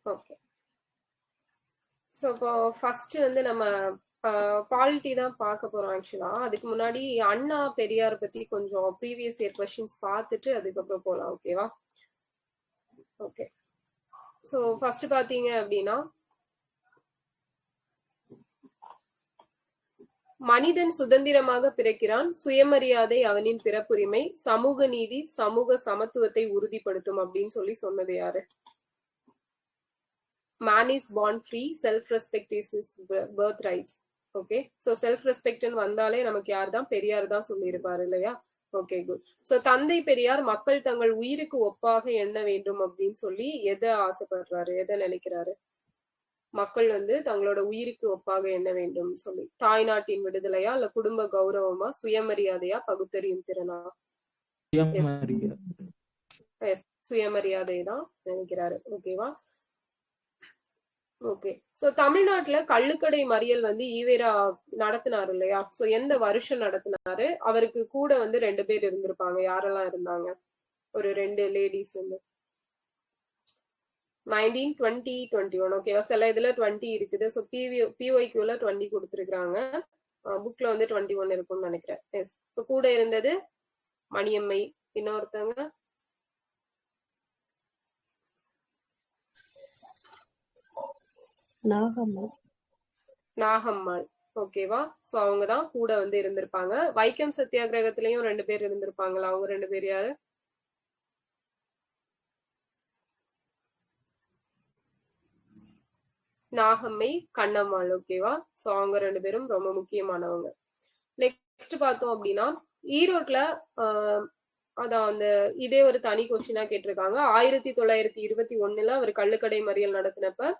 Okay. So இப்போ first வந்து நம்ம பாலிட்டி தான் பார்க்க போறோம் ஆக்சுவலா. அதுக்கு முன்னாடி அண்ணா பெரியார் பத்தி கொஞ்சம் ப்ரீவியஸ் இயர் கொஸ்டின்ஸ் பார்த்துட்டு அதுக்கப்புறம் போலாம். ஓகேவா? ஓகே. ஸோ ஃபர்ஸ்ட் பாத்தீங்க அப்படின்னா, மனிதன் சுதந்திரமாக பிறக்கிறான், சுயமரியாதை அவனின் பிறப்புரிமை, சமூக நீதி சமூக சமத்துவத்தை உறுதிப்படுத்தும் அப்படின்னு சொன்னது யாரு? Man is born free, self respect is his birthright. Okay. So self ரெஸ்பெக்ட்னு வந்தாலே நமக்கு யார் தான்? பெரியார் தான் சொல்லியிருப்பாரு இல்லையா? Okay, good. ஸோ தந்தை பெரியார் மக்கள் தங்கள் உயிருக்கு ஒப்பாக எண்ண வேண்டும் அப்படின்னு சொல்லி எதை ஆசைப்படுறாரு, எதை நினைக்கிறாரு? மக்கள் வந்து தங்களோட உயிருக்கு ஒப்பாக எண்ண வேண்டும் சொல்லி. தாய்நாட்டின் விடுதலையா, இல்ல குடும்ப கௌரவமா, சுயமரியாதையா, பகுத்தறியும் திறனா? சுயமரியாதை தான் நினைக்கிறாரு. ஓகேவா? ஓகே. சோ தமிழ்நாட்டுல கள்ளுக்கடை மறியல் வந்து ஈவேரா நடத்தினாரு இல்லையா? சோ எந்த வருஷம் நடத்தினாரு? அவருக்கு கூட வந்து 2 பேர் இருந்திருப்பாங்க. யாரெல்லாம் இருந்தாங்க? ஒரு 2 லேடிஸ் வந்து 1920 21. ஓகேவா? சில இதுல 20 இருக்குது. சோ பிஒய்க்யூல 20 கொடுத்திருக்காங்க. புக்ல வந்து 21 இருக்கும்னு நினைக்கிறேன். எஸ். இப்போ கூட இருந்தது மணியம்மை. இன்னொருத்தவங்க நாகம்மாள். ஓகேவா? சோ அவங்கதான் கூட வந்து இருந்திருப்பாங்க. வைக்கம் சத்தியாகிரகத்திலயும் 2 பேர் இருந்திருப்பாங்களா? அவங்க 2 பேர் யாரு? நாகம்மை, கண்ணம்மாள். ஓகேவா? சோ அவங்க 2 பேரும் ரொம்ப முக்கியமானவங்க. நெக்ஸ்ட் பார்த்தோம் அப்படின்னா, ஈரோட்ல அதான் அந்த இதே ஒரு தனி கொஸ்டினா கேட்டிருக்காங்க. 1921 அவர் கள்ளுக்கடை மறியல் நடத்தினப்ப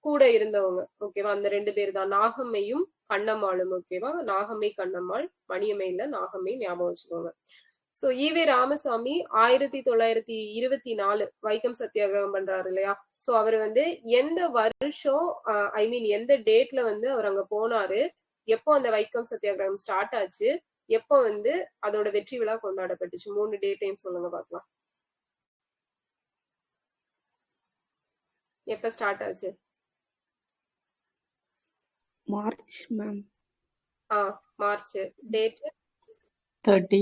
கூட இருந்தவங்க. ஓகேவா? அந்த 2 பேர் தான், நாகம்மையும் கண்ணம்மாளும். ஓகேவா? நாகம்மை கண்ணம்மாள், மணியம்மை இல்ல, நாகம்மை, ஞாபகம் வச்சுக்கோங்க. சோ ஈவே ராமசாமி 1924 வைக்கம் சத்தியாகிரகம் பண்றாரு இல்லையா? சோ அவர் வந்து எந்த வருஷம், ஐ மீன் எந்த டேட்ல வந்து அவர் அங்க போனாரு, எப்போ அந்த வைக்கம் சத்தியாகிரகம் ஸ்டார்ட் ஆச்சு, எப்போ வந்து அதோட வெற்றி விழா கொண்டாடப்பட்டுச்சு? 3 டேட்டையும் சொல்லுங்க பார்க்கலாம். எப்ப ஸ்டார்ட் ஆச்சு? March ma'am. March. Date 30.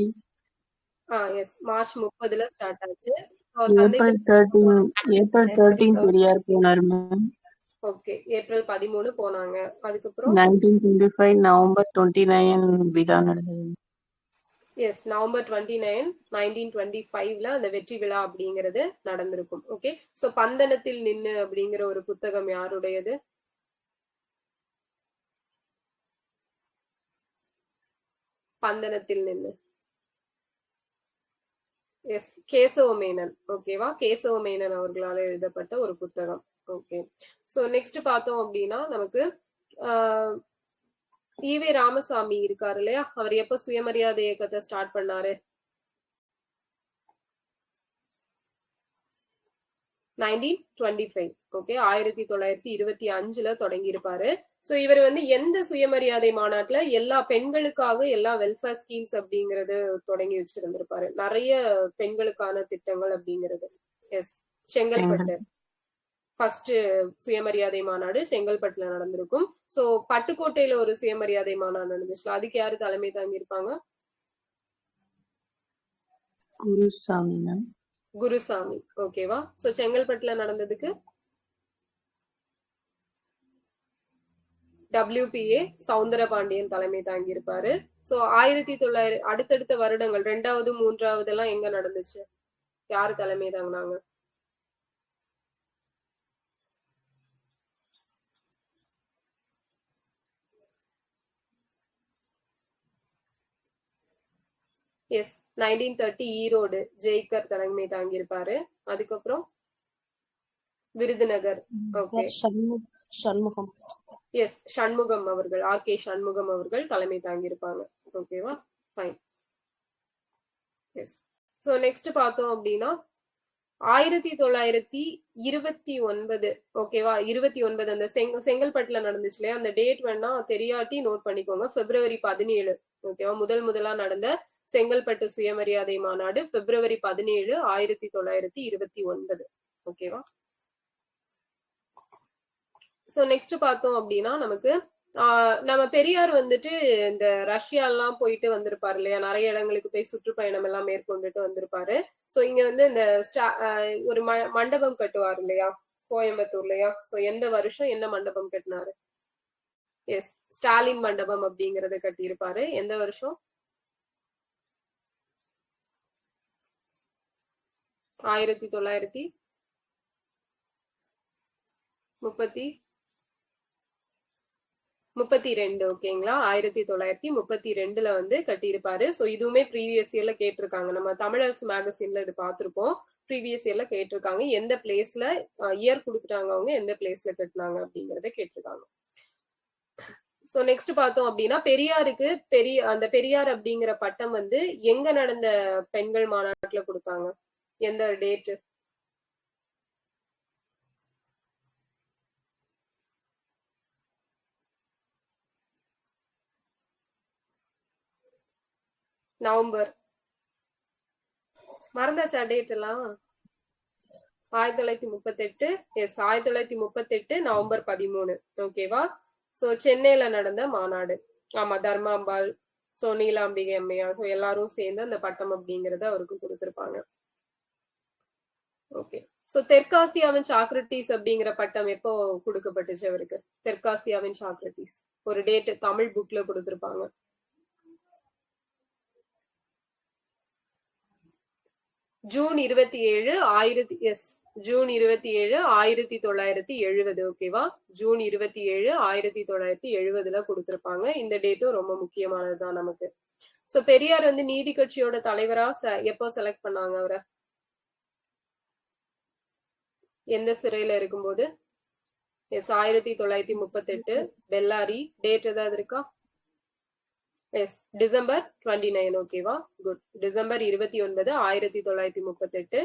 Yes, March 30ல ஸ்டார்ட் ஆச்சு. ஏப்ரல் 13 பெரியார் போனார் மேம். ஓகே, ஏப்ரல் 13 போனாங்க. அதுக்கப்புறம் 1925 நவம்பர் 29 விழா நடந்தது. எஸ், நவம்பர் 29 1925ல அந்த வெற்றி விழா அப்படிங்கிறது நடந்திருக்கும். ஓகே. சோ பந்தனத்தில் நின்னு அப்படிங்கிற ஒரு புத்தகம் யாருடையது? பந்தனத்தில் நின்னு. எஸ், கேசவ மேனன். ஓகேவா? கேசவ மேனன் அவர்களால் எழுதப்பட்ட ஒரு புத்தகம். ஓகே. சோ நெக்ஸ்ட் பார்த்தோம் அப்படின்னா நமக்கு ஈவே ராமசாமி இருக்காரு இல்லையா? அவர் எப்ப சுயமரியாதை இயக்கத்தை ஸ்டார்ட் பண்ணாரு? 1925. ஓகே, 1925ல தொடங்கி இருப்பாரு. சோ இவர் வந்து எந்த சுயமரியாதை மாநாட்டுல எல்லா பெண்களுக்காக எல்லா வெல்ஃபேர் ஸ்கீம்ஸ் அப்படிங்கறது தொடங்கி வச்சிருந்திருப்பாரு. நிறைய பெண்களுக்கான திட்டங்கள் அப்படிங்கிறது. எஸ், செங்கல்பட்டு. ஃபர்ஸ்ட் சுயமரியாதை மாநாடு செங்கல்பட்டுல நடந்திருக்கும். சோ பட்டுக்கோட்டையில ஒரு சுயமரியாதை மாநாடு நடந்துச்சு. அதுக்கு யாரு தலைமை தாங்கி இருப்பாங்க? குருசாமி. ஓகேவா? சோ செங்கல்பட்டுல நடந்ததுக்கு WPA சவுந்தரபாண்டியன் தலைமை தாங்கி இருப்பாரு. சோ 1900 அடுத்தடுத்த வருடங்கள் 2வது 3வது எல்லாம் எங்க நடந்துச்சு? யாரு தலைமை தாங்கினாங்க? எஸ், 1930 ஈரோடு ஜெய்கர் தலைமை தாங்கி இருப்பாரு. அதுக்கப்புறம் விருதுநகர். ஓகே, சண்முகம். எஸ், சண்முகம் அவர்கள், RK சண்முகம் அவர்கள் தலைமை தாங்கி இருப்பாங்க. ஓகேவா? ஃபைன். எஸ். சோ நெக்ஸ்ட் பார்த்தோம் அப்படின்னா 1929. ஓகேவா? 29 அந்த செங்கல்பட்டுல நடந்துச்சு இல்லையா? அந்த டேட் வேணா தெரியாட்டி நோட் பண்ணிக்கோங்க. பிப்ரவரி 17. ஓகேவா? முதலா நடந்த செங்கல்பட்டு சுயமரியாதை மாநாடு பிப்ரவரி 17 1929. ஓகேவா? சோ நெக்ஸ்ட் பார்த்தோம் அப்படின்னா நமக்கு நம்ம பெரியார் வந்துட்டு இந்த ரஷ்யா எல்லாம் போயிட்டு வந்திருப்பாரு இல்லையா, நிறைய இடங்களுக்கு போய் சுற்றுப்பயணம் எல்லாம் மேற்கொண்டுட்டு வந்திருப்பாரு. சோ இங்க வந்து இந்த ஒரு மண்டபம் கட்டுவார் இல்லையா கோயம்புத்தூர்லயா, சோ எந்த வருஷம் என்ன மண்டபம் கட்டினாரு? எஸ், ஸ்டாலின் மண்டபம் அப்படிங்கறத கட்டியிருப்பாரு. எந்த வருஷம்? 1932. ஓகேங்களா, 1932ல வந்து கட்டியிருப்பாரு. சோ இதுவுமே ப்ரீவியஸ் இயர்ல கேட்டிருக்காங்க. நம்ம தமிழரசு மேகசின்ல இது பார்த்திருப்போம். ப்ரீவியஸ் இயர்ல கேட்டிருக்காங்க எந்த பிளேஸ்ல இயர் கொடுத்துட்டாங்க, அவங்க எந்த பிளேஸ்ல கட்டினாங்க அப்படிங்கறத கேட்டிருக்காங்க. சோ நெக்ஸ்ட் பார்த்தோம் அப்படின்னா பெரியாருக்கு அந்த பெரியார் அப்படிங்கிற பட்டம் வந்து எங்க நடந்த பெண்கள் மாநாட்டுல கொடுத்தாங்க? எந்த டேட்? நவம்பர். மறந்தாச்சா டேட் எல்லாம்? 1938. Yes, 1938 November 13. ஓகேவா? சோ சென்னையில நடந்த மாநாடு. ஆமா, தர்மாம்பாள், சோ நீலாம்பிகை அம்மையார், சோ எல்லாரும் சேர்ந்து அந்த பட்டம் அப்படிங்கறத அவருக்கு கொடுத்திருப்பாங்க. ஓகே. சோ தெற்காசியாவின் சாக்ரட்டிஸ் அப்படிங்கிற பட்டம் எப்போ கொடுக்கப்பட்டுச்சு அவருக்கு? தெற்காசியாவின் சாக்ரட்டிஸ் ஒரு டேட் தமிழ் புக்ல கொடுத்திருப்பாங்க. June 27 yes, June 27 1970. ஓகேவா? ஜூன் 27 1970ல கொடுத்திருப்பாங்க. இந்த டேட்டும் ரொம்ப முக்கியமானதுதான் நமக்கு. சோ பெரியார் வந்து நீதி கட்சியோட தலைவரா எப்போ செலக்ட் பண்ணாங்க அவரை? எந்த சிறையில இருக்கும்போது? எஸ், 1938 பெல்லாரி. டேட் ஏதாவது இருக்கா? Yes, December 29. ஓகேவா, குட். டிசம்பர் 29 1938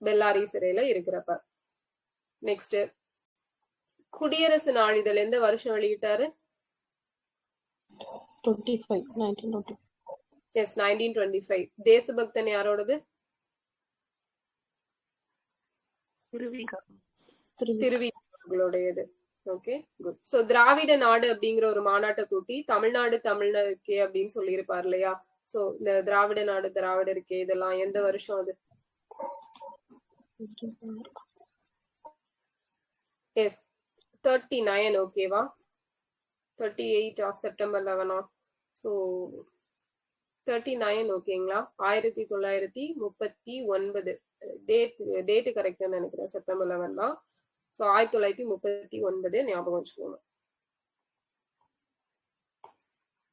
பெல்லாரி சிறையில இருக்கிறப்ப. நெக்ஸ்ட், குடியரசு நாளிதழ் எந்த வருஷம் வெளியிட்டாரு? 1925. எஸ், 1925. தேசபக்தன் யாரோடது? திருவிகளுடையது. Okay, good. So Dravida Nadu அப்படிங்கிற ஒரு மாநாட்டை கூட்டி தமிழ்நாடு தமிழருக்கே அப்படின்னு சொல்லி இருப்பார் இல்லையா? சோ இந்த திராவிட நாடு திராவிடருக்கே இதெல்லாம் எந்த வருஷம் அது? எஸ், 39. ஓகேவா? 38 செப்டம்பர் 11. ஸோ 39. ஓகேங்களா? 1939 டேட் கரெக்டான்னு நினைக்கிறேன். செப்டம்பர் 11 தான். ஸோ 1939 ஞாபகம் வச்சுக்கோங்க.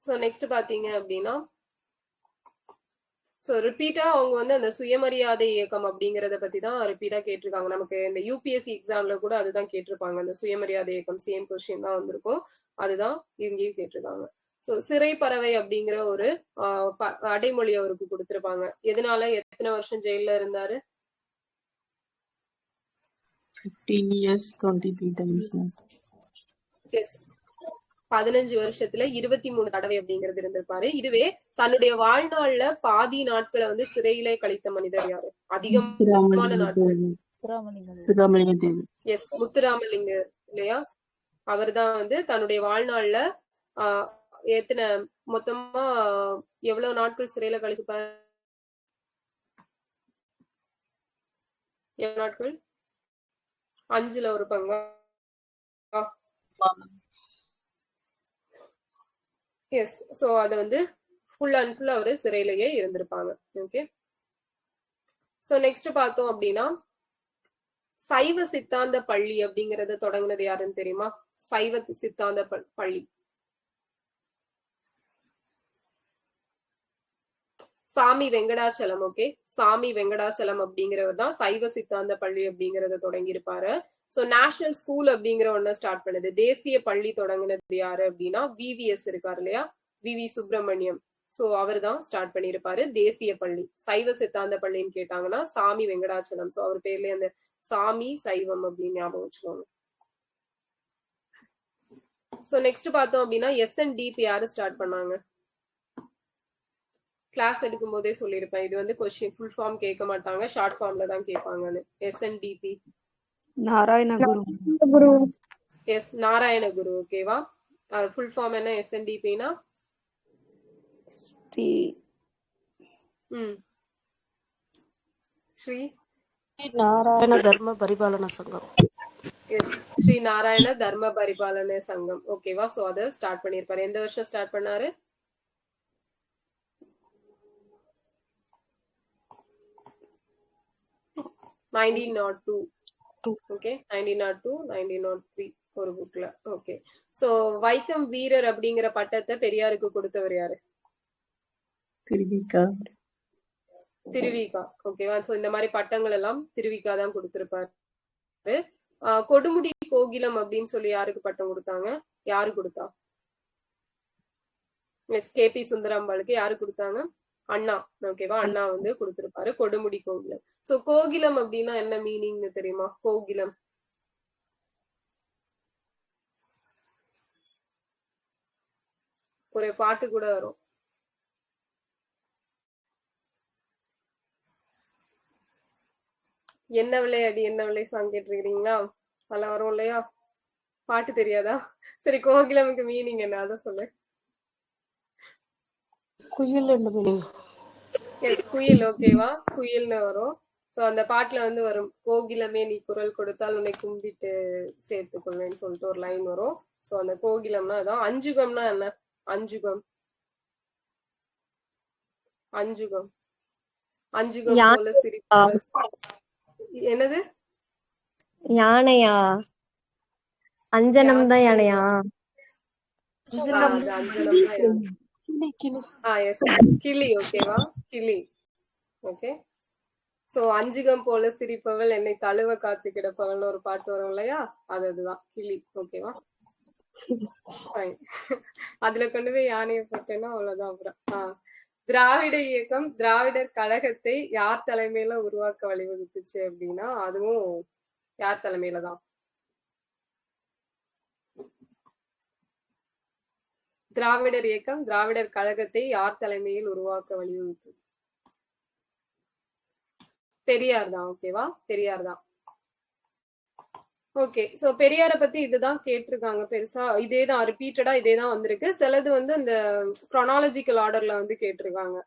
ஸோ நெக்ஸ்ட் பாத்தீங்க அப்படின்னா ஸோ ரிப்பீட்டா அவங்க வந்து அந்த சுயமரியாதை இயக்கம் அப்படிங்கறத பத்தி தான் ரிப்பீட்டா கேட்டிருக்காங்க. நமக்கு இந்த யூபிஎஸ்சி எக்ஸாம்ல கூட அதுதான் கேட்டிருப்பாங்க. அந்த சுயமரியாதை இயக்கம் சேம் கொஸ்டின் தான் வந்திருக்கும். அதுதான் இங்கேயும் கேட்டிருக்காங்க. ஸோ சிறை பறவை அப்படிங்கிற ஒரு அடைமொழி அவருக்கு கொடுத்திருப்பாங்க. எதனால? எத்தனை வருஷம் ஜெயில இருந்தாரு? 15 years 23 times. எஸ், 15 வருஷத்துல 23 தடவை அப்படிங்கிறது இருந்திருப்பாரு. இதுவே தன்னுடைய வாழ்நாள்ல பாதி நாட்களை வந்து சிறையிலே கழித்த மனிதர் யாரு? அதிகமான நாட்கள். எஸ், முத்துராமலிங்க இல்லையா? அவர் தான் வந்து தன்னுடைய வாழ்நாள்ல எத்தனை மொத்தமா எவ்வளவு நாட்கள் சிறையில கழிச்சிருப்பாரு? எவ்வளவு நாட்கள்? 5ல ஒரு பங்கா? எஸ், சோ அது வந்து ஃபுல் அண்ட் ஃபுல் அவரு சிறையிலேயே இருந்திருப்பாங்க. ஓகே. சோ நெக்ஸ்ட் பார்த்தோம் அப்படின்னா சைவ சித்தாந்த பள்ளி அப்படிங்கறத தொடங்குனது யாருன்னு தெரியுமா? சைவ சித்தாந்த பள்ளி. சாமி வெங்கடாச்சலம். ஓகே, சாமி வெங்கடாச்சலம் அப்படிங்கிறவர் தான் சைவ சித்தாந்த பள்ளி அப்படிங்கறத தொடங்கி இருப்பாரு. சோ நேஷனல் ஸ்கூல் அப்படிங்கிற ஒண்ணு ஸ்டார்ட் பண்ணுது. தேசிய பள்ளி தொடங்குனது யாரு அப்படின்னா விவிஎஸ் இருக்காரு இல்லையா, விவி சுப்பிரமணியம். சோ அவர் தான் ஸ்டார்ட் பண்ணியிருப்பாரு தேசிய பள்ளி. சைவ சித்தாந்த பள்ளின்னு கேட்டாங்கன்னா சாமி வெங்கடாச்சலம். சோ அவர் பேர்லயே அந்த சாமி சைவம் அப்படின்னு ஞாபகம் வச்சுக்கோங்க. சோ நெக்ஸ்ட் பார்த்தோம் அப்படின்னா எஸ்என்டிபி யாரு ஸ்டார்ட் பண்ணாங்க? கிளாஸ் எடுக்கும் போதே சொல்லியிருப்பேன், இது வந்து கொஸ்டின் ஃபுல் ஃபார்ம் கேட்க மாட்டாங்க, ஷார்ட் ஃபார்ம்ல தான் கேட்பாங்கன்னு. எஸ்என்டிபி. நாராயணகுரு. எஸ் நாராயணகுரு. ஓகேவா? ஃபுல் ஃபார்ம் என்ன எஸ்என்டிபினா? ஸ்ரீ ஸ்ரீ நாராயண தர்ம பரிபாலன சங்கம். எஸ், ஸ்ரீ நாராயண தர்ம பரிபாலன சங்கம். ஓகேவா? சோ அதை ஸ்டார்ட் பண்ணிருப்பாரு. எந்த வருஷம் ஸ்டார்ட் பண்ணாரு? 1902. ஓகே, 1902, 1903 ஒரு புக்ல. ஓகே, சோ வைக்கம் வீரர் அப்படிங்கிற பட்டத்தை பெரியாருக்கு கொடுத்தவர் யாரு? திருவிக்கா. திருவிகா. ஓகேவா? சோ இந்த மாதிரி பட்டங்கள் எல்லாம் திருவிகா தான் கொடுத்திருப்பாரு. கொடுமுடி கோகிலம் அப்படின்னு சொல்லி யாருக்கு பட்டம் கொடுத்தாங்க? யாரு கொடுத்தா? எஸ், கேபி சுந்தரம்பாளுக்கு யாரு கொடுத்தாங்க? அண்ணா. ஓகேவா? அண்ணா வந்து கொடுத்திருப்பாரு கொடுமுடி கோகிலம். சோ கோகிலம் அப்படின்னா என்ன மீனிங்னு தெரியுமா? கோகிலம் ஒரு பாட்டு கூட வரும். என்ன விலை அடி என்ன விலை சாங் கேட்டிருக்கீங்களா? அதெல்லாம் வரும் இல்லையா? பாட்டு தெரியாதா? சரி, கோகிலமுக்கு மீனிங் என்ன அத சொல்லு. குயில் என்ன மீனிங்? எஸ், குயில். ஓகேவா? குயில்னு வரும். சோ அந்த பாட்டுல வந்து வரும், கோகிலமே நீ குரல் கொடுத்தால் உன்னை கும்பிட்டு சேர்த்துக்கொள்வேன்னு சொல்லிட்டு ஒரு லைன் வரும். சோ அந்த கோகிலம்னா அதான். அஞ்சுகம்னா என்ன? அஞ்சுகம் அஞ்சுகம் அஞ்சுகம் போல சிரிப்பு. என்னது? யானையா? அஞ்சனம் தான் யானையா? அது அஞ்சனம் தான் யானை. எஸ், கிளி. ஓகேவா? கிளி. ஓகே, சோ அஞ்சுகம் போல சிரிப்பவள் என்னை தழுவ காத்து கிடப்பவள்னு ஒரு பாட்டு வரும் இல்லையா? அதுதான் கிளி. ஓகேவா? அதுல கொண்டு போய் யானையை போட்டேன்னா அவ்வளவுதான். அப்புறம் திராவிட இயக்கம், திராவிடர் கழகத்தை யார் தலைமையில உருவாக்க வழிவகுத்துச்சு அப்படின்னா அதுவும் யார் தலைமையில தான்? திராவிடர் இயக்கம், திராவிடர் கழகத்தை யார் தலைமையில் உருவாக்க வழிவகுத்தது? பெரியார் தான். ஓகேவா? பெரியார் தான். ஓகே, சோ பெரியார பத்தி இதுதான் கேட்டிருக்காங்க. பெருசா இதேதான் ரிப்பீட்டடா இதேதான் வந்திருக்கு. சிலது வந்து இந்த குரோனாலஜிக்கல் ஆர்டர்ல வந்து கேட்டிருக்காங்க.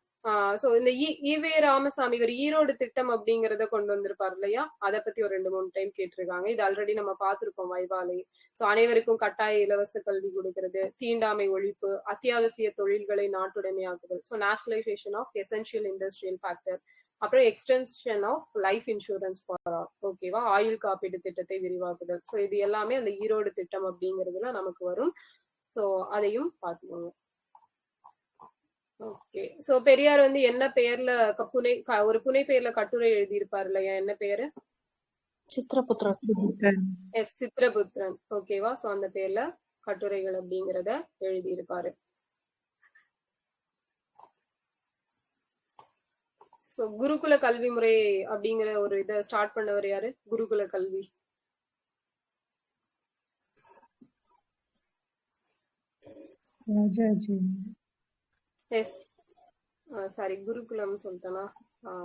சோ இந்த ஈவே ராமசாமி இவர் ஈரோடு திட்டம் அப்படிங்கறத கொண்டு வந்திருப்பாரு இல்லையா? அதை பத்தி ஒரு 2-3 டைம் கேட்டிருக்காங்க. இது ஆல்ரெடி நம்ம பார்த்திருக்கோம் வைவாலே. சோ அனைவருக்கும் கட்டாய இலவச கல்வி கொடுக்கிறது, தீண்டாமை ஒழிப்பு, அத்தியாவசிய தொழில்களை நாட்டுடைமையாக்குதல், so nationalisation of essential industrial factor, அப்புறம் extension of life insurance for all. ஓகேவா? ஆயுள் காப்பீடு திட்டத்தை விரிவாக்குதல். சோ இது எல்லாமே அந்த ஈரோடு திட்டம் அப்படிங்கிறதுல நமக்கு வரும். சோ அதையும் பார்த்துக்கோங்க. ஓகே, சோ பெரியார் வந்து என்ன பெயர்ல ஒரு புனை பெயர்ல கட்டுரை எழுதியிருப்பாரு இல்லையா? என்ன பெயரு? சித்திரபுத்திரன். எஸ், சித்திரபுத்திரன். ஓகேவா? சோ அந்த பேர்ல கட்டுரைகள் அப்படிங்கறத எழுதியிருப்பாரு. சோ குருகுல கல்வி முறை அப்படிங்கிற ஒரு இதை ஸ்டார்ட் பண்ணவர் யாரு? குருகுல கல்வி. ராஜாஜி. எஸ், சாரி, குருகுலம் சொல்லிட்டேனா?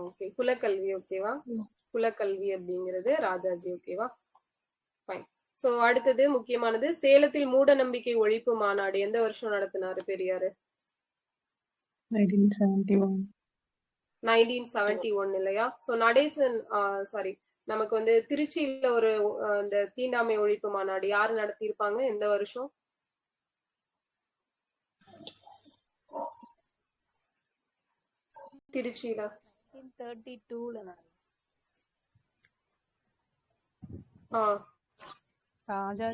ஓகே, குலக்கல்வி. ஓகேவா? குலக்கல்வி அப்படிங்கிறது ராஜாஜி. ஓகேவா? ஃபைன். சோ அடுத்தது முக்கியமானது, சேலத்தில் மூட நம்பிக்கை ஒழிப்பு மாநாடு எந்த வருஷம் நடத்தினாரு பெரியாரு? 1971. 1971 இல்லையா? சோ நடேசன் சாரி, நமக்கு வந்து திருச்சியில ஒரு இந்த தீண்டாமை ஒழிப்பு மாநாடு யாரு நடத்தியிருப்பாங்க? எந்த வருஷம்? திருச்சியில 1932ல.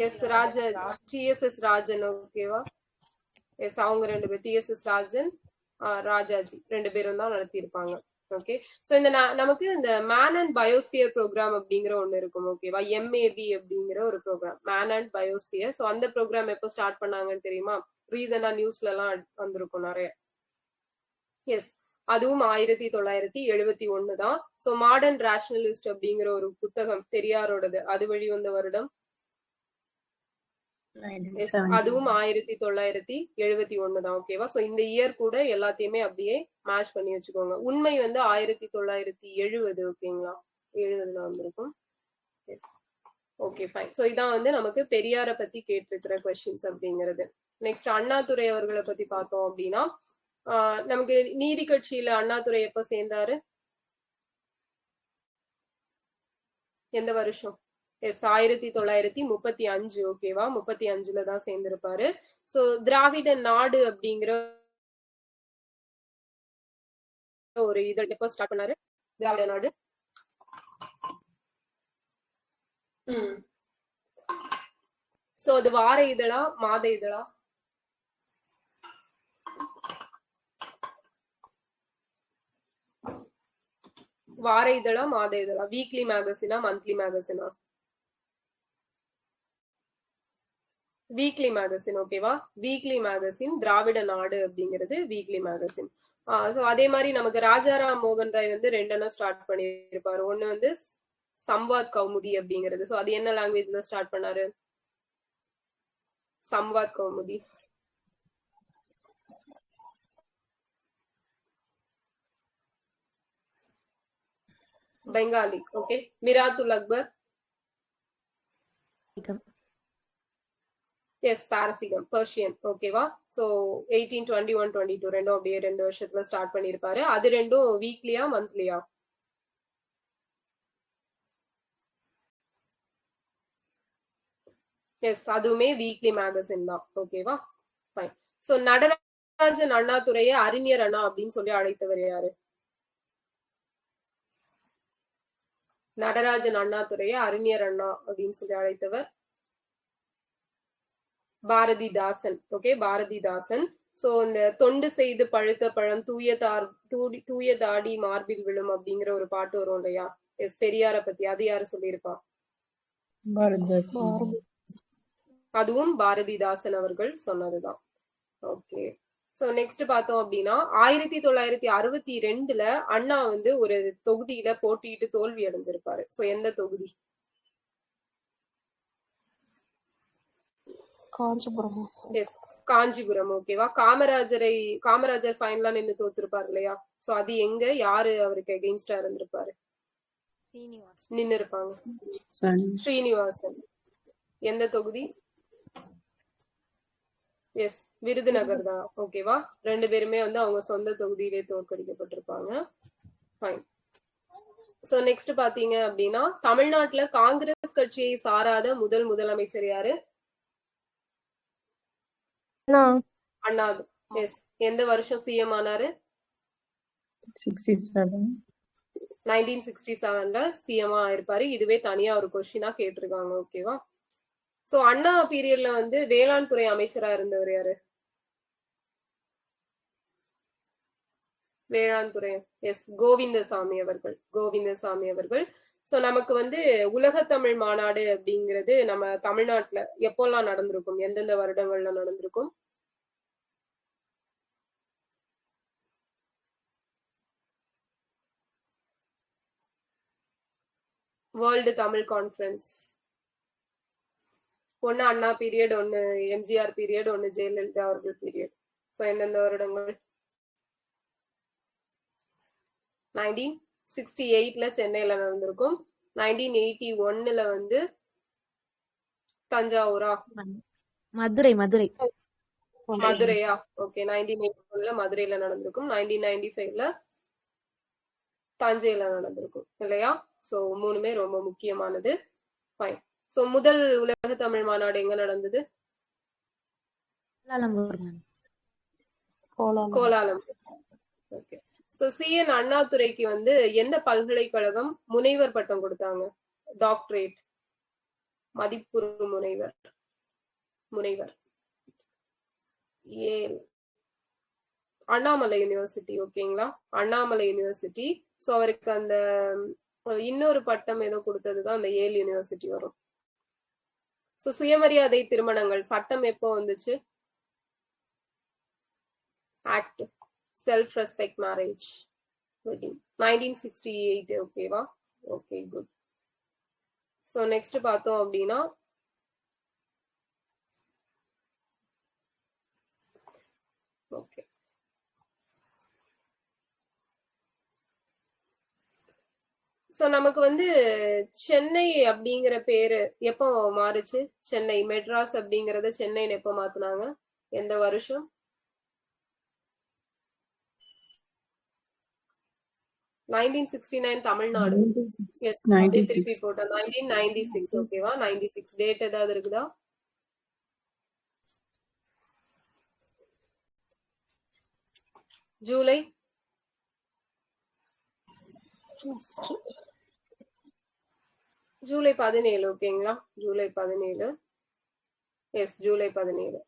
Yes, Rajan, TSS Rajan. ஓகேவா? எஸ், அவங்க 2 பேர், டிஎஸ்எஸ் ராஜன், ராஜாஜி 2 பேரும் தான் நடத்தியிருப்பாங்க. ஓகே, சோ இந்த நமக்கு இந்த மேன் அண்ட் பயோஸ்பியர் ப்ரோக்ராம் அப்படிங்கிற ஒண்ணு இருக்கும். ஓகேவா? MAB அப்படிங்கிற ஒரு programme, man and biosphere. So அந்த ப்ரோக்ராம் எப்போ ஸ்டார்ட் பண்ணாங்கன்னு தெரியுமா? ரீசெண்டா நியூஸ்ல எல்லாம் வந்திருக்கும் நிறைய. எஸ், அதுவும் 1971 தான். சோ மாடர்ன் ரேஷனலிஸ்ட் அப்படிங்கிற ஒரு புத்தகம் பெரியாரோடது, அது வெளிவந்த வருடம். அதுவும் 1971 தான். ஓகேவா? சோ இந்த இயர் கூட எல்லாத்தையுமே அப்படியே மேட்ச் பண்ணி வச்சுக்கோங்க. உண்மை வந்து 1970. ஓகேங்களா? 70ல வந்திருக்கும். Okay fine. சோ இதான் வந்து நமக்கு பெரியார பத்தி கேட்டிருக்கிற கொஸ்டின்ஸ் அப்படிங்கிறது. நெக்ஸ்ட் அண்ணாதுரை அவர்களை பத்தி பார்த்தோம் அப்படின்னா நமக்கு நீதி கட்சியில அண்ணாதுரை எப்ப சேர்ந்தாரு? எந்த வருஷம்? எஸ் 1935. ஓகேவா, 35ல தான் சேர்ந்திருப்பாரு. சோ திராவிட நாடு அப்படிங்கிற ஒரு இதழ் எப்ப ஸ்டார்ட் பண்ணாரு? திராவிட நாடு. சோ அது வார இதழா மாத இதழா? வார இதழா மாத இதழா? வீக்லி மேகசினா மந்த்லி மேகசினா? Weekly magazine. ஓகேவா, வீக்லி மேகசின் திராவிட நாடு அப்படிங்கிறது வீக்லி மேகசின். சோ அதே மாதிரி நமக்கு ராஜாராம் மோகன் ராய் வந்து ரெண்டெண்ணம் ஸ்டார்ட் பண்ணியிருப்பாரு. ஒண்ணு வந்து சம்வாத் கௌமுதி அப்படிங்கிறது. சோ அது என்ன லாங்குவேஜ்ல ஸ்டார்ட் பண்ணாரு? சம்வாத் கௌமுதி. பெங்காலி. ஓகே. மிராத்துல் அக்பர். எஸ், பாரசீகம், பர்ஷியன். ஓகேவா. சோ 1821, 22 ரெண்டும் அப்படியே 2 வருஷத்துல ஸ்டார்ட் பண்ணிருப்பாரு. அது ரெண்டும் வீக்லியா மந்த்லியா? எஸ், அதுவுமே வீக்லி மேகசின் தான். ஓகேவா ஃபைன். சோ நடராஜன் அண்ணாதுரையை அறிஞர் அண்ணா அப்படின்னு சொல்லி அழைத்தவர் யாரு? நடராஜன் அண்ணாதுரையை அறிஞர் அண்ணா அப்படின்னு சொல்லி அழைத்தவர் பாரதிதாசன். ஓகே, பாரதிதாசன். சோ இந்த தொண்டு செய்து பழுத்த பழம் தூய தாடி மார்பில் விழும் அப்படிங்கிற ஒரு பாட்டு வரும் இல்லையா? எஸ், பெரியார பத்தி. அது யாரு சொல்லியிருப்பா? அதுவும் பாரதிதாசன் அவர்கள் சொன்னதுதான். ஓகே. சோ நெக்ஸ்ட் பார்த்தோம் அப்படின்னா 1962ல அண்ணா வந்து ஒரு தொகுதியில போட்டியிட்டு தோல்வி அடைஞ்சிருப்பாரு. சோ எந்த தொகுதி? காஞ்சிபுரம். எஸ், காஞ்சிபுரம். ஓகேவா. காமராஜர் ஃபைனலா நின்னு தோத்துருப்பாரு இல்லையா? சோ அது எங்க, யாரு அவருக்கு எகெயின்ஸ்டா இருந்திருப்பாரு? நின்னு இருப்பாங்க. ஸ்ரீனிவாசன். எந்த தொகுதி? எஸ், விருதுநகர் தான். ஓகேவா. ரெண்டு பேருமே வந்து அவங்க சொந்த தொகுதியிலே தோற்கடிக்கப்பட்டிருப்பாங்க. ஃபைன். சோ நெக்ஸ்ட் பாத்தீங்க அப்படின்னா தமிழ்நாட்டுல காங்கிரஸ் கட்சியை சாராத முதல் முதலமைச்சர் யாரு? அண்ணா. எஸ். எந்த வருஷம் சிஎம் ஆனாரு? 1967ல சிஎம் ஆயிருப்பாரு. இதுவே தனியா ஒரு கொஸ்டினா கேட்டிருக்காங்க. ஓகேவா. சோ அண்ணா பீரியட்ல வந்து வேளாண் துறை அமைச்சரா இருந்தவர் யாரு? வேளாண் துறை. எஸ், கோவிந்தசாமி அவர்கள். கோவிந்தசாமி அவர்கள். சோ நமக்கு வந்து உலக தமிழ் மாநாடு அப்படிங்கிறது நம்ம தமிழ்நாட்டுல எப்போல்லாம் நடந்திருக்கும்? எந்தெந்த வருடங்கள்ல நடந்திருக்கும்? World Tamil conference. ஒன்னு அண்ணா பீரியட், ஒன்னு எம்ஜிஆர் பீரியட், ஒன்னு ஜெயலலிதா அவர்கள் பீரியட். சோ எந்தெந்த வருடங்கள்? 1968ல சென்னையில நடந்திருக்கும். 1981ல வந்து தஞ்சாவூரா? மதுரை. மதுரையா? ஓகே. 1981ல மதுரையில நடந்திருக்கும். 1995ல தஞ்சையில நடந்திருக்கும் இல்லையா? சோ மூணுமே ரொம்ப முக்கியமானது. ஃபைன். சோ முதல் உலக தமிழ் மாநாடு எங்க நடந்தது? கோலாலம்பூர். ஓகே. சோ சிஎன் அண்ணாதுரைக்கு வந்து எந்த பல்கலைக்கழகம் முனைவர் பட்டம் கொடுத்தாங்க? டாக்டரேட், மதிப்புறு முனைவர். ஏல் அண்ணாமலை யூனிவர்சிட்டி. ஓகேங்களா, அண்ணாமலை யூனிவர்சிட்டி. சோ அவருக்கு அந்த இன்னொரு பட்டம் ஏதோ கொடுத்ததுதான் அந்த ஏல் யூனிவர்சிட்டி வரும். சோ சுயமரியாதை திருமணங்கள் சட்டம் எப்போ வந்துச்சு? Act self respect marriage wedding 1968. ஓகேவா. Okay, good. சோ நெக்ஸ்ட் பார்த்தோம் அப்படின்னா ஓகே சோ நமக்கு வந்து சென்னை அப்படிங்கிற பேரு எப்போ மாறுச்சு? சென்னை மெட்ராஸ் அப்படிங்கறத சென்னைன்னு எப்போ மாத்துனாங்க? எந்த வருஷம்? 1969 தமிழ்நாடு. Yes, அப்படியே திருப்பி 96 போட்டேன். 1996 ஓகேவா? 96 டேட் ஏதாவது இருக்குதா? ஜூலை ஜூலை 17 ஓகேங்களா? July 17. Yes, July 17.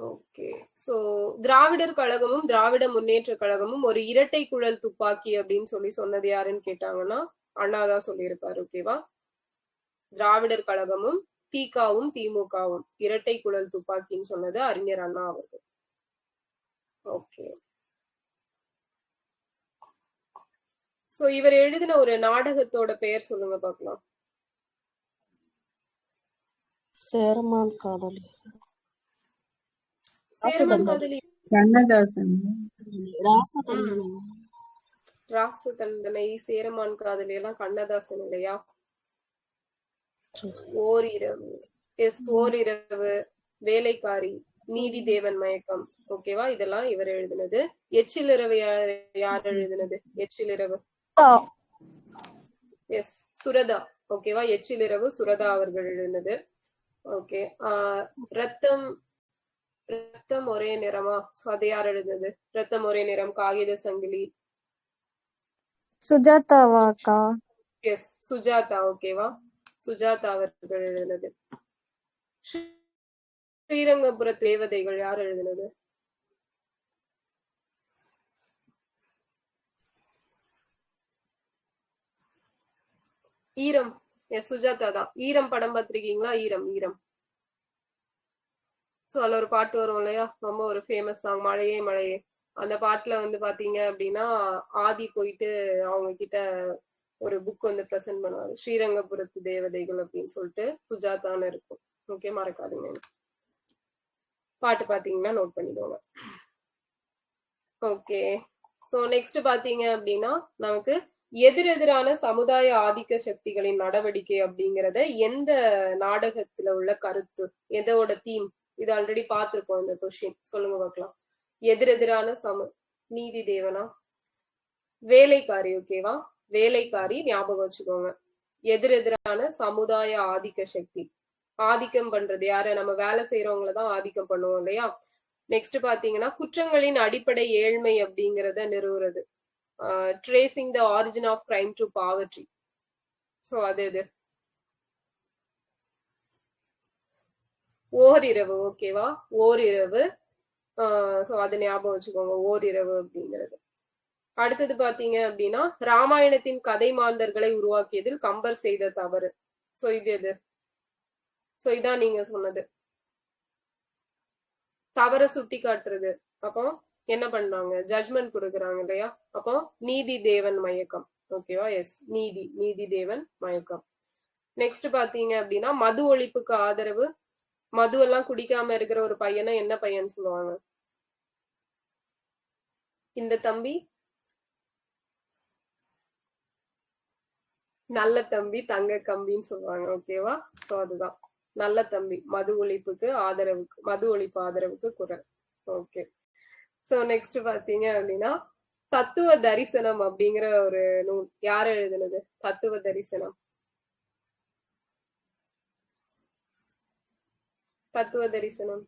Okay. So Dravidar கழகமும் திராவிட முன்னேற்ற கழகமும் ஒரு இரட்டை குழல் துப்பாக்கி அப்படின்னு சொன்னது யாருன்னு கேட்டாங்கன்னா அண்ணாதான் சொல்லியிருப்பாரு. ஓகேவா? திராவிடர் கழகமும் திகாவும் திமுகவும் இரட்டை குழல் துப்பாக்கின்னு சொன்னது அறிஞர் அண்ணா அவர்கள். ஓகே. சோ இவர் எழுதின ஒரு நாடகத்தோட பெயர் சொல்லுங்க பார்க்கலாம். சேரமான் காதலி. சேரமான் காதலி. கண்ணதாசன். ம். ராசதண்டனை, சேரமான் காதலி எல்லாம் கண்ணதாசன் இல்லையா? ஓரிரவு, எஸ், ஓரிரவு, வேலைக்காரி, நீதி தேவன் மயக்கம், ஓகேவா? இதெல்லாம் இவர் எழுதினது. எச்சிலிரவு யார் எழுதினது? எச்சிலிரவு, எஸ், சுரதா, ஓகேவா? எச்சிலிரவு சுரதா அவர்கள் எழுதினது. ஓகே. ரத்தம் ரத்தம் ஒரே நிறமா? அது யார் எழுதினது? ரத்தம் ஒரே நிறம், காகித சங்கிலி. சுஜாதாவா அக்கா? எஸ், சுஜாதா, ஓகேவா? சுஜாதா அவர்கள் எழுதினது. ஸ்ரீரங்கபுர தேவதைகள் யார் எழுதினது? ஈரம், எஸ், சுஜாதா தான். ஈரம் படம் பார்த்திருக்கீங்களா? ஈரம், ஈரம். சோ அதுல ஒரு பாட்டு வரும் இல்லையா, ரொம்ப ஒரு ஃபேமஸ் சாங், மழையே மழையே. அந்த பாட்டுல வந்து பாத்தீங்க அப்படின்னா ஆதி போயிட்டு அவங்க கிட்ட ஒரு புக் வந்து பிரசன்ட் பண்ணுவாரு, ஸ்ரீரங்கபுரத்து தேவதைகள் அப்படின்னு சொல்லிட்டு சுஜாதான்னு இருக்கும். ஓகே, மறக்காதுங்க. பாட்டு பாத்தீங்கன்னா நோட் பண்ணிக்கோங்க. ஓகே. சோ நெக்ஸ்ட் பாத்தீங்க அப்படின்னா நமக்கு எதிரெதிரான சமுதாய ஆதிக்க சக்திகளின் நடவடிக்கை அப்படிங்கறத எந்த நாடகத்துல உள்ள கருத்து, எதோட தீம், இது ஆல்ரெடி பார்த்திருக்கோம் இந்த கொஸ்டின். சொல்லுங்க பார்க்கலாம். எதிரெதிரான நீதி தேவனா? வேலைக்காரி, ஓகேவா? வேலைக்காரி ஞாபகம் வச்சுக்கோங்க. எதிரெதிரான சமுதாய ஆதிக்க சக்தி, ஆதிக்கம் பண்றது யாரு? நம்ம வேலை செய்யறவங்களதான் ஆதிக்கம் பண்ணுவோம் இல்லையா? நெக்ஸ்ட் பாத்தீங்கன்னா குற்றங்களின் அடிப்படை ஏழ்மை அப்படிங்கறத நிறுவுறது, tracing the origin of crime to poverty. So அது இது ஓரிரவு, ஓகேவா? ஓரிரவு. சோ அது ஞாபகம் வச்சுக்கோங்க, ஓரிரவு அப்படிங்கிறது. அடுத்தது பாத்தீங்க அப்படின்னா ராமாயணத்தின் கதை மாந்தர்களை உருவாக்கியதில் கம்பர் செய்த தவறு. சோ இது எது? சோ இதான் நீங்க சொன்னது, தவற சுட்டி காட்டுறது. அப்போ என்ன பண்ணாங்க? ஜட்ஜ்மெண்ட் கொடுக்குறாங்க இல்லையா? அப்போ நீதி தேவன் மயக்கம், ஓகேவா? எஸ், நீதி தேவன் மயக்கம். நெக்ஸ்ட் பாத்தீங்க அப்படின்னா மது ஒழிப்புக்கு ஆதரவு. மது எல்லாம் குடிக்காம இருக்கிற ஒரு பையனை என்ன பையன் சொல்லுவாங்க? இந்த தம்பி நல்ல தம்பி, தங்க கம்பின்னு சொல்லுவாங்க, ஓகேவா? சோ அதுதான் நல்ல தம்பி, மது ஒழிப்புக்கு ஆதரவுக்கு, மது ஒழிப்பு ஆதரவுக்கு குரல். ஓகே. சோ நெக்ஸ்ட் பாத்தீங்க அப்படின்னா தத்துவ தரிசனம் அப்படிங்கிற ஒரு நூல் யார் எழுதினது? தத்துவ தரிசனம், தத்துவ தரிசனம்.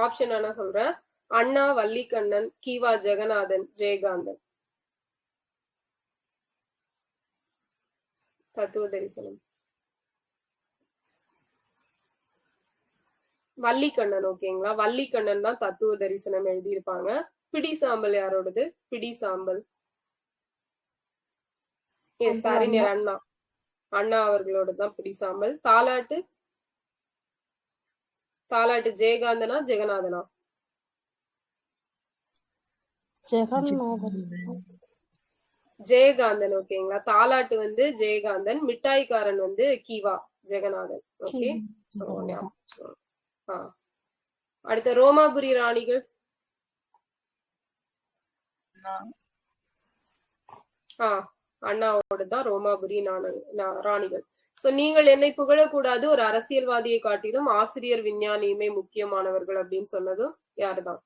ஆப்ஷன் ஆனா சொல்றேன், அண்ணா, வள்ளிக்கண்ணன், கீவா ஜெகநாதன், ஜெயகாந்தன். தத்துவ தரிசனம் வள்ளிக்கண்ணன், ஓகேங்களா? வள்ளிக்கண்ணன் தான் தத்துவ தரிசனம் எழுதியிருப்பாங்க. பிடி சாம்பல் யாரோடது? பிடி சாம்பல், எஸ், அறிஞர் அண்ணா, அண்ணா அவர்களோட தான் பிடி சாம்பல். தாலாட்டு, தாலாட்டு ஜெயகாந்தனா ஜெகநாதனா? ஜெயகாந்தன், ஓகேங்களா? தாலாட்டு வந்து ஜெயகாந்தன், மிட்டாய்க்காரன் வந்து கீவா ஜெகநாதன். ஓகே. அடுத்த ரோமாபுரி ராணிகள். அண்ணாவோட தான் ரோமாபுரி ராணிகள். சோ நீங்கள் என்னை புகழக்கூடாது, ஒரு அரசியல்வாதியை காட்டிலும் ஆசிரியர் விஞ்ஞானியுமே முக்கியமானவர்கள் அப்படின்னு சொன்னதும் யாருதான்?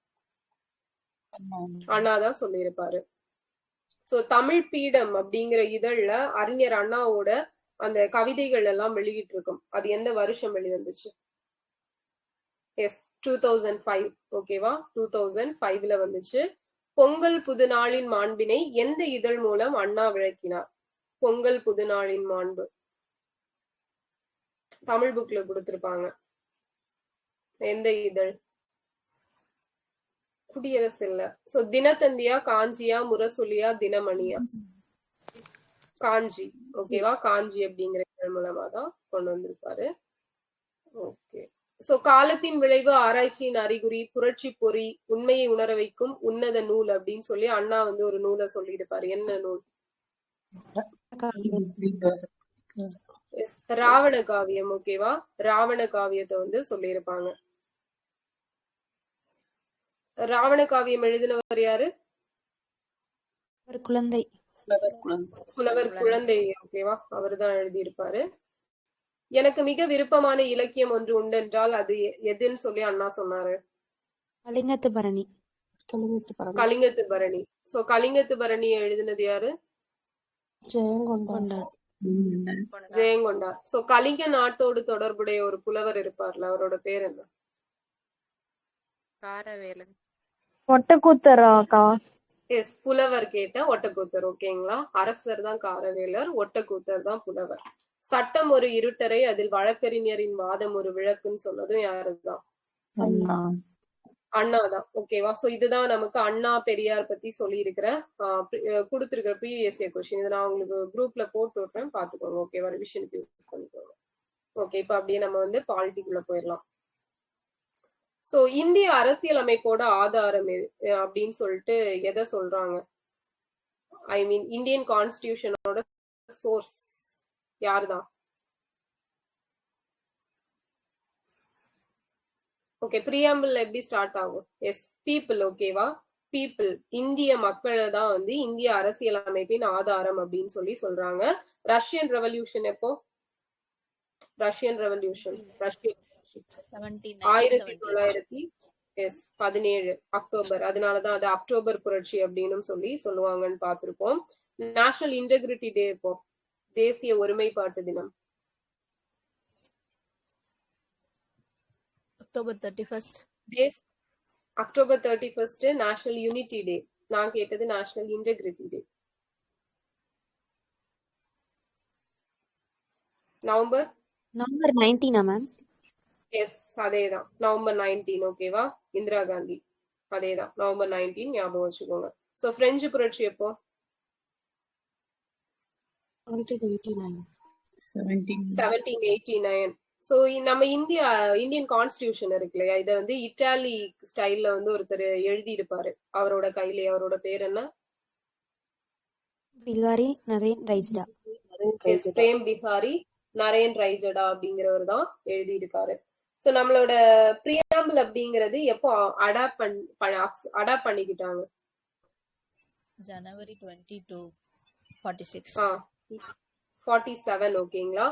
அண்ணாதான் சொல்லியிருப்பாரு. சோ தமிழ் பீடம் அப்படிங்கிற இதழ்ல அறிஞர் அண்ணாவோட அந்த கவிதைகள் எல்லாம் வெளியிட்டு இருக்கும். அது எந்த வருஷம் வெளிவந்துச்சு? எஸ், 2005. ஓகேவா? 2005ல வந்துச்சு. பொங்கல் புதுநாளின் மாண்பினை எந்த இதழ் மூலம் அண்ணா விளக்கினார்? பொங்கல் புதுநாளின் மாண்பு தமிழ் புக்ல கொடுத்திருப்பாங்க. எந்த இதழ்? குடியரசு இல்ல. சோ தினத்தந்தியா, காஞ்சியா, முரசொலியா, தினமணியா? காஞ்சி. ஓகேவா? காஞ்சி அப்படிங்கிற இதழ் மூலமா தான் கொண்டு வந்திருப்பாரு. ஓகே. சோ காலத்தின் விளைவு, ஆராய்ச்சியின் அறிகுறி, புரட்சி பொறி, உண்மையை உணர வைக்கும் உன்னத நூல் அப்படின்னு சொல்லி அண்ணா வந்து ஒரு நூலை சொல்லியிருப்பாரு. என்ன நூல்? ராவண காவியம். ஓகேவா? ராவண காவியத்தை வந்து சொல்லியிருப்பாங்க. ராவண காவியம் எழுதினவர் யாரு? குழந்தை. புலவர் குழந்தை. ஓகேவா? அவர்தான் எழுதியிருப்பாரு. எனக்கு மிக விருப்பமான இலக்கியம் ஒன்று உண்டென்றால் அது எதுன்னு சொல்லி அண்ணா சொன்னாரு? கலிங்கத்து பரணி. கலிங்கத்து பரணி. சோ கலிங்கத்து பரணி எழுதினது யாரு? ஜெயங்கொண்டார். ஜெயங்கொண்டார். சோ கலிங்க நாட்டோடு தொடர்புடைய ஒரு புலவர் இருப்பார்ல, அவரோட பேர் என்ன? காரவேலன். ஒட்டக்கூத்தராக்கா. எஸ், புலவர் கேட்ட ஒட்டக்கூத்தர். ஓகேங்களா? அரசர் தான் காரவேலர், ஒட்டக்கூத்தர் தான் புலவர். சட்டம் ஒரு இருட்டரை, அதில் வழக்கறிஞரின் வாதம் ஒரு விளக்குன்னு சொன்னதும் யாருதான்? அண்ணாதான். ஓகேவா? சோ இதுதான் நமக்கு அண்ணா பெரியார் பத்தி சொல்லி இருக்கிற கொடுத்திருக்கிற ப்ரீவியஸ் இயர் கொஸ்டின். இதை நான் உங்களுக்கு குரூப்ல போட்டு விட்டுறேன், பாத்துக்கோங்க. ஓகேவா? ரிவிஷனுக்கு யூஸ் பண்ணிக்கோங்க. ஓகே, இப்ப அப்படியே நம்ம வந்து பாலிட்டிக்குள்ள போயிடலாம். சோ இந்திய அரசியல் அமைப்போட ஆதாரம் அப்படின்னு சொல்லிட்டு எதை சொல்றாங்க? ஐ மீன் இந்தியன் கான்ஸ்டிடியூஷனோட சோர்ஸ் யாருதான்? ஓகே, பிரியாம்பிள் எப்படி ஸ்டார்ட் ஆகும்? Yes, people. ஓகேவா? பீப்புள், இந்திய மக்களை தான் வந்து இந்திய அரசியல் அமைப்பின் ஆதாரம் அப்படின்னு சொல்லி சொல்றாங்க. ரஷ்யன் ரெவல்யூஷன் எப்போ? Russian revolution 1917 October. அதனாலதான் அது அக்டோபர் புரட்சி அப்படின்னு சொல்லி சொல்லுவாங்கன்னு பார்த்திருப்போம். நேஷனல் இன்டெகிரிட்டி டே எப்போ? தேசிய ஒருமைப்பாட்டு தினம். October 31. October 31 national unity day. நான் கேட்டது national integrity day. November 19 ma'am. Yes, அதேதான், நவம்பர் 19. ஓகேவா? இந்திரா காந்தி. அதேதான், நவம்பர் 19 ஞாபகம் வச்சுக்கோங்க. சோ பிரெஞ்சு புரட்சி எப்போ? 1789. சோ நம்ம இந்தியன் கான்ஸ்டிடியூஷன் இருக்கு இல்லையா, இத வந்து இட்டாலி ஸ்டைல்ல வந்து ஒருத்தர் எழுதி இருப்பாரு. அவரோட கையில, அவரோட பேர் என்ன? பிகாரி நரேன் ரைஜடா. பிரேம் பிகாரி நரேன் ரைஜடா அப்படிங்கிறவர் தான் எழுதி இருக்காரு. சோ நம்மளோட பிரியாம்பிள் அப்படிங்கிறது எப்போ அடாப்ட் பண்ணிக்கிட்டாங்க? ஜனவரி 22, 46. 47. ஓகேங்களா?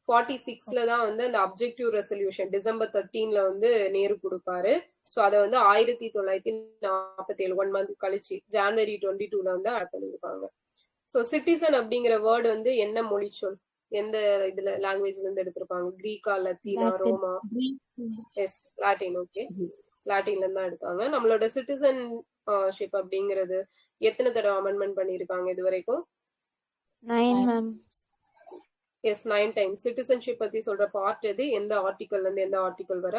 46ல தான் வந்து அந்த அப்ஜெக்டிவ் ரெசல்யூஷன் டிசம்பர் 13ல வந்து நேரு கொடுப்பாரு. சோ அதை வந்து 1947 1 மந்த் கழிச்சு ஜனவரி 22ல வந்து ஆட் பண்ணிருப்பாங்க. சோ சிட்டிசன் அப்படிங்கிற வேர்டு வந்து என்ன மொழி சொல்? எந்த இதுல லாங்குவேஜ்ல இருந்து எடுத்திருப்பாங்க? கிரீக்கா, லத்தீனா, ரோமா? Yes, Latin. ஓகே, லாட்டின்ல இருந்து தான் எடுத்தாங்க. நம்மளோட சிட்டிசன்ஷிப் அப்படிங்கிறது எத்தனை தடவை அமெண்ட்மெண்ட் பண்ணிருக்காங்க இது வரைக்கும்? 9 மேம். S, 9 times. சிட்டிசன்ஷிப் பத்தி சொல்ற பார்ட் எது? எந்த ஆர்டிகல்ல இருந்து எந்த ஆர்டிகல் வர?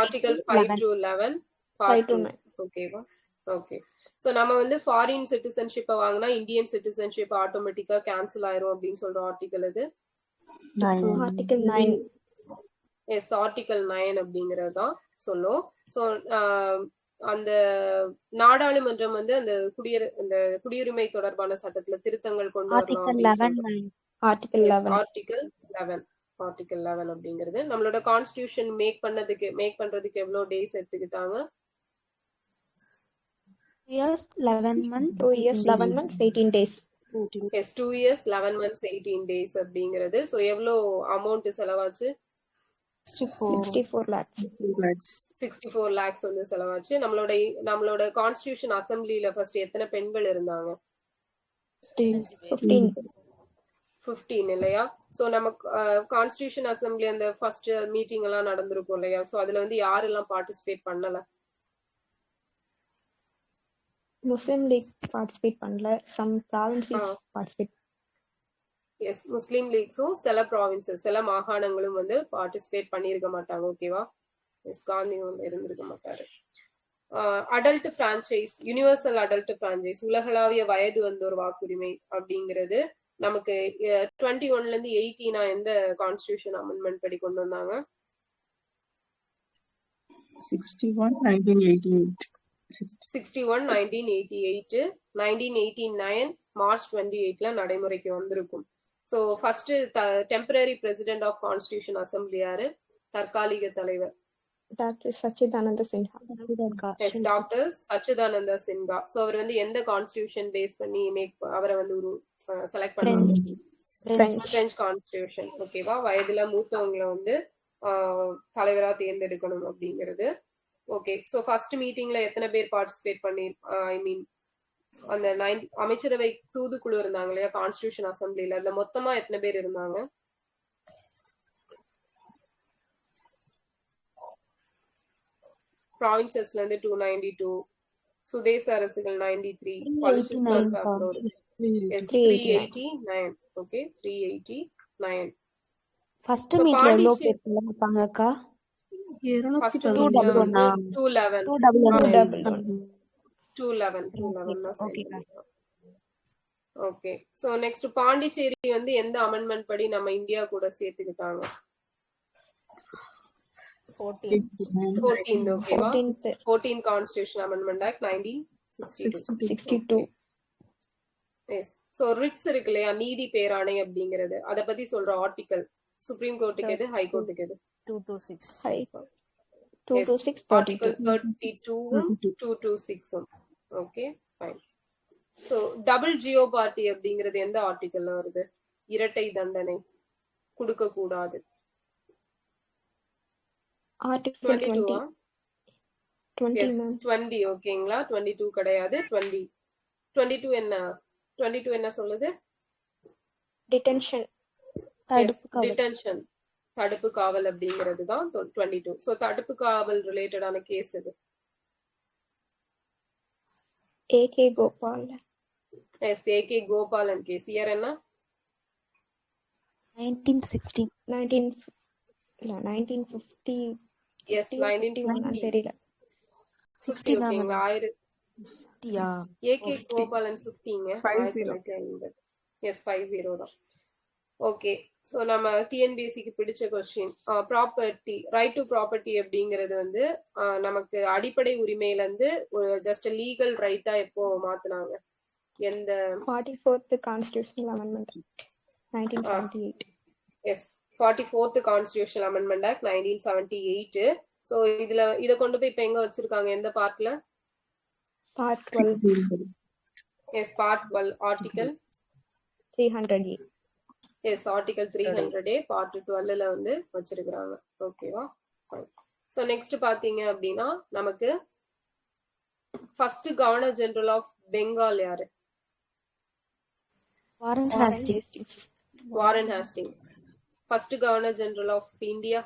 Article 5 to 11 part 2. ஓகேவா? ஓகே. சோ நம்ம வந்து ஃபாரின் சிட்டிசன்ஷிப்பை வாங்கினா இந்தியன் சிட்டிசன்ஷிப் ஆட்டோமேட்டிக்கா கேன்சல் ஆயிரும் அப்படின்னு சொல்ற ஆர்டிகல் இது? ஆர்டிகல் 9. எஸ், ஆர்டிகல் 9 அப்படிங்கறது தான் சொல்லும். சோ அந்த நாடாளுமன்றம் வந்து அந்த குடியுரிமை தொடர்பான சட்டத்துல திருத்தங்கள் கொண்டு வரலாம். ஆர்டிகல் 11 அப்படிங்கிறது நம்மளோட கான்ஸ்டிடியூஷன் மேக் பண்றதுக்கு எவ்வளவு டேஸ் எடுத்துக்கிட்டாங்க? years, 11 months, 2 years, 18 11 days. months, 18 days. Yes 2 years 11 months 18 days அப்படிங்கிறது. ஸோ எவ்வளோ அமௌண்ட் செலவாச்சு? 64 lakhs. 64 lakhs வந்து செலவாச்சு. நம்மளோட கான்ஸ்டிடியூஷன் அசம்பிளில ஃபர்ஸ்ட் எத்தனை பெண்கள் இருந்தாங்க? 15. 15 இல்லையா? ஸோ நமக்கு கான்ஸ்டிடியூஷன் அசம்பிளி அந்த ஃபர்ஸ்ட் மீட்டிங் எல்லாம் நடந்திருக்கும் இல்லையா? ஸோ அதுல வந்து யாரெல்லாம் பார்ட்டிசிபேட் பண்ணல? Muslim League participate பண்ணல. Some provinces participate. எஸ் முஸ்லீம் லீக்ஸும் சில ப்ராவின்சஸ் சில மாகாணங்களும் வந்து பார்ட்டிசிபேட் பண்ணியிருக்க மாட்டாங்க. ஓகேவா? எஸ் காந்தி வந்து இருந்திருக்க மாட்டாரு. Adult franchise, universal adult franchise, உலகளாவிய வயது வந்து ஒரு வாக்குரிமை அப்படிங்கிறது நமக்கு 21ல இருந்து 18 எந்த கான்ஸ்டிடியூஷன் அமெண்ட்மெண்ட் படி கொண்டு வந்தாங்க? 61 1988. 61 1988 1989 மார்ச் 28ல நடைமுறைக்கு வந்திருக்கும். So first temporary president of constitution assembly யாரு? தற்காலிக தலைவர் Dr. Sachidananda Sinha. Yes doctor Sachidananda Sinha. So அவர் வந்து எந்த கான்ஸ்டிடியூஷன் பேஸ் பண்ணி அவரை வந்து ஒரு செலக்ட் பண்ணாங்க? French constitution. ஓகேவா? வயதுல மூத்தவங்களை வந்து தலைவரா தேர்ந்தெடுக்கணும் அப்படிங்கிறது. ஓகே. ஸோ ஃபர்ஸ்ட் மீட்டிங்ல எத்தனை பேர் பார்ட்டிசிபேட் பண்ணி ஐ மீன் அந்த அமைச்சரவை தூதுக்குழு இருந்தாங்க இல்லையா கான்ஸ்டிடியூஷன் அசம்பிளில, அதுல மொத்தமா எத்தனை பேர் இருந்தாங்க? ப்ராவின்சஸ்ல இருந்து 292, சுதேச அரசுகள் 93, பலுச்சிஸ்தான் சார்ந்தோர் 389. ஓகே 389. ஃபர்ஸ்ட் மீட்ல எவ்வளவு பேர் இருப்பாங்க அக்கா? First 211. 211. Okay. So next Pondicherry வந்து எந்த அமெண்ட்மெண்ட் படி நம்ம இந்தியா கூட சேர்த்துக்கிட்டாங்க? 14th. ஓகேவா? 14th constitution amendment act 1962. Yes. So writs இருக்கு இல்லையா நீதி பேராணை அப்படிங்கிறது, அத பத்தி சொல்ற ஆர்டிகல் சுப்ரீம் கோர்ட்டுக்கு எது, ஹை கோர்ட்டுக்கு எது? 226. 226 article 32 226. Okay fine. So double Jio party அப்படிங்கிறது எந்த ஆர்டிகல்ல வருது? இரட்டை தண்டனை கொடுக்க கூடாது. Article 22. 20 Yes, ma'am. 20. ஓகேங்களா? 22 கிடையாது. 20. 22 என்ன? 22 என்ன சொல்லுது? Detention. டிடென்ஷன், தடுப்பு காவல் அப்படிங்கிறது தான் 22. சோ தடுப்பு காவல் ரிலேட்டடான கேஸ் இது. A.K. Gopal. Yes A K Gopalan case. Year என்ன? 1916. 1950. எஸ் 1950. தெரியல. 60 தான் ஓகேங்களா? 50யா? ஏகே கோபாலன் 50ங்க. 1950. எஸ் 50 தான். ஓகே. சோ நம்ம டிஎன்பிஎஸ்சிக்கு பிடிச்ச question, property, right to property அப்படிங்கிறது வந்து நமக்கு அடிப்படை உரிமையில இருந்து ஜஸ்ட் லீகல் ரைட்டா எப்போ மாத்துனாங்க? எந்த? 44th Constitutional Amendment Act 1978. Yes 44th constitutional amendment act 1978. So இத கொண்டு போய் இப்ப எங்க வச்சிருக்காங்க? எந்த பார்ட்ல? Part 12. Yes part 12 article 300A. Yes article 300A part 12ல வந்து வச்சிருக்காங்க. ஓகேவா? சோ நெக்ஸ்ட் பாத்தீங்க அப்படின்னா நமக்கு first governor general of Bengal யாரு? Warren Hastings. Warren Hasting. First governor general of India?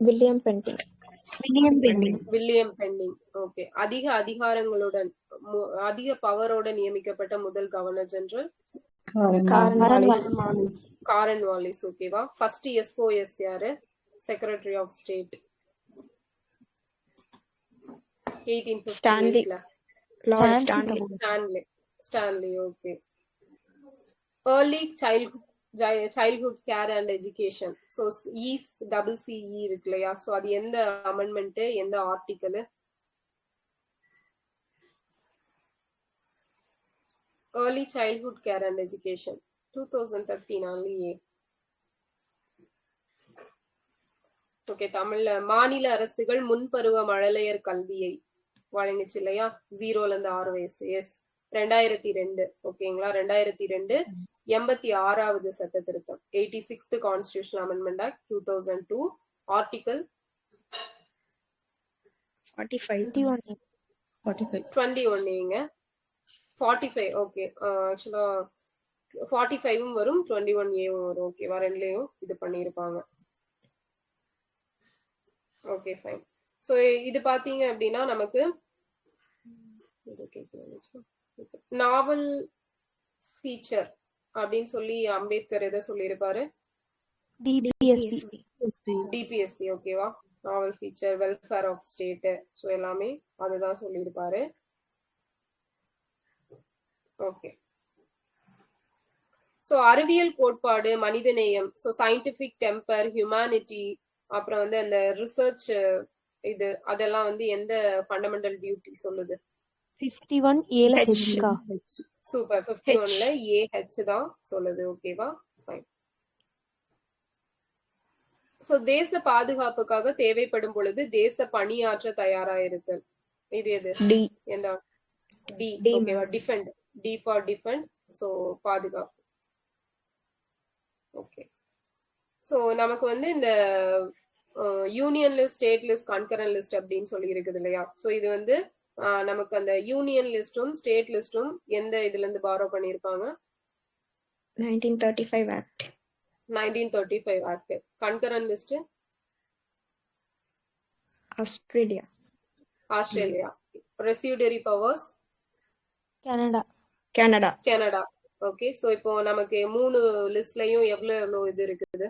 William Penting. William Bentinck. Okay. அதிக அதிகாரங்களுடன் அதிக பவரோட நியமிக்கப்பட்ட முதல் கவர்னர் ஜெனரல்? Cornwallis. ஓகேவா? ஃபர்ஸ்ட் எஸ்ஓஎஸ் யாரு? செக்ரட்டரி ஆஃப் ஸ்டேட் 1858ல Lord Stanley. Okay. Early childhood care and education. So CCE இருக்கு இல்லையா? ஸோ அது எந்த அமெண்ட்மெண்ட், எந்த article? Early childhood care and education 2013 only. Okay. தமிழ்ல மாநில அரசுகள் முன்பருவ மழலையர் கல்வியை வழங்குச்சு இல்லையா, 0ல இருந்து 6 வயசு. எஸ் 2002 ஓகேங்களா. 2002 86வது சட்ட திருத்தம் 86th constitution amendment act 2002 article 45. 21 45. Okay ஆக்சுவலா 45ம் வரும் 21A வரும். ஓகேவா, ரெண்டுலயும் இது பண்ணியிருப்பாங்க. Okay fine. ஸோ இது பாத்தீங்க அப்படின்னா நமக்கு நாவல் ஃபீச்சர் அப்படின்னு சொல்லி அம்பேத்கர் எதை சொல்லியிருப்பாரு, டிபிஎஸ்பி. ஓகேவா, novel feature welfare of state. So எல்லாமே அதுதான் சொல்லியிருப்பாரு. ஓகே. ஸோ அறிவியல் கோட்பாடு, மனிதநேயம், ஸோ சயின்டிபிக் டெம்பர், ஹியூமனிட்டி, அப்புறம் வந்து அந்த ரிசர்ச் இது அதெல்லாம் வந்து எந்த ஃபண்டமெண்டல் டியூட்டி சொல்லுது? 51A ஹெச்கா. சூப்பர். 51ல AH தான் சொல்லுது. ஓகேவா, ஃபைன். ஸோ தேச பாதுகாப்புக்காக தேவைப்படும் பொழுது தேச பணியாற்ற தயாரா இருத்தல், இது எது? எந்த? டி. ஓகேவா, defend. D for defend. So பாதுகாப்பு. ஓகே. ஸோ நமக்கு வந்து இந்த union list, state list, concurrent list அப்படின்னு சொல்லி இருக்குது இல்லையா. ஸோ இது வந்து நமக்கு அந்த யூனியன் லிஸ்டும் ஸ்டேட் லிஸ்டும் எந்த இதுல இருந்து பாரோ பண்ணிருப்பாங்க? 1935 act. 1935 act. Concurrent list Australia. Australia. ரெசிடியரி powers Canada. Okay. So இப்போ நமக்கு 3 லிஸ்ட்லயும் எவ்வளவு இது இருக்குது?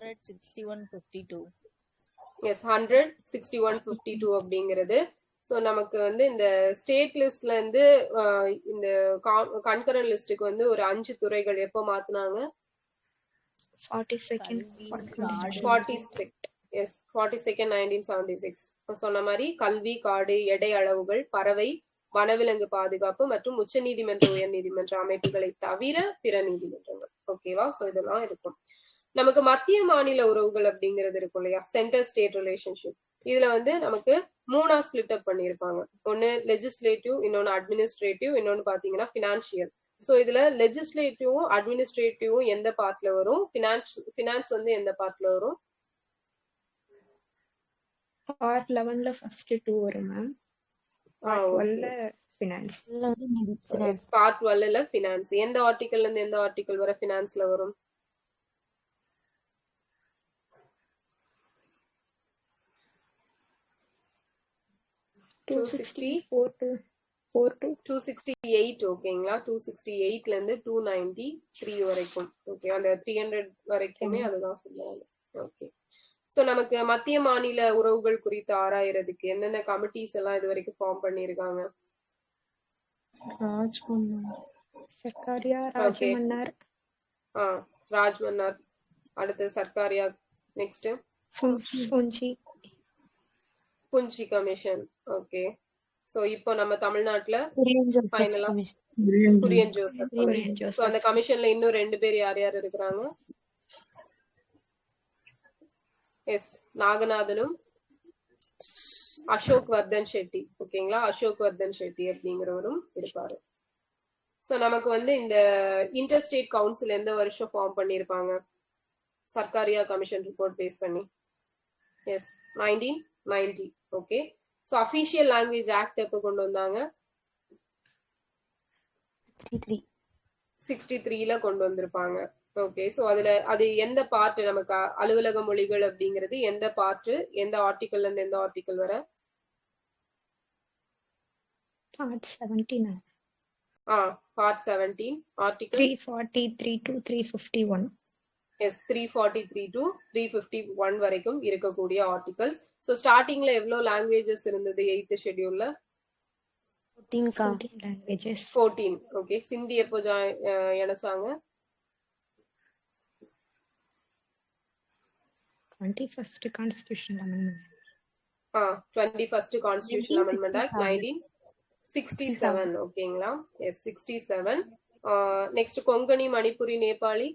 16152. எஸ் 16152 அப்படிங்கிறது. ஸோ நமக்கு வந்து இந்த ஸ்டேட் லிஸ்ட்ல இருந்து இந்த கன்கரண்ட் லிஸ்டுக்கு வந்து ஒரு 5 துறைகள் எப்போ மாத்தினாங்க? 42nd. S 42nd 1976. சொன்ன மாதிரி கல்வி, காடு, எடை அளவுகள், பறவை, வனவிலங்கு பாதுகாப்பு மற்றும் உச்ச நீதிமன்ற, உயர் நீதிமன்ற அமைப்புகளை தவிர பிற நீதிமன்றங்கள். ஓகேவா. ஸோ இதெல்லாம் இருக்கும். நமக்கு மத்திய மாநில உறவுகள் அப்படிங்கிறது இருக்கும் இல்லையா, சென்டர் ஸ்டேட் ரிலேஷன்ஷிப். இதுல வந்து நமக்கு 3ஆ ஸ்பிளிட் அப் பண்ணிருப்பாங்க. ஒன்னு லெஜிஸ்லேட்டிவ், இன்னொன்னு அட்மினிஸ்ட்ரேட்டிவ், இன்னொன்னு பாத்தீங்கன்னா பினான்சியல். சோ இதுல லெஜிஸ்லேட்டிவும் அட்மினிஸ்ட்ரேட்டிவும் எந்த பார்ட்ல வரும்? பினான்ஸ் வந்து எந்த பார்ட்ல வரும்? பார்ட் 11ல ஃபர்ஸ்ட் 2 வரும் மேம். பார்ட் 12ல ஃபினான்ஸ். பார்ட் 12ல ஃபினான்ஸ். எந்த ஆர்டிகல்ல இருந்து எந்த ஆர்டிகல் வர ஃபினான்ஸ்ல வரும்? to 268. ஓகேங்களா. 268ல இருந்து 293 வரைக்கும். ஓகே, அந்த 300 வரைக்குமே அதுதான் சொல்லுவாங்க. ஓகே. சோ நமக்கு மத்திய மாநில உறவுகள் குறித்து ஆராயறதுக்கு என்னென்ன கமிட்டிஸ் எல்லாம் இது வரைக்கும் ஃபார்ம் பண்ணிருக்காங்க? சர்க்காரியா, ராஜமன்னார். ராஜ்மன்னார். அடுத்து Sarkaria. Next Punji commission. Okay. So இப்போ நம்ம தமிழ்நாட்டுல ஃபைனலா குரியன் ஜோசப். சோ அந்த கமிஷன்ல இன்னும் 2 பேர் யார் யார் இருக்கிறாங்க? எஸ் நாகநாதனும் அசோக் வர்தன் ஷெட்டி. ஓகேங்களா, அசோக் வர்தன் ஷெட்டி அப்படிங்கிறவரும் இருப்பாரு. சோ நமக்கு வந்து இந்த இன்டர்ஸ்டேட் கவுன்சில் எந்த வருஷம் ஃபார்ம் பண்ணிருப்பாங்க? சர்க்காரியா கமிஷன் ரிப்போர்ட் பேஸ் பண்ணி. Yes 1990. Okay. So official language act எப்ப கொண்டு வந்தாங்க? 63ல கொண்டு வந்திருப்பாங்க. ஓகே. சோ அதுல அது எந்த பார்ட் நமக்கு அலுவலக மொழிகள் அப்படிங்கிறது எந்த பார்ட், எந்த ஆர்டிகல்ல இருந்து எந்த ஆர்டிகல் வர? Part 17. Part 17 article 343 to 351. Yes 343 to 351 வரைக்கும் இருக்கக்கூடிய ஆர்டிகல்ஸ். சோ ஸ்டார்டிங்ல எவ்வளவு லாங்குவேஜஸ் இருந்தது 8th ஷெட்யூல்ல? 14 languages. 14. ஓகே. சிந்தி எப்போ இணைச்சாங்க? 21st Constitution Amendment. 21st Constitution Amendment Act 1967. ஓகேங்களா. Yes 67. Next Konkani, Manipuri, Nepali.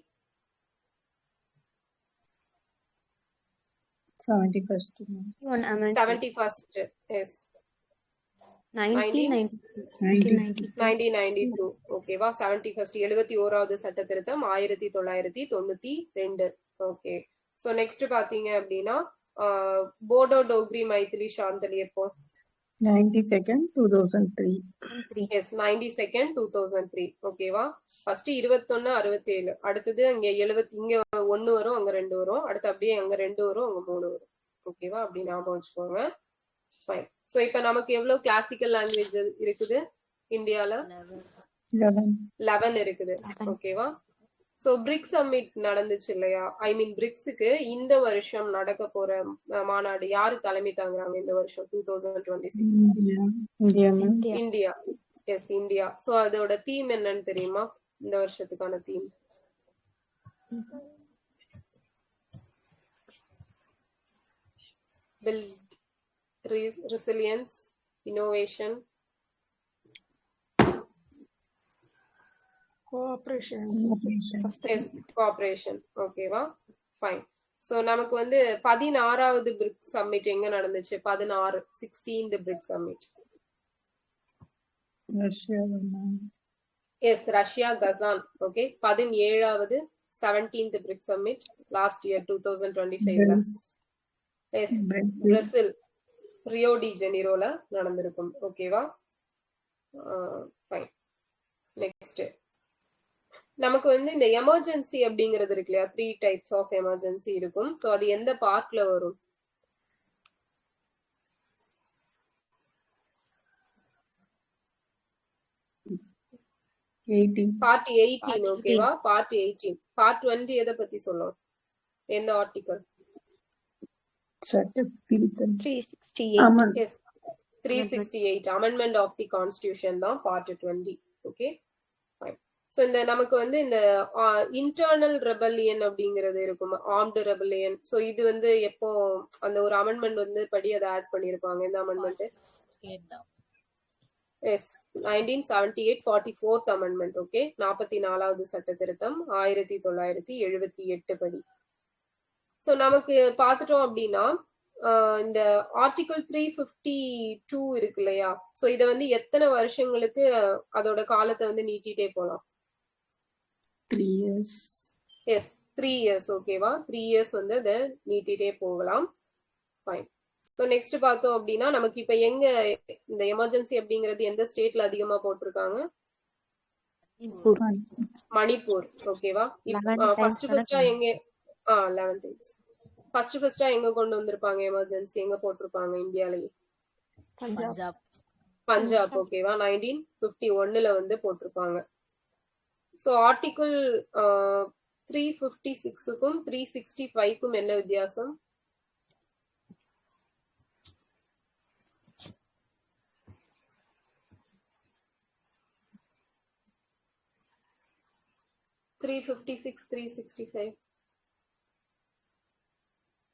71st. 71st. Yes 1992. 1992 ஓகேவா. 71st 71வது சட்ட திருத்தம் 1992. ஓகே. சோ நெக்ஸ்ட் பாத்தீங்க அப்படின்னா போடோ டோக்ரி மைத்திலி சாந்தலி எப்போ? 92nd 2003. எஸ் 92nd 2003 ஓகேவா. ஃபர்ஸ்ட் 21 67, அடுத்தது அங்க 70, இங்க 1 வரும், அங்க 2 வரும், அடுத்து அப்படியே அங்க 2 வரும், அங்க 3 வரும். ஓகேவா, அப்படி ஞாபகம் வச்சுக்கோங்க. ஃபைன். சோ இப்ப நமக்கு எவ்வளவு கிளாசிக்கல் லாங்குவேஜ் இருக்குது இந்தியால? 11 இருக்குது. ஓகேவா. சோ பிரிக்ஸ் சம்மிட் நடந்துச்சு இல்லையா, ஐ மீன் பிரிக்ஸுக்கு இந்த வருஷம் நடக்க போற மாநாடு யாரு தலைமை தாங்குறாங்க இந்த வருஷம் 2026? இந்தியா. Yes India. சோ அதோட தீம் என்னன்னு தெரியுமா? இந்த வருஷத்துக்கான theme build resilience, innovation, cooperation. yes cooperation. ஓகேவா, ஃபைன். சோ நமக்கு வந்து 16வது பிரிக்ஸ் சம்மிட் எங்க நடந்துச்சு? 16th BRICS summit. Yes Russia Kazan. Okay. 17வது 17th BRICS summit last year 2025ல. எஸ் பிரேசில் ரியோ டி ஜெனிரோல நடந்திருக்கும். ஓகேவா, ஃபைன். நெக்ஸ்ட் நமக்கு வந்து இந்த எமர்ஜென்சி அப்படிங்கிறது இருக்கு இல்லையா, 3 types ஆஃப் எமர்ஜென்சி இருக்கும். சோ அது எந்த பார்ட்ல வரும்? பார்ட் 18. ஓகேவா, பார்ட் 18. பார்ட் 20 எதை பத்தி சொல்லும்? எந்த article? 368 amendment of the constitution தான் பார்ட் 20. Okay, fine. சோ இந்த நமக்கு வந்து இந்த இன்டர்னல் ரெபல்லியன் அப்படிங்கிறது இருக்கும், ஆர்ம்டு ரெபல்லியன். சோ இது வந்து எப்போ அந்த ஒரு அமெண்ட்மெண்ட் வந்து படி அதை ஆட் பண்ணிருப்பாங்க? இந்த amendment yes 1978 44th amendment. Okay, 44வது சட்ட திருத்தம் 1978 படி. சோ நமக்கு பாத்துட்டோம் அப்படின்னா இந்த ஆர்டிகல் 352 இருக்கு இல்லையா, சோ இத வந்து எத்தனை வருஷங்களுக்கு அதோட காலத்தை வந்து நீட்டிட்டே போலாம்? 3 years. S 3 years. ஓகேவா, 3 years வந்து அதை நீட்டிட்டே போகலாம். ஃபைன். ஸோ நெக்ஸ்ட் பார்த்தோம் அப்படின்னா நமக்கு இப்ப எங்க இந்த எமர்ஜென்சி அப்படிங்கிறது எந்த ஸ்டேட்ல அதிகமா போட்டிருக்காங்க? மணிப்பூர். ஓகேவா. ஃபர்ஸ்டா எங்க 11 times ஃபர்ஸ்டா எங்க கொண்டு வந்திருப்பாங்க எமர்ஜென்சி? எங்க போட்டிருப்பாங்க இந்தியாலயே? பஞ்சாப். ஓகேவா, 1951ல வந்து போட்டிருப்பாங்க. சோ ஆர்டிகிள் 356க்கும் 365க்கும் என்ன வித்தியாசம்?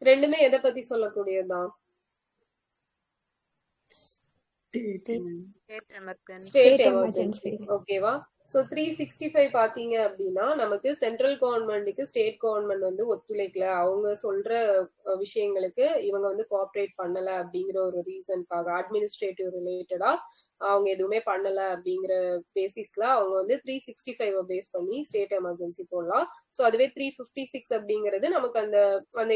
ரெண்டுமே எதை பத்தி சொல்லக்கூடியதுதான்? State emergency. ஓகேவா. சோ 365 பாத்தீங்க அப்படின்னா நமக்கு சென்ட்ரல் கவர்மெண்ட்டுக்கு ஸ்டேட் கவர்மெண்ட் வந்து ஒத்துழைக்கல, அவங்க சொல்ற விஷயங்களுக்கு இவங்க வந்து கோஆபரேட் பண்ணல அப்படிங்கிற ஒரு ரீசன்காக, அட்மினிஸ்ட்ரேட்டிவ் ரிலேட்டடா அவங்க எதுவுமே பண்ணல அப்படிங்கிற பேசிஸ்ல அவங்க வந்து 365 பேஸ் பண்ணி ஸ்டேட் எமர்ஜென்சி போடலாம். சோ அதுவே 356 அப்படிங்கிறது நமக்கு அந்த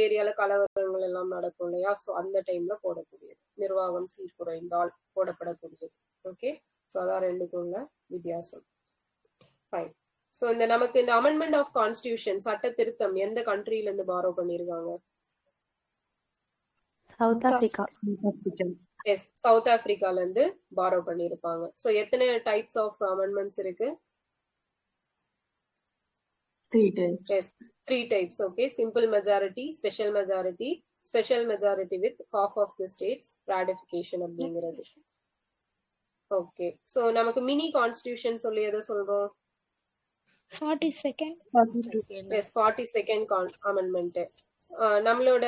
ஏரியால கலவரங்கள் எல்லாம் நடக்கும் இல்லையா, சோ அந்த டைம்ல போடக்கூடியது, நிர்வாகம் சீர்குறைந்தால் போடப்படக்கூடியது. ஓகே, சோ அதான் ரெண்டுக்கும் உள்ள வித்தியாசம். ஃபைன். சோ இந்த நமக்கு இந்த அமெண்ட்மெண்ட் ஆஃப் கான்ஸ்டிடியூஷன் சட்ட திருத்தம் எந்த கண்ட்ரில இருந்து பாரோ பண்ணிருக்காங்க? South Africa. எஸ் சவுத் ஆப்பிரிக்கால இருந்து பாரோ பண்ணிருப்பாங்க. சோ எத்தனை டைப்ஸ் ஆஃப் அமெண்ட்மெண்ட்ஸ் இருக்கு? 3 types. Yes, 3 types. Okay, simple majority, special majority with half of the states ratification அப்படிங்கிறது. ஓகே, சோ நமக்கு மினி கான்ஸ்டிடியூஷன் சொல்லி எதை சொல்றோம்? 42nd. Yes, 42nd amendment. நம்மளோட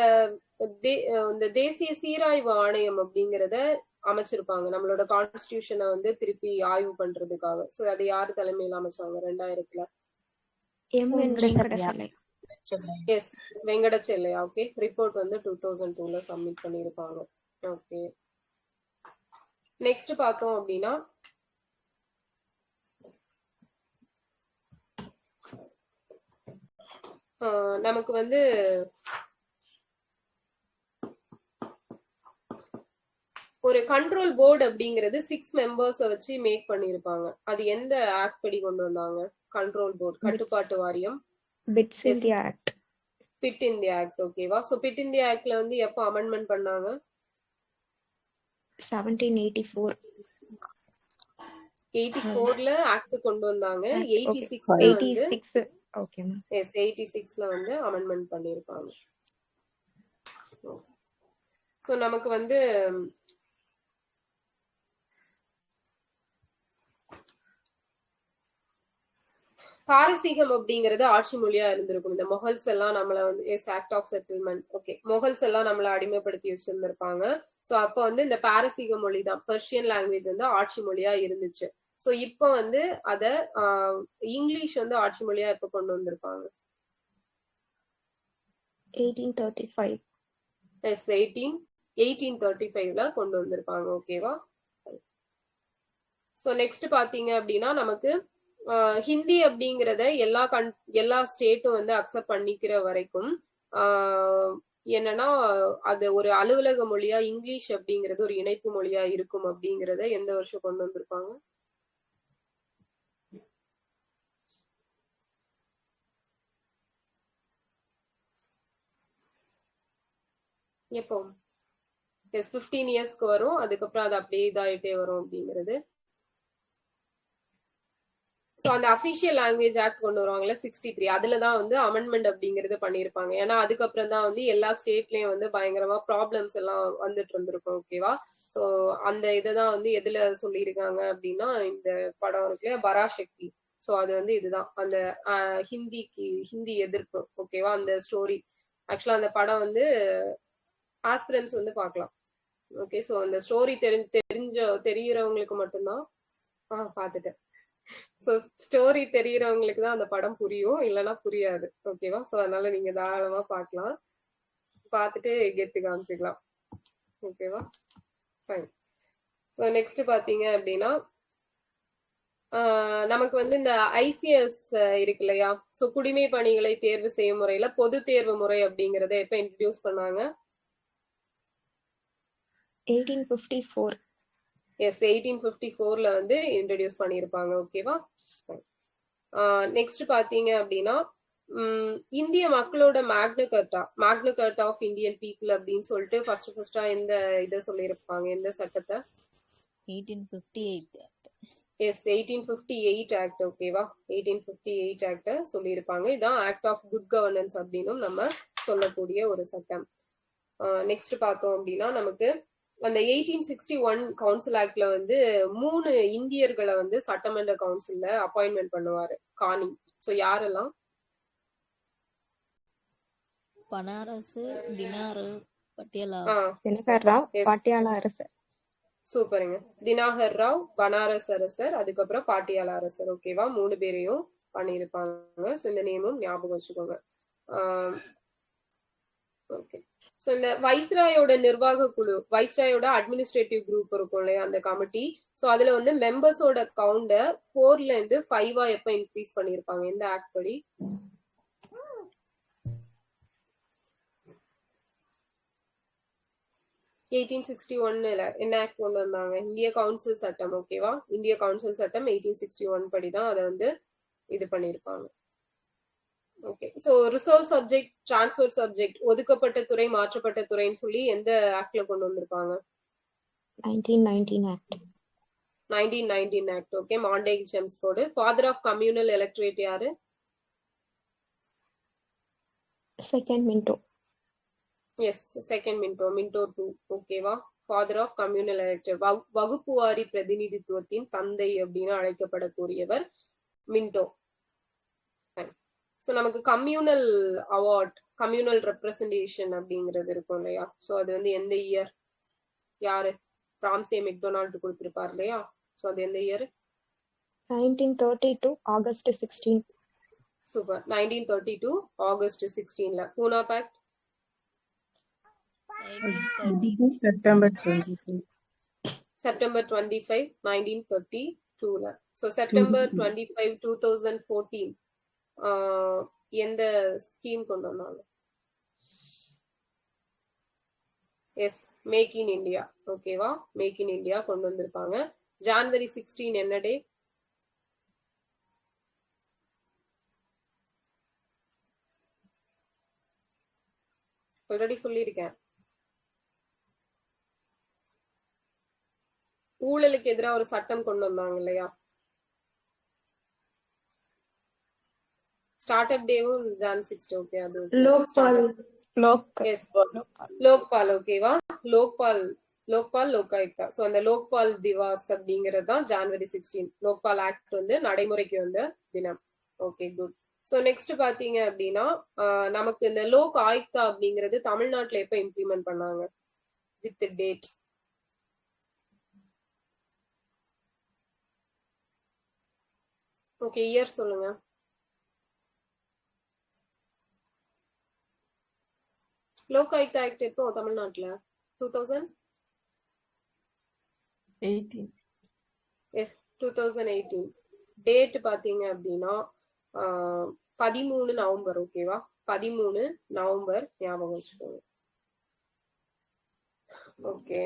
இந்த தேசிய சீராய்வு ஆணையம் அப்படிங்கறத அமைச்சிருப்பாங்க நம்மளோட கான்ஸ்டிடியூஷனை வந்து திருப்பி ஆய்வு பண்றதுக்காக. சோ அது யாரு தலைமையில அமைச்சாங்க 2000ல? எஸ் வெங்கடச்செல்லையா. ஓகே, ரிப்போர்ட் வந்து 2002ல சப்மிட் பண்ணிருப்பாங்க. ஓகே, நெக்ஸ்ட் பார்த்தோம் அப்படின்னா நமக்கு வந்து ஒரு கண்ட்ரோல் போர்டு அப்படிங்கிறது 6 மெம்பர்ஸ் வச்சு மேக் பண்ணிருப்பாங்க. அது எந்த ஆக்ட் படி கொண்டு வந்தாங்க? கண்ட்ரோல் போர்டு கட்டுப்பாட்டு வாரியம். Bits in the act. Bit in the act. ஓகேவா? சோ பிட் இன் தி ஆக்ட்ல வந்து எப்போ அமெண்ட்மெண்ட் பண்ணாங்க? 1784. 84ல ஆக்ட் கொண்டு வந்தாங்க. 86ல வந்து 86. Okay ma'am. எஸ் 86ல வந்து அமெண்ட்மெண்ட் பண்ணிருப்பாங்க. சோ நமக்கு வந்து பாரசீகம் அப்படிங்கிறது ஆட்சி மொழியா இருந்திருக்கும். இந்த மொகல்ஸ் எல்லாம் நம்மள வந்து act of settlement. Okay, Mughals எல்லாம் நம்மள அடிமைப்படுத்தி வச்சிருந்திருப்பாங்க. சோ அப்ப வந்து இந்த பாரசீக மொழி தான், பெர்ஷியன் லாங்குவேஜ் வந்து ஆட்சி மொழியா இருந்துச்சு. சோ இப்ப வந்து அத இங்கிலீஷ் வந்து ஆட்சி மொழியா எப்ப கொண்டு வந்திருப்பாங்க? 1835. எஸ் 1835ல கொண்டு வந்திருப்பாங்க. ஓகேவா? சோ நெக்ஸ்ட் பாத்தீங்க அப்படின்னா நமக்கு ஹிந்தி அப்படிங்கிறத எல்லா ஸ்டேட்டும் வந்து அக்செப்ட் பண்ணிக்கிற வரைக்கும் என்னன்னா அது ஒரு அலுவலக மொழியா இங்கிலீஷ் அப்படிங்கிறது ஒரு இணைப்பு மொழியா இருக்கும் அப்படிங்கிறத எந்த வருஷம் கொண்டு வந்திருப்பாங்க? எப்போ? எஸ் 15 இயர்ஸ்க்கு வரும். அதுக்கப்புறம் அது அப்படியே இதாயிட்டே வரும் அப்படிங்கிறது. சோ அந்த அபிஷியல் லாங்குவேஜ் ஆக்ட் கொண்டு வருவாங்கல்ல 63, அதுலதான் வந்து அமெண்ட்மெண்ட் அப்படிங்கறது பண்ணிருப்பாங்க. ஏன்னா அதுக்கப்புறம் தான் வந்து எல்லா ஸ்டேட்லயும் வந்து பயங்கரமா ப்ராப்ளம்ஸ் எல்லாம் வந்துட்டு இருந்திருக்கும். ஓகேவா? சோ அந்த இததான் வந்து எதுல சொல்லியிருக்காங்க அப்படின்னா இந்த படம் இருக்குல்ல பராசக்தி. சோ அது வந்து இதுதான் அந்த ஹிந்தி எதிர்ப்பு. ஓகேவா? அந்த ஸ்டோரி ஆக்சுவலா அந்த படம் வந்து ஆஸ்பிரன்ஸ் வந்து பார்க்கலாம். ஓகே, சோ அந்த ஸ்டோரி தெரியறவங்களுக்கு மட்டும்தான் பார்த்துட்டேன். ஸோ ஸ்டோரி தெரியறவங்களுக்கு தான் அந்த படம் புரியும், இல்லைன்னா புரியாது. ஓகேவா? ஸோ அதனால நீங்க தாராளமா பார்க்கலாம், பார்த்துட்டு கெத்து காமிச்சுக்கலாம். ஓகேவா? ஃபைன். ஸோ நெக்ஸ்ட் பாத்தீங்க அப்படின்னா நமக்கு வந்து இந்த ஐசிஎஸ் இருக்கு இல்லையா? ஸோ குடிமை பணிகளை தேர்வு செய்யும் முறையில பொது தேர்வு முறை அப்படிங்கறத எப்ப இன்ட்ரடியூஸ் பண்ணாங்க? 1854. எஸ் 1854ல வந்து இன்ட்ரடியூஸ் பண்ணியிருப்பாங்க. ஓகேவா? நெக்ஸ்ட் பாத்தீங்க அப்படின்னா இந்திய மக்களோட மேக்னா கார்ட்டா ஆஃப் இந்தியன் பீப்புள் அப்படின்னு சொல்லிட்டு ஃபர்ஸ்டா எந்த இதை சொல்லியிருப்பாங்க, எந்த சட்டத்தை? 1858. Yes 1858 act. ஓகேவா? 1858 ஆக்ட சொல்லியிருப்பாங்க. இதான் ஆக்ட் ஆஃப் குட் கவர்னன்ஸ் அப்படின்னு நம்ம சொல்லக்கூடிய ஒரு சட்டம். நெக்ஸ்ட் பார்த்தோம் அப்படின்னா நமக்கு அந்த 1861 கவுன்சில் ஆக்ட்ல வந்து 3 இந்தியர்களை வந்து சட்டமன்ற கவுன்சில்ல அப்பாயின்மெண்ட் பண்ணுவாரு கானி. சோ யாரெல்லாம்? பனாரஸ், தினார், பட்டியாலா. தினகர் ராவ், பாட்டியாலா அரசர். சூப்பருங்க. தினாகர் ராவ், பனாரஸ் அரசர், அதுக்கப்புறம் பாட்டியாலா அரசர். ஓகேவா? 3 பேரையும் பண்ணியிருப்பாங்க. ஸோ இந்த நேமும் ஞாபகம் வச்சுக்கோங்க. ஓகே, ஸோ இந்த வைஸ்ராயோட நிர்வாக குழு, வைஸ்ராயோட அட்மினிஸ்ட்ரேட்டிவ் குரூப் இருக்கும் இல்லையா, அந்த கமிட்டி. ஸோ அதுல வந்து மெம்பர்ஸோட கவுண்ட 4ல இருந்து 5 எப்ப இன்க்ரீஸ் பண்ணிருப்பாங்க, எந்த ஆக்ட் படி? என்ன ஆக்ட் கொண்டு வந்தாங்க? இந்திய கவுன்சில் சட்டம். ஓகேவா? இந்திய கவுன்சில் சட்டம் 1861 படிதான் அதை வந்து இது பண்ணிருப்பாங்க. Okay, so reserve subject, transfer subject, ஒதுக்கப்பட்ட துறை, மாற்றப்பட்ட துறைன்னு சொல்லி எந்த ஆக்ட்ல கொண்டு வந்திருப்பாங்க? 1919 act. 1919 act. Okay, Montagu Chelmsford. Father of communal electorate யாரு? Second Minto. Yes second Minto 2. ஓகேவா? ஃபாதர் ஆஃப் கம்யூனல் எலக்ட்ரேட், வகுப்புவாரி பிரதிநிதித்துவத்தின் தந்தை அப்படின்னு அழைக்கப்படக்கூடியவர் மின்டோ. ஸோ நமக்கு கம்யூனல் அவார்ட், கம்யூனல் ரெப்ரசன்டேஷன் அப்படிங்கிறது இருக்கும் இல்லையா? ஸோ அது வந்து எந்த இயர், யாரு? ராம்சே மெக்டொனால்ட் கொடுத்திருப்பார் இல்லையா? ஸோ அது எந்த இயர்? 1932 ஆகஸ்ட் 16. சூப்பர். 1932 ஆகஸ்ட் 16ல. Poona pact 1832 September 22. செப்டம்பர் 25 1932ல. ஸோ செப்டம்பர் 25 2014 எந்த ஸ்கீம் கொண்டு வந்தாங்க? Yes, make in India. ஓகேவா, மேக் இன் இந்தியா கொண்டு வந்திருப்பாங்க. ஜான்வரி 16 என்ன டே? ஆல்ரெடி சொல்லியிருக்கேன். ஊழலுக்கு எதிராக ஒரு சட்டம் கொண்டு வந்தாங்க இல்லையா? ஸ்டார்ட் அப் டேவும் ஜான் 6. ஓகே, அது லோக்பால். எஸ், லோக்பால். ஓகேவா, லோக்பால் லோகாயுக்தா. ஸோ அந்த லோக்பால் திவாஸ் அப்படிங்கிறது தான் ஜான்வரி 16 லோக்பால் ஆக்ட் வந்து நடைமுறைக்கு வந்த தினம். Okay, good. ஸோ நெக்ஸ்ட் பாத்தீங்க அப்படின்னா நமக்கு இந்த லோக் ஆயுக்தா அப்படிங்கிறது தமிழ்நாட்டுல எப்ப இம்ப்ளிமெண்ட் பண்ணாங்க? With date. ஓகே, இயர் சொல்லுங்க. லோக் ஆயுக்தா ஆக்ட் எப்போ தமிழ்நாட்டுல? 18. எஸ், 2018. டேட் பாத்தீங்க அப்படின்னா 13 நவம்பர். ஓகேவா, 13 நவம்பர் ஞாபகம் வச்சுக்கோங்க. ஓகே,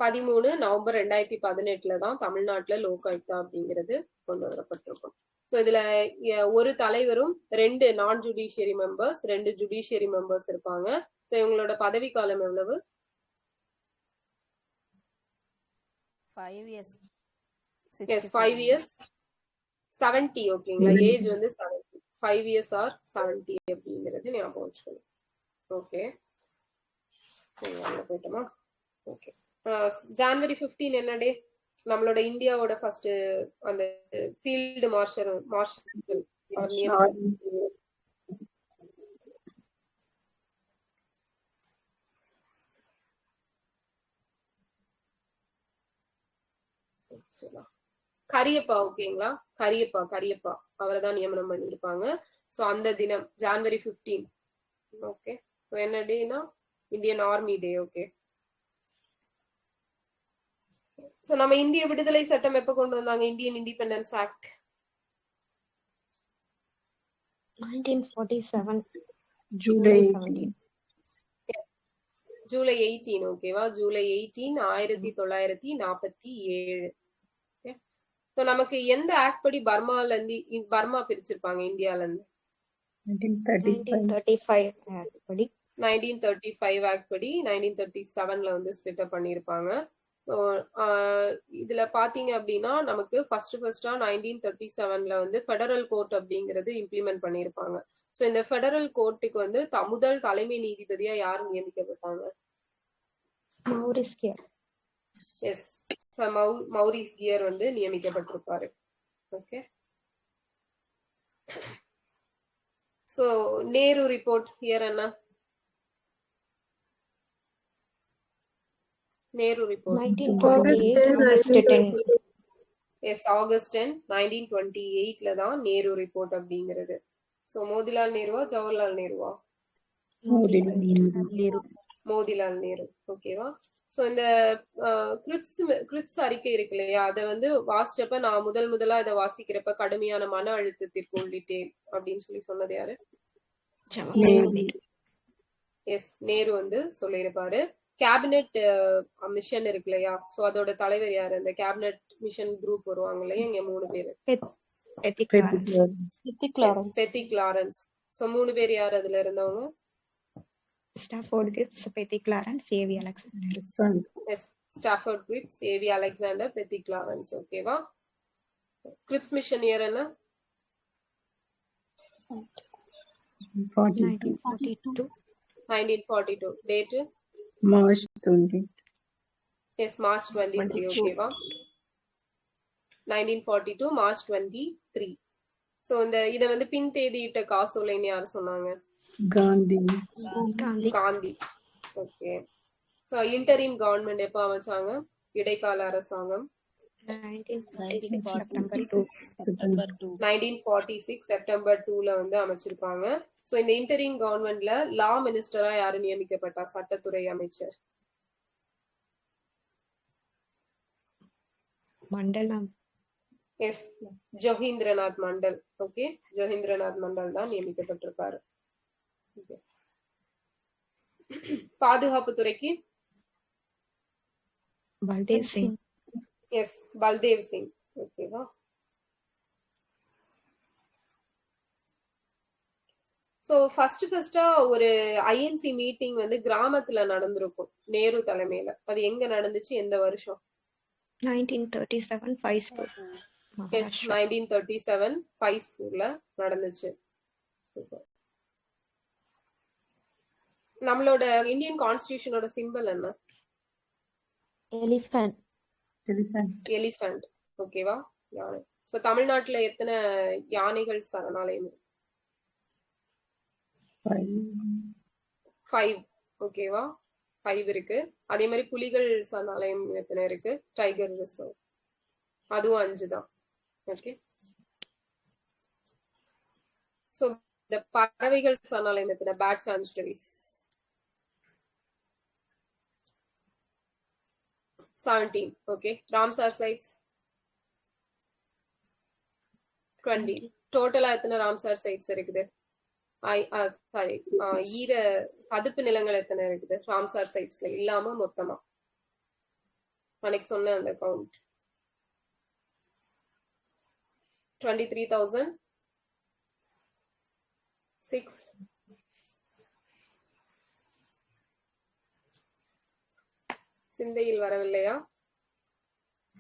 13 நவம்பர் 2018 தான் தமிழ்நாட்டுல லோக் ஆயுக்தா அப்படிங்கிறது கொண்டு வரப்பட்டிருக்கும். ஸோ இதுல ஒரு தலைவரும் 2 நான் ஜுடிஷியரி மெம்பர்ஸ், 2 ஜுடிஷியரி மெம்பர்ஸ் இருப்பாங்க. ஸோ இவங்களோட பதவி காலம் எவ்வளவு? 5 years. S, 5 years 70. ஓகேங்களா, ஏஜ் வந்து 70. 5 years ஆர் 70 அப்படிங்கிறது ஞாபகம் வச்சுக்கணும். ஓகே, போயிட்டோமா? ஓகே, ஜான்வரி 15 என்ன டே? நம்மளோட இந்தியாவோட ஃபர்ஸ்ட் அந்த ஃபீல்டு மார்ஷல் அவர் நியமிச்சார். கரியப்பா. ஓகேங்களா, கரியப்பா அவரை தான் நியமனம் பண்ணியிருப்பாங்க. ஸோ அந்த தினம் ஜான்வரி 15. ஓகே, என்ன டேனா Indian army day. Okay, so நம்ம இந்திய விடுதலை சட்டம் எப்ப கொண்டு வந்தாங்க? Indian independence act 1947. July July 18. 17. July 18. ஓகேவா, ஜூலை 18 1947. ஸோ நமக்கு எந்த ஆக்ட் படி பர்மா பிரிச்சிருப்பாங்க இந்தியால இருந்து? 1935 Act படி. 1935 ஆக்ட் படி 1937ல வந்து ஸ்பிளிட் அப் பண்ணியிருப்பாங்க. ஸோ இதுல பாத்தீங்க அப்படின்னா நமக்கு ஃபர்ஸ்டா 1937ல வந்து ஃபெடரல் கோர்ட் அப்படிங்கிறது இம்ப்ளிமெண்ட் பண்ணியிருப்பாங்க. ஸோ இந்த ஃபெடரல் கோர்ட்டுக்கு வந்து முதல் தலைமை நீதிபதியா யார் நியமிக்கப்பட்டாங்க? Maurice Gwyer. Yes, Maurice Gwyer வந்து நியமிக்கப்பட்டிருப்பாரு. Okay, so Nehru report year என்ன? Nehru report 1928 August 10. Yes, August 10 1928ல தான் நேரு ரிப்போர்ட் அப்படிங்கிறது. சோ மோதிலால் நேருவா ஜவஹர்லால் நேருவா? மோதிலால் நேரு. ஓகேவா, சோ இந்த கிரிப்ஸ் அறிக்கை இருக்கு இல்லையா, அதை வந்து வாசிச்சப்ப நான் முதலா இதை வாசிக்கிறப்ப கடுமையான மன அழுத்தத்திற்கு உள்ளிட்டேன் அப்படின்னு சொன்னது யாரு? எஸ், நேரு வந்து சொல்லியிருப்பாரு. கேபினெட் மிஷன் இருக்கு இல்லையா, சோ அதோட தலைவர் யாரு? அந்த கேபினெட் மிஷன் குரூப் வருவாங்க இல்லையா, இங்க 3 பேரு. Pethick Lawrence. சோ 3 பேர் யார் அதுல இருந்தவங்க? Stafford Cripps, Pethick Lawrence, A V Alexander. Yes, Stafford Cripps, A V Alexander, Pethick Lawrence. ஓகேவா, கிரிப்ஸ் மிஷன் இயர் என்ன? 1942. Date March 20. Yes, March 23. ஓகேவா, 1942 மார்ச் 23. சோ இத வந்து பின் தேதியிட்ட காசோலைன்னு யார் சொன்னாங்க? Gandhi. Okay, so interim government எப்ப அமைச்சாங்க? இடைக்கால அரசாங்கம் 1946 September 2. 1946 செப்டம்பர் 2ல வந்து அமைச்சிருப்பாங்க. சோ இந்த இன்டரிங் கவர்மெண்ட்ல லா மினிஸ்டரா யாரு நியமிக்கப்பட்டா? சட்டத்துறை அமைச்சர். மண்டலம். எஸ், ஜோகீந்திரநாத் மண்டல். ஓகே, ஜோகீந்திரநாத் மண்டல் தான் நியமிக்கப்பட்டிருக்காரு. பாதுகாப்பு துறைக்கு பல்தேவ் சிங். எஸ், பல்தேவ் சிங். ஓகேவா? சோ ஃபர்ஸ்டா ஒரு ஐஎன்சி மீட்டிங் வந்து கிராமத்துல நடந்திருக்கும் நேரு தலைமையில. அது எங்க நடந்துச்சு, எந்த வருஷம்? 1937 ஃபைஸ்பூர், எஸ், மகாராஷ்டிரா. 1937 ஃபைஸ்பூர்ல நடந்துச்சு. Super. நம்மளோட இந்தியன் கான்ஸ்டிடியூஷனோட சிம்பல் என்ன? எலிஃபண்ட். Elephant. எலிஃபண்ட். ஓகேவா? யானை. சோ தமிழ்நாட்டுல எத்தனை யானைகள் சரணாலயம் இருக்கு? 5. 5. ஓகேவா? 5 இருக்கு. அதே மாதிரி புலிகள் சரணாலயம் எத்தனை இருக்கு? டைகர் ரிசர்வ், அதுவும் 5 தான். ஓகே. சோ இந்த பறவைகள் சரணாலயம் எத்தனை? Bird sanctuaries 17. Okay. Ramsar sites 20. டோட்டலா எத்தனை ராம்சார் சைட்ஸ் இருக்குது? சாரி, ஈர சதுப்பு நிலங்கள் எத்தனை இருக்குது ராம்சார் சைட்ஸ்ல இல்லாம மொத்தமா? அன்னைக்கு சொன்ன அந்த கவுண்ட் 23,006. சிந்தையில் வரவில்லையா?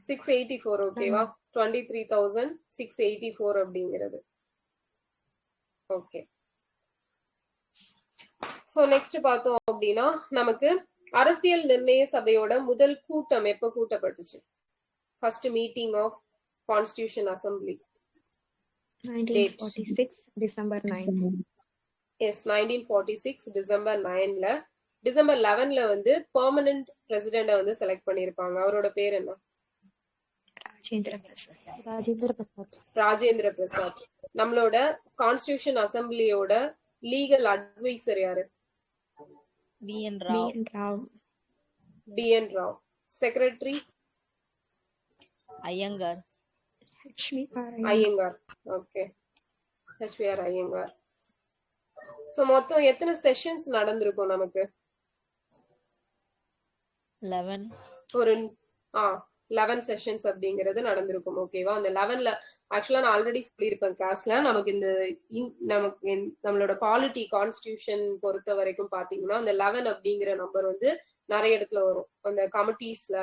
684. ஓகேவா? 23,684 அப்படிங்கிறது. ஓகே. சோ நெக்ஸ்ட் பார்த்தோம் அப்படின்னா, நமக்கு அரசியல் நிர்ணய சபையோட முதல் கூட்டம் எப்ப கூட்டப்பட்டுச்சு? First meeting of constitution assembly. 1946 December 9. Yes, 1946 December 9ல. டிசம்பர் 11ல வந்து பெர்மனன்ட் பிரசிடென்ட வந்து செலக்ட் பண்ணிருப்பாங்க. அவரோட பேர் என்ன? ராஜேந்திர பிரசாத். ராஜேந்திர பிரசாத். ராஜேந்திர பிரசாத். நம்மளோட கான்ஸ்டிடியூஷன் அசம்பிளியோட லீகல் அட்வைசர் யாரு? B.N. Rao. B.N. Rao. B.N. Rao. Secretary? Iyengar. HVR Iyengar. Okay, HVR Iyengar. So மொத்தம் எத்தனை செஷன்ஸ் நடந்திருக்கும் நமக்கு? 11. ஒரு 11 செஷன்ஸ் அப்படிங்கிறது நடந்திருக்கும். ஓகேவா? அந்த 11ல ஆக்சுவலா நான் ஆல்ரெடி சொல்லியிருப்பேன் கிளாஸ்ல, நமக்கு நமக்கு நம்மளோட பாலிட்டி கான்ஸ்டிடியூஷன் பொறுத்த வரைக்கும் பாத்தீங்கன்னா அந்த 11 அப்படிங்கிற நம்பர் வந்து நிறைய இடத்துல வரும். அந்த கமிட்டிஸ்ல,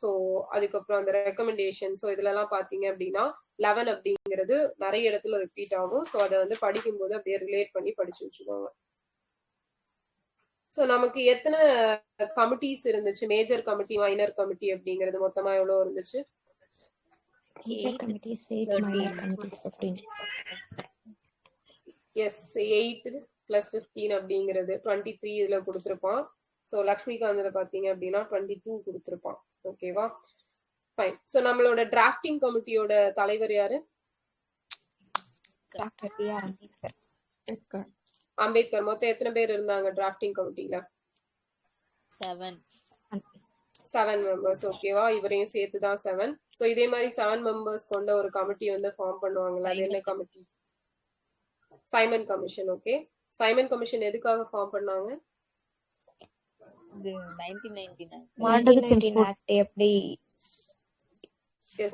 சோ அதுக்கப்புறம் அந்த ரெக்கமெண்டேஷன், சோ இதுல எல்லாம் பாத்தீங்க அப்படின்னா 11 அப்படிங்கிறது நிறைய இடத்துல ரிப்பீட் ஆகும். சோ அதை வந்து படிக்கும்போது அப்படியே ரிலேட் பண்ணி படிச்சு வச்சுக்கோங்க. சோ நமக்கு எத்தனை கமிட்டிஸ் இருந்துச்சு? மேஜர் கமிட்டி, மைனர் கமிட்டி அப்படிங்கிறது மொத்தமா எவ்வளவு இருந்துச்சு? Major committees 8, minor committees 15. S, 8 + 15 அப்படிங்கிறது 23 இதுல கொடுத்திருப்பான். சோ லக்ஷ்மிகாந்த்ல பாத்தீங்க அப்படின்னா 22 கொடுத்திருப்பான். ஓகேவா? ஃபைன். சோ நம்மளோட டிராஃப்டிங் கமிட்டியோட தலைவர் யாரு? Doctor B.R. அம்பேத்கர். அம்பேத்கர். மொத்தம் எத்தனை பேர் இருந்தாங்க டிராஃப்டிங் கமிட்டில? 7. 7 மெம்பர்ஸ். ஓகேவா? இவரையும் சேர்த்துதான் 7. சோ இதே மாதிரி 7 மெம்பர்ஸ் கொண்ட ஒரு கமிட்டி வந்து ஃபார்ம் பண்ணுவாங்கல்ல, அது என்ன committee? Simon commission. Okay. Simon commission எதுக்காக ஃபார்ம் பண்ணாங்க? இது 1999. மாண்டகு 1919 செம்ஸ்போர்ட் ஆக்ட் எப்படி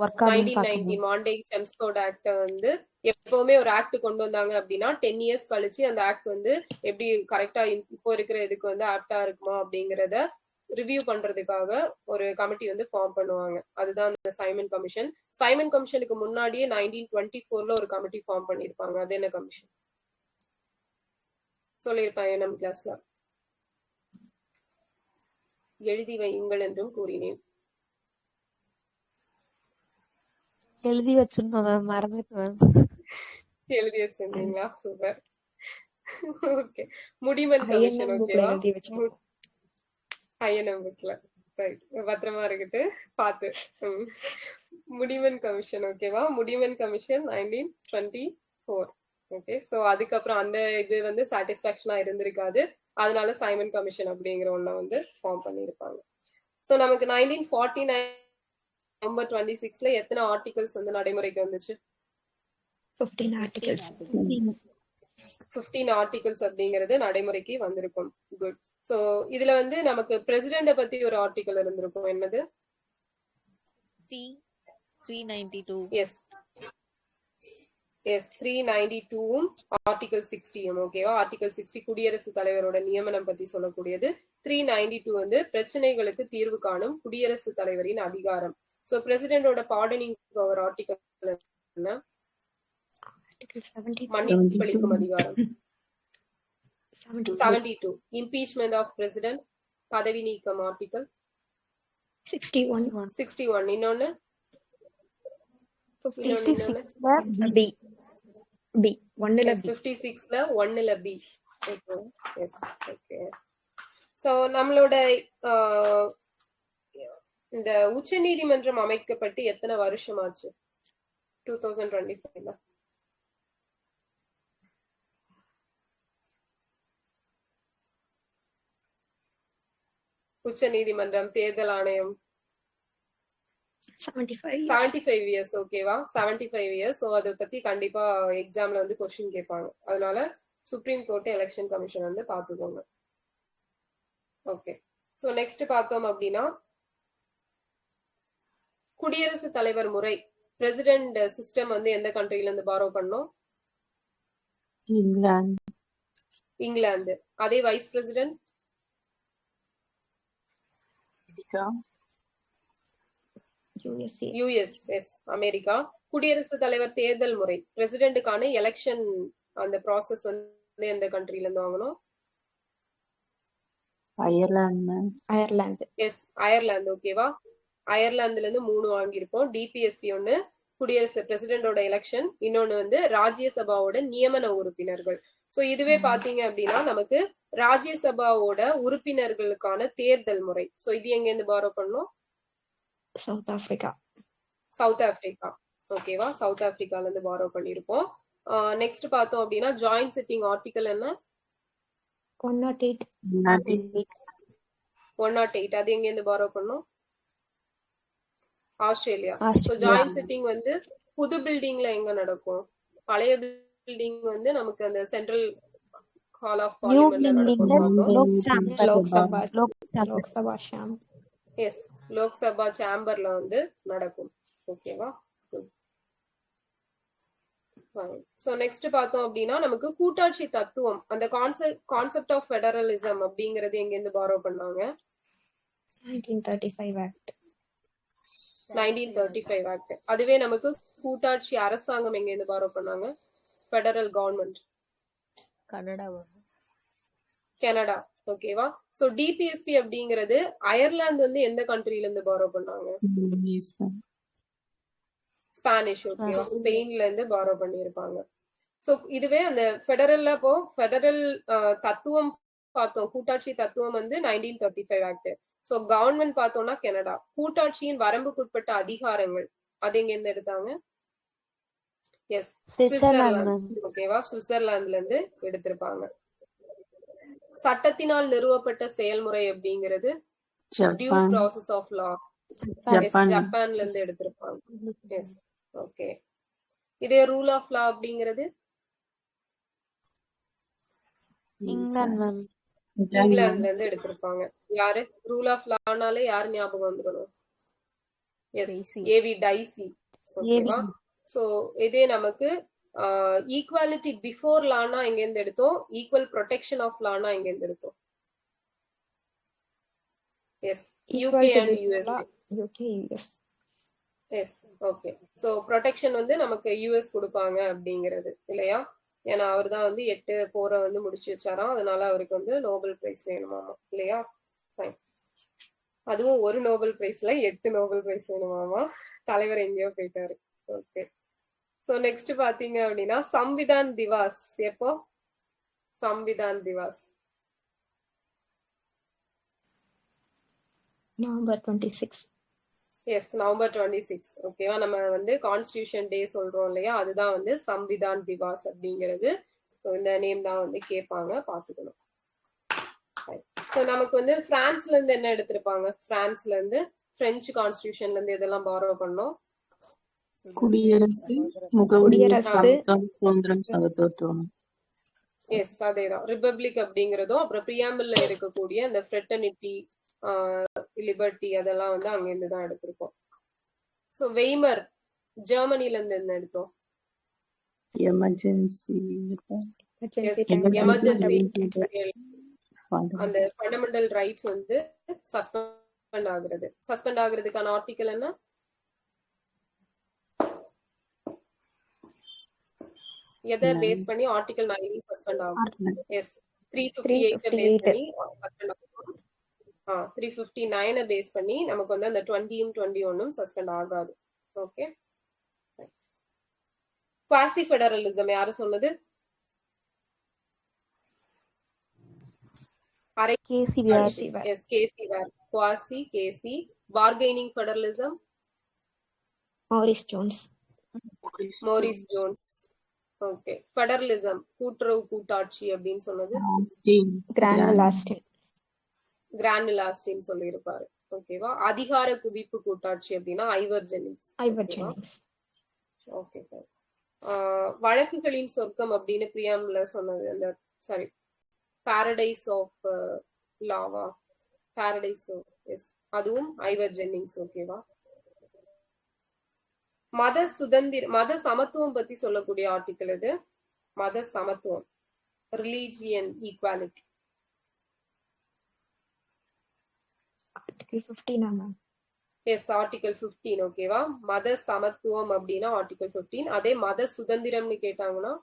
ஒர்க் ஆகுதுன்னு 1990 பார்க்கணும். மாண்டேக் செம்ஸ்போர்ட் ஆக்ட வந்து எப்பவுமே ஒரு ஆக்ட் கொண்டு வந்தாங்க அப்படின்னா 10 இயர்ஸ் கழிச்சு அந்த ஆக்ட் வந்து எப்படி கரெக்டா இப்போ இருக்கிற இதுக்கு வந்து ஆப்டா இருக்குமா அப்படிங்கறத ரிவ்யூ பண்றதுக்காக ஒரு கமிட்டி வந்து ஃபார்ம் பண்ணுவாங்க. அதுதான் இந்த சைமன் கமிஷன். சைமன் கமிஷனுக்கு முன்னாடியே 1924ல ஒரு கமிட்டி ஃபார்ம் பண்ணிருப்பாங்க. அது என்ன கமிஷன்? சொல்லியிருப்பாங்க நம்ம கிளாஸ்ல. எழுதி வையுங்கள் என்றும் கூறினேன். எழுதி வச்சிருந்தோம் மேம், மறந்துட்டேன் மேம். எழுதி வச்சிருந்தீங்களா? சூப்பர். ஓகே. முடிமன் கமிஷன். INM bookல ஓகேவா? எழுதி வச்சிருக்கோம். INM bookல. ரைட், பத்திரமா இருக்கட்டு, பாத்து. முடிமன் கமிஷன். ஓகேவா? முடிமன் கமிஷன் 1924. ஓகே. சோ அதுக்கப்புறம் அந்த இது வந்து சாட்டிஸ்பாக்சனா இருந்திருக்காது. அதனால சைமன் கமிஷன் அப்படிங்கிற ஒண்ண வந்து ஃபார்ம் பண்ணியிருப்பாங்க. சோ நமக்கு 1949 நவம்பர் 26ல எத்தனை ஆர்டிகல்ஸ் வந்து நடைமுறைக்கு வந்துச்சு? 15 articles. 15 ஆர்டிகல்ஸ் அப்படிங்கிறது நடைமுறைக்கு வந்திருக்கும். குட். சோ இதுல வந்து நமக்கு பிரசிடெண்ட பத்தி ஒரு ஆர்டிகல் இருந்திருக்கும். என்னது? 392. எஸ் எஸ் 392ம் ஆர்டிகல் 60யும் ஓகேவா. ஆர்டிகல் 60 குடியரசுத் தலைவரோட நியமனம் பத்தி சொல்லக்கூடியது. 392 வந்து பிரச்சனைகளுக்கு தீர்வு காணும் குடியரசுத் தலைவரின் அதிகாரம். சோ பிரசிடெண்டோட பார்டனிங் பவர் ஆர்டிகல் என்ன? Article 72. மன்னிப்பளிக்கும் அதிகாரம். 72. 72 இம்பீச்மெண்ட் ஆஃப் பிரசிடென்ட் பதவி நீக்கம் ஆர்டிகல் 61. 61. இன்னொன்னு 56ல B. B. 1ல B. 56ல 1ல B. S okay. So நம்மளோட இந்த உச்ச நீதிமன்றம் அமைக்கப்பட்டு எத்தனை வருஷம் ஆச்சு? 2025ல உச்ச நீதிமன்றம் தேர்தல் ஆணையம் 75 years. 75 இயர்ஸ் ஓகேவா. 75 இயர்ஸ். சோ அதை பத்தி கண்டிப்பா எக்ஸாம்ல வந்து கொஸ்டின் கேட்பாங்க. அதனால சுப்ரீம் கோர்ட் எலெக்ஷன் கமிஷன் வந்து பாத்துக்கோங்க. ஓகே. சோ நெக்ஸ்ட் பார்த்தோம் அப்படின்னா குடியரசுத் தலைவர் முறை பிரசிடென்ட் சிஸ்டம் வந்து எந்த கண்ட்ரில இருந்து பாரோ பண்ணோம்? England. இங்கிலாந்து. அதே vice president America. USA. U S. Yes America. குடியரசுத் தலைவர் தேர்தல் முறை பிரசிடென்ட்டுக்கான எலெக்ஷன் அந்த ப்ராசஸ் வந்து எந்த கண்ட்ரில இருந்து வாங்கணும்? Ireland. ma'am. Ireland. S Ireland ஓகேவா. அயர்லாந்துல இருந்து 3 வாங்கியிருப்போம். டிபிஎஸ்பி ஒண்ணு குடியரசு பிரசிடென்டோட எலெக்ஷன், இன்னொன்னு வந்து ராஜ்யசபாவோட நியமன உறுப்பினர்கள். சோ இதுவே பாத்தீங்க அப்படின்னா நமக்கு ராஜ்யசபாவோட உறுப்பினர்களுக்கான தேர்தல் முறை. சோ இது எங்க இருந்து பாரோ பண்ணோம்? South Africa. சவுத் ஆப்பிரிக்கா ஓகேவா. சவுத் ஆப்பிரிக்கால இருந்து பாரோ பண்ணிருப்போம். நெக்ஸ்ட் பார்த்தோம் அப்படின்னா ஜாயிண்ட் சிட்டிங் ஆர்டிகல் என்ன? 108. 108. அது எங்க இருந்து பாரோ பண்ணோம்? Australia. So Australia. Joint sitting வந்து புது பில்டிங்ல எங்க நடக்கும்? பழைய பில்டிங் வந்து நமக்கு அந்த சென்ட்ரல் ஹால் ஆஃப் நியூ பார்லிமெண்ட்ல பில்டிங்ல நடக்கும். Lok chamber Lok Sabha. Lok Lok Sabha Sham. Yes Lok Sabha சேம்பர்ல வந்து நடக்கும். ஓகேவா. சோ நெக்ஸ்ட் பார்த்தோம் அப்படின்னா நமக்கு கூட்டாட்சி தத்துவம் அந்த கான்செப்ட் ஆஃப் ஃபெடரலிசம் அப்படிங்கறது எங்க இருந்து பாரோ பண்ணாங்க? 1935 Act. 1935 ஆக்ட். அதுவே நமக்கு கூட்டாட்சி அரசாங்கம் எங்க இருந்து பாரோ பண்ணாங்க? Federal government Canada. கனடா ஓகேவா. சோ டிபிஎஸ்பி அப்படிங்கிறது அயர்லாந்து வந்து எந்த கண்ட்ரில இருந்து பாரோ பண்ணாங்க? Yes, ma'am. ஸ்பானிஷ் ஓகேவா. ஸ்பெயின்ல இருந்து பாரோ பண்ணியிருப்பாங்க. சோ இதுவே அந்த ஃபெடரல்ல இப்போ ஃபெடரல் தத்துவம் பார்த்தோம். கூட்டாட்சி தத்துவம் வந்து 1935 ஆக்ட். சோ கவர்மெண்ட் பார்த்தோம்னா கனடா. கூட்டாட்சியின் வரம்புக்குட்பட்ட அதிகாரங்கள் அது எங்க இருந்து எடுத்தாங்க? Yes Switzerland. ஓகேவா. சுவிட்சர்லாந்துல இருந்து எடுத்திருப்பாங்க. சட்டத்தினால் நிறுவப்பட்ட செயல்முறை அப்படிங்கிறது due Japan. Process of law. Japan. ஜப்பான்ல இருந்து எடுத்திருப்பாங்க. Yes okay. இதே ரூல் ஆஃப் லா அப்படிங்கிறது இங்கிலாந்து மேம். இங்கிலாந்துல இருந்து எடுத்திருப்பாங்க. யாரு? ரூல் ஆஃப் லானாலே யாரு ஞாபகம் வந்துடணும்? Yes Dicey. ஏவி டைசி ஓகேவா. சோ இதே நமக்கு ஈக்குவாலிட்டி பிஃபோர் லானா எங்க இருந்து எடுத்தோம்? ஈக்குவல் ப்ரொடெக்ஷன் ஆஃப் லானா எங்க இருந்து எடுத்தோம்? Yes Equal U K to and before U S. law. UK, US. Yes okay. So protection வந்து நமக்கு யூஎஸ் கொடுப்பாங்க அப்படிங்கிறது இல்லையா. ஏன்னா அவர் தான் வந்து 8 போரை வந்து முடிச்சு வச்சாராம். அதனால அவருக்கு வந்து நோபல் பிரைஸ் வேணுமாமா இல்லையா. Fine. அதுவும் ஒரு நோபல் பிரைஸ்ல 8 நோபல் பிரைஸ் வேணுமாமா. தலைவர் எங்கேயோ போயிட்டாரு. ஓகே. சோ நெக்ஸ்ட் பாத்தீங்க அப்படின்னா சம்விதான் திவாஸ் எப்போ? Samvidhan Diwas November 26. Yes, November 26. ஓகேவா? நம்ம வந்து கான்ஸ்டிடியூஷன் டே சொல்றோம் இல்லையா, அதுதான் வந்து சம்விதான் திவாஸ் அப்படிங்கிறது. இந்த நேம் தான் வந்து கேட்பாங்க, பாத்துக்கணும். ஸோ நமக்கு வந்து பிரான்ஸ்ல இருந்து என்ன எடுத்திருப்பாங்க? பிரான்ஸ்ல இருந்து பிரெஞ்சு கான்ஸ்டிடியூஷன்ல இருந்து இதெல்லாம் பாரோ பண்ணோம். குடியரசு, முகவரி, குடியரசு, சமத்துவம், சுதந்திரம், சகோதரத்துவம். எஸ், அதேதான். ரிபப்ளிக் அப்படிங்கிறதும் அப்புறம் பிரியாம்பிள்ல இருக்கக்கூடிய அந்த ஃப்ரெட்டர்னிட்டி, லிபர்ட்டி அதெல்லாம் வந்து அங்கிருந்து தான் எடுத்திருக்கோம். ஸோ வெய்மர் ஜெர்மனில இருந்து என்ன எடுத்தோம்? Emergency emergency fund. அந்த ஃபண்டமெண்டல் ரைட்ஸ் வந்து சஸ்பெண்ட் ஆகுறது. சஸ்பெண்ட் ஆகுறதுக்கான ஆர்டிகல் என்ன? எதை பேஸ் பண்ணி ஆர்டிகல் 9 சஸ்பெண்ட் ஆகும்? எஸ், 358 பேஸ் பண்ணி சஸ்பெண்ட் ஆகும். 359 பேஸ் பண்ணி நமக்கு வந்து அந்த 20ம் 21ம் சஸ்பெண்ட் ஆகாது. ஓகே. குவாசி ஃபெடரலிசம் யாரு சொன்னது? K C Wheare. Yes, K C Wheare. Quasi, K C. Bargaining federalism Morris Jones. Morris Jones. Okay. Federalism கூட்டுறவு கூட்டாட்சி அப்படின்னு சொன்னது கிராண்ட் லாஸ்டின் சொல்லி இருப்பாரு. ஓகேவா? அதிகார குவிப்பு கூட்டாட்சி அப்படின்னா ஐவர் ஜெனிங்ஸ். ஓகே. வழக்குகளின் சொர்க்கம் அப்படின்னு பிரியாம்ல சொன்னது அந்த சாரி பாரடைஸ் ஆஃப் லாவா, பாரடைஸ் ஆஃப், எஸ், அதுவும் ஐவர் ஜென்னிங்ஸ். ஓகேவா? மத சுதந்திர மத சமத்துவம் பத்தி சொல்லக்கூடிய ஆர்டிகல் இது. மத சமத்துவம், religion equality. Article 15 ma'am. Yes, article 15. ஓகேவா? மத சமத்துவம் அப்படின்னா ஆர்டிகல் 15. அதே மத சுதந்திரம்னு கேட்டாங்கன்னா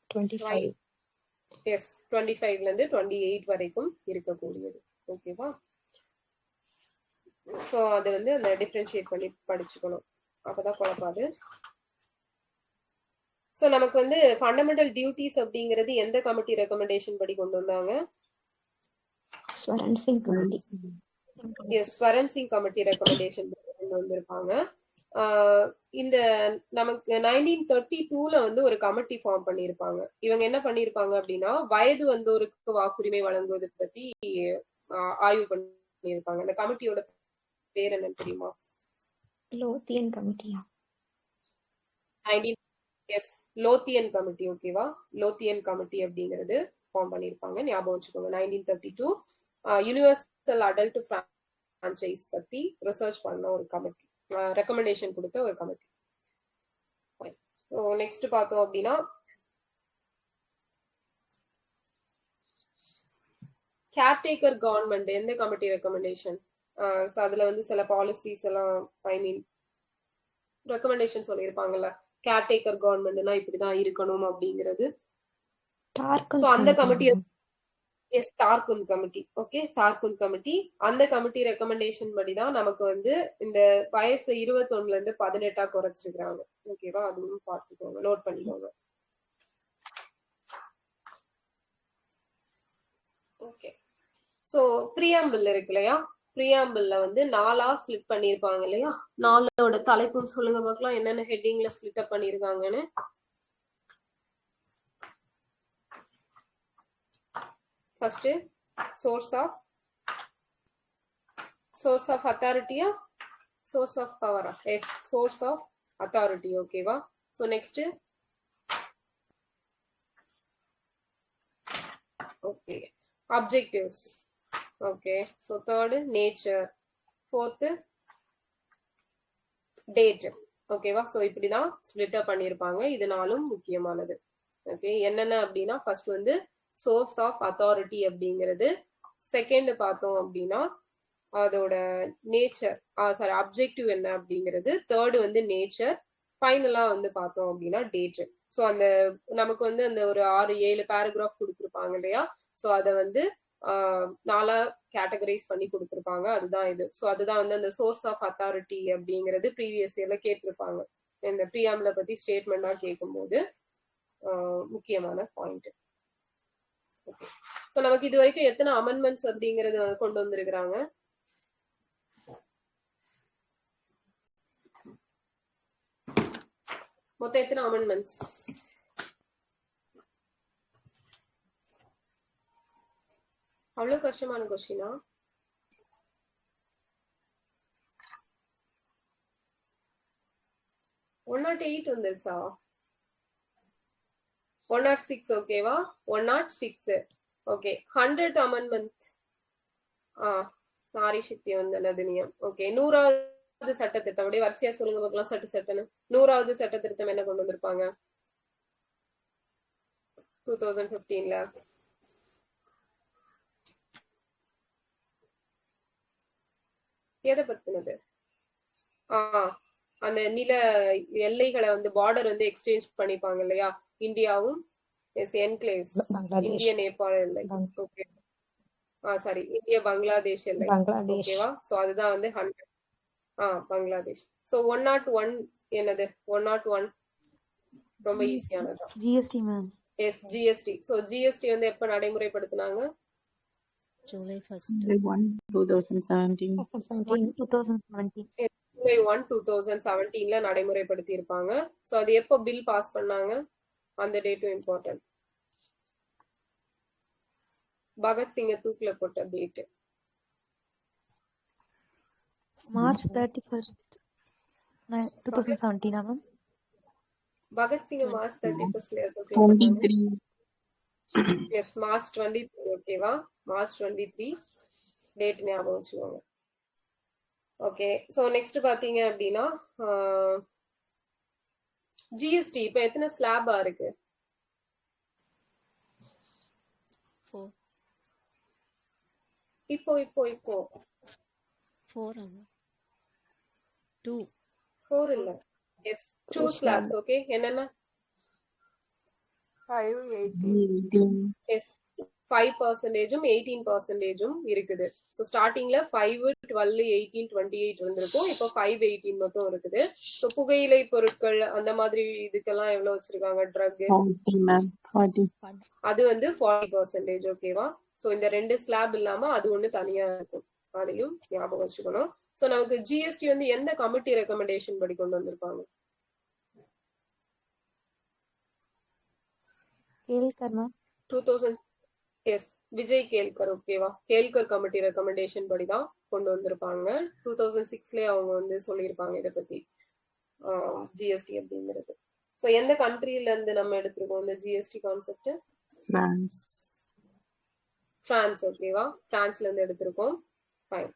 25. எஸ், 25ல இருந்து 28 வரைக்கும் இருக்கக்கூடியது. ஓகேவா? சோ அது வந்து அந்த டிஃபரன்ஷியேட் பண்ணி படிச்சுக்கணும், அப்பதான் குழப்பாது. சோ நமக்கு வந்து ஃபண்டமெண்டல் டியூட்டிஸ் அப்படிங்கிறது எந்த கமிட்டி ரெக்கமெண்டேஷன் படி கொண்டு வந்தாங்க? Swaran Singh committee. Yes, Swaran Singh committee recommendation கொண்டு வந்திருப்பாங்க. இந்த நமக்கு 1932ல வந்து ஒரு கமிட்டி ஃபார்ம் பண்ணியிருப்பாங்க. இவங்க என்ன பண்ணியிருப்பாங்க அப்படின்னா வயது வந்தோருக்கு வாக்குரிமை வழங்குவது பத்தி ஆய்வு பண்ணியிருப்பாங்க. அந்த கமிட்டியோட பேர் என்னன்னு தெரியுமா? லோத்தியன் கமிட்டியா? Yes, Lothian committee. ஓகேவா? லோத்தியன் கமிட்டி அப்படிங்கிறது ஃபார்ம் பண்ணியிருப்பாங்க, ஞாபகம் வச்சுக்கோங்க. 1932 யூனிவர்சல் அடல்ட் பிரான்சைஸ் பத்தி ரிசர்ச் பண்ண ஒரு கமிட்டி, ரெக்கமெண்டேஷன் கொடுத்த ஒரு கமிட்டி. ஸோ நெக்ஸ்ட் பார்த்தோம் அப்படின்னா கேர்டேக்கர் கவர்மெண்ட் எந்த கமிட்டி ரெக்கமெண்டேஷன்? அதுல வந்து சில பாலிசிஸ் எல்லாம் ஐ மீன் ரெக்கமெண்டேஷன் சொல்லியிருப்பாங்கல்ல, கேர்டேக்கர் கவர்மெண்ட்னா இப்படிதான் இருக்கணும் அப்படிங்கிறது. ஸோ அந்த committee, yes, Tarkunde committee. Okay, Tarkunde committee. அந்த கமிட்டி ரெக்கமெண்டேஷன் படிதான் நமக்கு வந்து இந்த வயசு 21ல இருந்து 18 குறைச்சிருக்காங்க. ஓகேவா? அதுவும் பார்த்துக்கோங்க, நோட் பண்ணிக்கோங்க. ஓகே. சோ பிரியாம்பிள் இருக்கு இல்லையா, பிரியாம்பிள்ல வந்து 4ஆ ஸ்பிளிட் பண்ணிருப்பாங்க இல்லையா? 4ஓட தலைப்புன்னு சொல்லுங்க பார்க்கலாம், என்னென்ன ஹெட்டிங்ல ஸ்பிளிட் அப் பண்ணிருக்காங்கன்னு. ஃபர்ஸ்ட் சோர்ஸ் ஆஃப் அத்தாரிட்டியா, சோர்ஸ் ஆஃப் பவரா? Yes, source of authority. ஓகேவா? So next okay objectives. Okay, so third nature, fourth date. ஓகேவா? சோ இப்படிதான் ஸ்பிளிட் அப் பண்ணிருப்பாங்க. இது நாலும் முக்கியமானது. ஓகே, என்னென்ன அப்படின்னா ஃபர்ஸ்ட் வந்து சோர்ஸ் ஆஃப் அத்தாரிட்டி அப்படிங்கிறது, செகண்ட் பார்த்தோம் அப்படின்னா அதோட நேச்சர், சாரி அப்ஜெக்டிவ் என்ன அப்படிங்கிறது, தேர்டு வந்து நேச்சர், ஃபைனலா வந்து பார்த்தோம் அப்படின்னா டேட். ஸோ அந்த நமக்கு வந்து அந்த ஒரு 6-7 பேராகிராஃப் கொடுத்துருப்பாங்க இல்லையா? ஸோ அதை வந்து 4ஆ கேட்டகரைஸ் பண்ணி கொடுத்துருப்பாங்க. அதுதான் இது. ஸோ அதுதான் வந்து அந்த சோர்ஸ் ஆஃப் அத்தாரிட்டி அப்படிங்கிறது ப்ரீவியஸ் இயர்ல கேட்டிருப்பாங்க. இந்த பிரியாம்பிள பத்தி ஸ்டேட்மெண்டா கேட்கும்போது முக்கியமான பாயிண்ட். ஓகே. சோ நமக்கு இது வரைக்கும் எத்தனை அமெண்ட்மெண்ட்ஸ் அப்படிங்கறது கொண்டு வந்திருக்கிறாங்க? மொத்தம் எத்தனை அமெண்ட்மெண்ட்ஸ்? அவ்வளவு கஷ்டமான கொஸ்டினா? ஒன் நாட் 8 வந்துருச்சா? 106 ஓகேவா? 106 okay. 100th amendment. Nari Shakti வந்தன அதிநியம். ஓகே. 100வது சட்ட திருத்தம். அப்படியே வரிசையா சொல்லுங்க பார்க்கலாம். சட்டன்னு 100வது சட்ட திருத்தம் என்ன கொண்டு வந்திருப்பாங்க 2015ல? எதை பத்தினது? அந்த நில எல்லைகளை வந்து பார்டர் வந்து எக்ஸ்சேஞ்ச் பண்ணிப்பாங்க இல்லையா? இந்தியாவும் என்க்ளேவ்ஸ், இந்திய நேபாள எல்லை. ஓகே. சாரி, இந்திய பங்களாதேஷ் எல்லை. ஓகேவா? சோ அதுதான் வந்து 100. பங்களாதேஷ். சோ 101 என்னது? 101 ரொம்ப ஈஸியானதா? GST ma'am. Yes, GST. So GST வந்து எப்ப நடைமுறைப்படுத்தினாங்க? July 1st. July 1, 2017. 2017. July 1, 2017ல நடைமுறைப்படுத்தி இருப்பாங்க. சோ அது எப்போ பில் பாஸ் பண்ணாங்க? அந்த டேட்டும் இம்பார்ட்டன்ட். பகத்சிங்க தூக்குல போட்ட டேட் March 31st, 2017 மேம். பகத்சிங்க மார்ச் 31st தூக்குல போட்டாங்க. 23. Yes, March 23. ஓகேவா? மார்ச் 23 டேட் ஞாபகம் வச்சுக்கோங்க. ஓகே. சோ நெக்ஸ்ட் பாத்தீங்க அப்படின்னா ஜிஎஸ்டி இப்ப எத்தனை ஸ்லாபா இருக்கு? 4. இப்போ 4 2. 4 இல்ல. Yes, 2 slabs. ஓகே. என்னென்ன? 5, 18. 18. எஸ், 5%, 18% இருக்குது. ஸோ ஸ்டார்டிங்ல 5, 12, 18, 28 இருந்திருக்கும். இப்போ 5, 18 மட்டும் இருக்குது. ஸோ புகையிலை பொருட்கள் அந்த மாதிரி இதுக்கெல்லாம் எவ்வளவு வச்சிருக்காங்க? Drug 40, ma'am. 40. அது வந்து 40%. ஓகேவா? ஸோ இந்த 2 ஸ்லாப் இல்லாம அது ஒண்ணு தனியா இருக்கும். அதையும் ஞாபகம் வச்சுக்கணும். ஸோ நமக்கு ஜிஎஸ்டி வந்து எந்த கமிட்டி ரெக்கமெண்டேஷன் படி கொண்டு வந்திருப்பாங்க? கேல்கர் மேம். 2000. எஸ், விஜய் கேல்கர். ஓகேவா? கேல்கர் கமிட்டி ரெக்கமெண்டேஷன் படி தான் கொண்டு வந்திருப்பாங்க. 2006லேயே அவங்க வந்து சொல்லியிருப்பாங்க இதை பத்தி ஜிஎஸ்டி அப்படிங்கிறது. ஸோ எந்த கண்ட்ரில இருந்து நம்ம எடுத்திருக்கோம் இந்த ஜிஎஸ்டி கான்செப்ட்? France. பிரான்ஸ். ஓகேவா? பிரான்ஸ்ல இருந்து எடுத்திருக்கோம். ஃபைன்.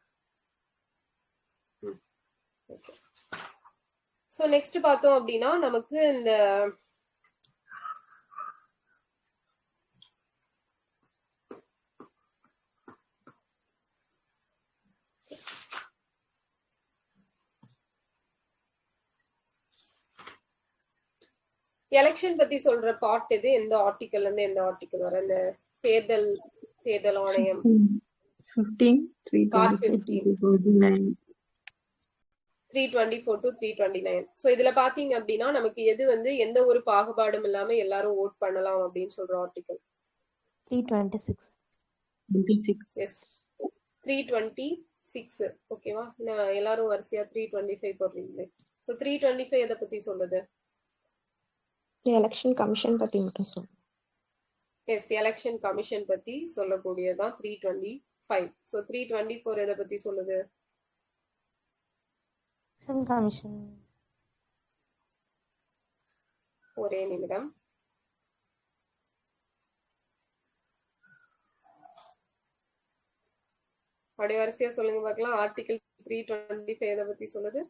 ஸோ நெக்ஸ்ட் பார்த்தோம் அப்படின்னா நமக்கு இந்த எலெக்ஷன் பத்தி சொல்ற பார்ட் இது எந்த ஆர்டிகல்ல இருந்து எந்த ஆர்டிகல் வர? இந்த தேர்தல் ஆணையம் 15, Part 324 to 49. 324 to 329. ஸோ இதுல பாத்தீங்க அப்படின்னா நமக்கு எது வந்து எந்த ஒரு பாகுபாடும் இல்லாம எல்லாரும் ஓட் பண்ணலாம் அப்படின்னு சொல்ற ஆர்டிகல்? 326. 26. எஸ், 326. ஓகேவா? எல்லாரும் வரிசையா 325 போடுறீங்களே. ஸோ 325 எதை பத்தி சொல்லுது? எலெக்ஷன் கமிஷன் பத்தி மட்டும் சொல்லுங்க. எஸ், எலெக்ஷன் கமிஷன் பத்தி சொல்லக்கூடியதான் 325. ஸோ 324 எதை பத்தி சொல்லுது? Election commission. ஒரே நிமிடம். அப்படியே வரிசையா சொல்லுங்க பார்க்கலாம். ஆர்டிகல் 325 எதை பத்தி சொல்லுது?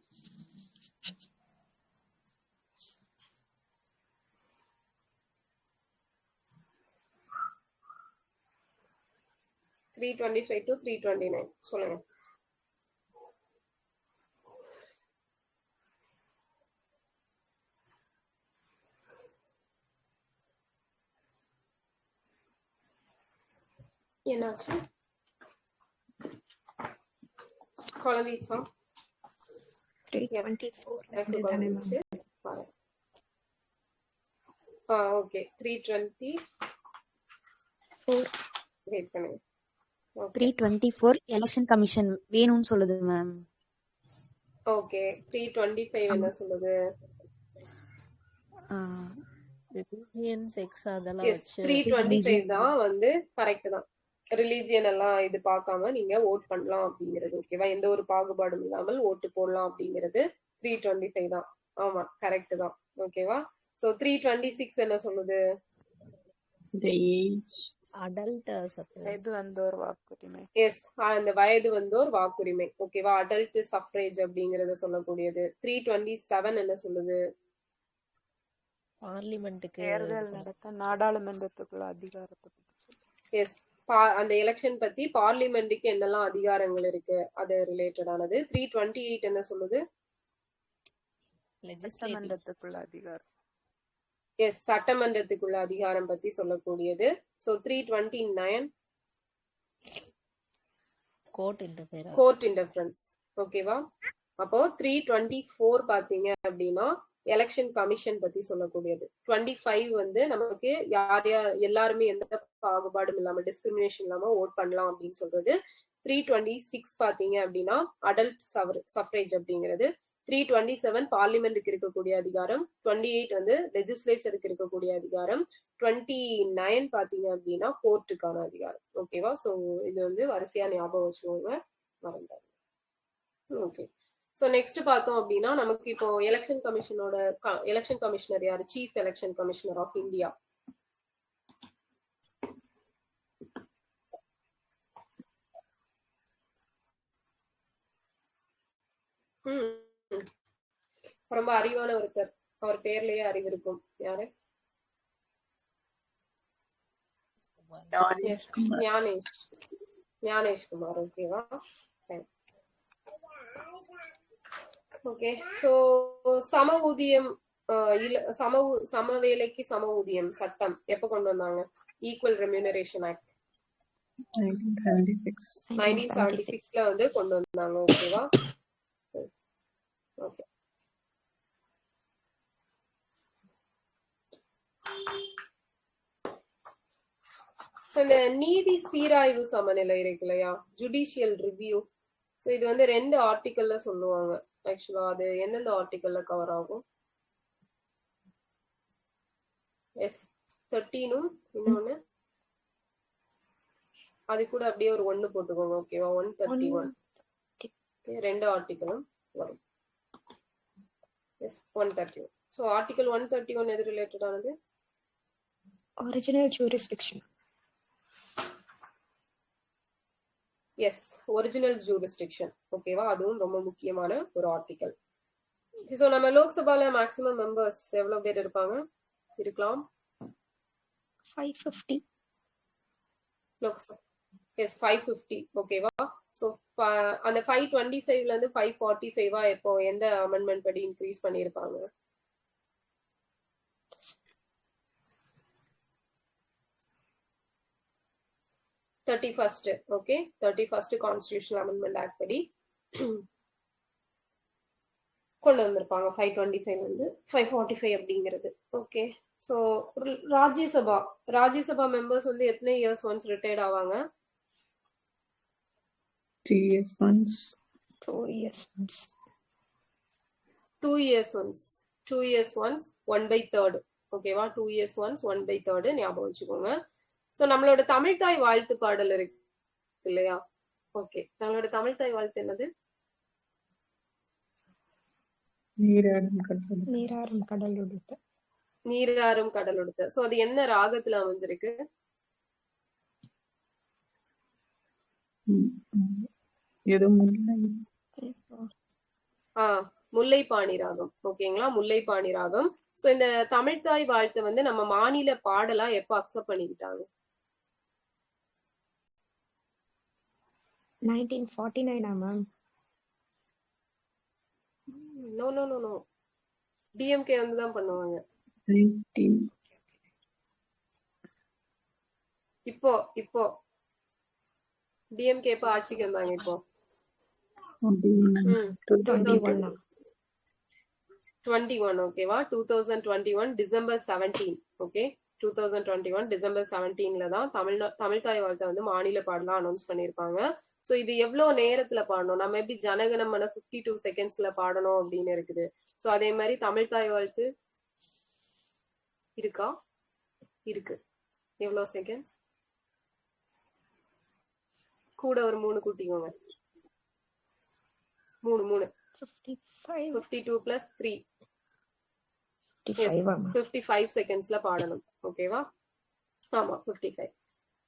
த்ரீ 325 to 329 சொல்லுங்க. என்னாச்சு? குழம்பிச்சா? 324 தானே மேம்? ஓகே. 324 4. வெயிட் பண்ணுங்க. ஓகே 324 எலெக்ஷன் கமிஷன் வேணும்னு சொல்லுது மேம். ஓகே 325 என்ன சொல்லுது? ரிலிஜியன் செக்ஸ் அதெல்லாம் எஸ் வச்சு 325 தான் வந்து கரெக்ட் தான். ரிலீஜியன் எல்லாம் இது பார்க்காம நீங்க ஓட் பண்ணலாம் அப்படிங்கிறது. ஓகேவா? எந்த ஒரு பாகுபாடும் இல்லாமல் ஓட்டு போடலாம் அப்படிங்கிறது 325 தான். ஆமா கரெக்ட் தான். ஓகேவா? சோ 326 என்ன சொல்லுது? The age. அடல்ட் சப்ரேஜ். வயது வந்தோர் வாக்குரிமை. எஸ் அந்த வயது வந்தோர் வாக்குரிமை. ஓகேவா? அடல்ட் சஃப்ரேஜ் அப்படிங்கறத சொல்லக்கூடியது. 327 என்ன சொல்லுது? பார்லிமெண்ட்டுக்கு தேர்தல் நடத்த நாடாளுமன்றத்துக்குள்ள அதிகாரத்தை பத்தி. எஸ் அந்த எலெக்ஷன் பத்தி பார்லிமெண்ட்டுக்கு என்னெல்லாம் அதிகாரங்கள் இருக்கு அது ரிலேட்டடானது. 328 என்ன சொல்லுது? லெஜிஸ்லேட்டிவ். சட்டமன்றத்துக்குள்ள அதிகாரம். எஸ் சட்டமன்றத்துக்குள்ள அதிகாரம் பத்தி சொல்லக்கூடியது. So 329 court interfere. Court interference. ஓகேவா? அப்போ 324 பாத்தீங்க அப்படின்னா எலெக்ஷன் கமிஷன் பத்தி சொல்லக்கூடியது. 25 வந்து நமக்கு யார் எல்லாருமே எந்த பாகுபாடும் இல்லாம டிஸ்கிரிமினேஷன் இல்லாம ஓட் பண்ணலாம் அப்படின்னு சொல்றது. 326 பாத்தீங்க அப்படின்னா அடல்ட் சஃப்ரேஜ் அப்படிங்கிறது. 327 பார்லிமெண்ட்டுக்கு இருக்கக்கூடிய அதிகாரம். 28 வந்து லெஜிஸ்லேச்சருக்கு இருக்கக்கூடிய அதிகாரம். 29 பாத்தீங்க அப்படின்னா கோர்ட்டுக்கான அதிகாரம். ஓகேவா? சோ இது வந்து வரிசையா ஞாபகம் வச்சுக்கோங்க, மறந்தாரு. ஓகே சோ நெக்ஸ்ட் பார்த்தோம் அப்படின்னா நமக்கு இப்போ எலெக்ஷன் கமிஷனோட எலெக்ஷன் கமிஷனர் யாரு? Chief election commissioner of India. ரொம்ப அறிவான ஒருத்தர், அவர் பேர்லயே அறிவு இருக்கும். யாரு? ஞானேஷ் குமார். ஓகேவா? ஓகே சோ சம ஊதியம் சம வேலைக்கு சம ஊதியம் சட்டம் எப்ப கொண்டு வந்தாங்க? ஈக்குவல் ரெம்யூனரேஷன் ஆக்ட் 1976ல வந்து கொண்டு வந்தாங்க. ஓகேவா? ஓகே சோ இந்த நீதி சீராய்வு சமநிலை இருக்கு இல்லையா, ஜுடிஷியல் ரிவ்யூ. சோ இது வந்து 2 ஆர்டிக்கல்ல சொல்லுவாங்க. ஆக்சுவலா அது எந்தெந்த ஆர்டிக்கல்ல கவர் ஆகும்? எஸ் 13 இன்னொன்னு அது கூட அப்படியே ஒரு 1 போட்டுக்கோங்க. ஓகேவா? 131 2 ஆர்டிக்கலும் வரும். எஸ் 131. சோ ஆர்டிக்கல் 131 எது ரிலேட்டட் ஆனது? Original jurisdiction. Yes original jurisdiction. ஓகேவா? அதுவும் ரொம்ப முக்கியமான ஒரு ஆர்டிக்கல். சோ நம்ம லோக்சபால மேக்ஸிமம் மெம்பர்ஸ் எவ்வளவு பேர் இருப்பாங்க? இருக்கலாம் 550. லோக்சபா எஸ் 550. ஓகேவா? சோ அந்த 525ல இருந்து 545 எப்போ எந்த அமெண்ட்மெண்ட் படி இன்க்ரீஸ் பண்ணிருப்பாங்க? Okay 31st constitutional amendment act படி கொண்டு வந்திருப்பாங்க. 525 வந்து 545 அப்படிங்கிறது. ஓகே சோ ராஜ்யசபா மெம்பர்ஸ் வந்து எத்தனை இயர்ஸ் ஒன்ஸ் ரிட்டையர்ட் ஆவாங்க? 3 years once. 2 years once. 2 years once. 2 years once 1/3. ஓகேவா? 2 years once 1/3 ஞாபகம் வச்சுக்கோங்க. சோ நம்மளோட தமிழ்தாய் வாழ்த்து பாடல் இருக்கு இல்லையா? ஓகே நம்மளோட தமிழ்தாய் வாழ்த்து என்னது? நீராடும் கடல். நீராறும் கடலுடுத்த. நீராறும் கடலுடுத்த. சோ அது என்ன ராகத்துல அமைஞ்சிருக்கு? ஏதோ முல்லை. முல்லைப்பாணி ராகம். ஓகேங்களா? முல்லைப்பாணி ராகம். சோ இந்த தமிழ்தாய் வாழ்த்து வந்து நம்ம மாநில பாடலா எப்ப அக்செப்ட் பண்ணிக்கிட்டாங்க? 1949 ma'am. No no no no DMK வந்து தான் பண்ணுவாங்க. 19. இப்போ டிஎம்கே எப்ப ஆட்சிக்கு வந்தாங்க? இப்போ 21. ஓகேவா? 2021 டிசம்பர் 17. ஓகே 2021 டிசம்பர் 17ல தான் தமிழ் தாய் வாழ்த்தை வந்து மாநில பாடலாம் அனௌன்ஸ் பண்ணியிருப்பாங்க. ஸோ இது எவ்வளவு நேரத்துல பாடணும், நம்ம எப்படி ஜனகணமன 52 செகண்ட்ஸ்ல பாடணும் அப்படின்னு இருக்குது. ஸோ அதே மாதிரி தமிழ் தாய் வாழ்த்து இருக்கா? இருக்கு. எவ்வளவு செகண்ட்ஸ்? கூட ஒரு 3 கூட்டிக்கோங்க. 3 52 plus 3 55 செகண்ட்ஸ்ல பாடணும். ஓகேவா? ஆமா 55.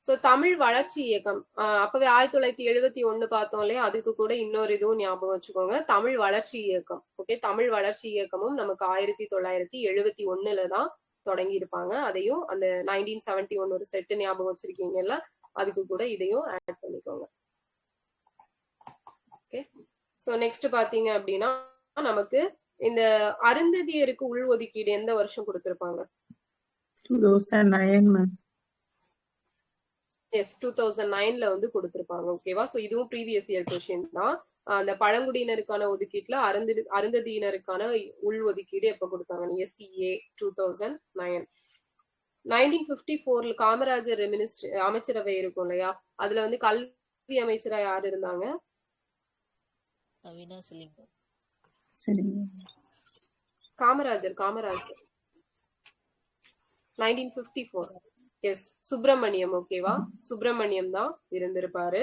சோ தமிழ் வளர்ச்சி இயக்கம் அப்பவே 1971 பார்த்தோம் இல்லையா, அதுக்கு கூட இன்னொரு இதுவும் ஞாபகம் வச்சுக்கோங்க, தமிழ் வளர்ச்சி இயக்கம். ஓகே, தமிழ் வளர்ச்சி இயக்கமும் நமக்கு 1971 தான் தொடங்கி இருப்பாங்க. அதையும் அந்த 1971 ஒரு செட்டு ஞாபகம் வச்சிருக்கீங்கல்ல, அதுக்கு கூட இதையும் ஆட் பண்ணிக்கோங்க. ஓகே, சோ நெக்ஸ்ட் பாத்தீங்க அப்படின்னா நமக்கு இந்த அருந்ததியருக்கு உள் ஒதுக்கீடு எந்த வருஷம் கொடுத்திருப்பாங்க? 2009 எஸ் 2009ல வந்து கொடுத்திருப்பாங்க. ஓகேவா? சோ இதுவும் ப்ரீவியஸ் இயர் கொஸ்டின் தான். அந்த பழங்குடியினருக்கான ஒதுக்கீட்டுல அருந்ததியினருக்கான உள் ஒதுக்கீடு எப்ப கொடுத்தாங்க? SCA 2009. 1954 காமராஜர் அமைச்சரவை இருக்கும் இல்லையா, அதுல வந்து கல்வி அமைச்சரா யாரு இருந்தாங்க? அவினாசிலிங்கம். காமராஜர் 1954. எஸ் சுப்பிரமணியம். ஓகேவா? சுப்பிரமணியம் தான் இருந்திருப்பாரு.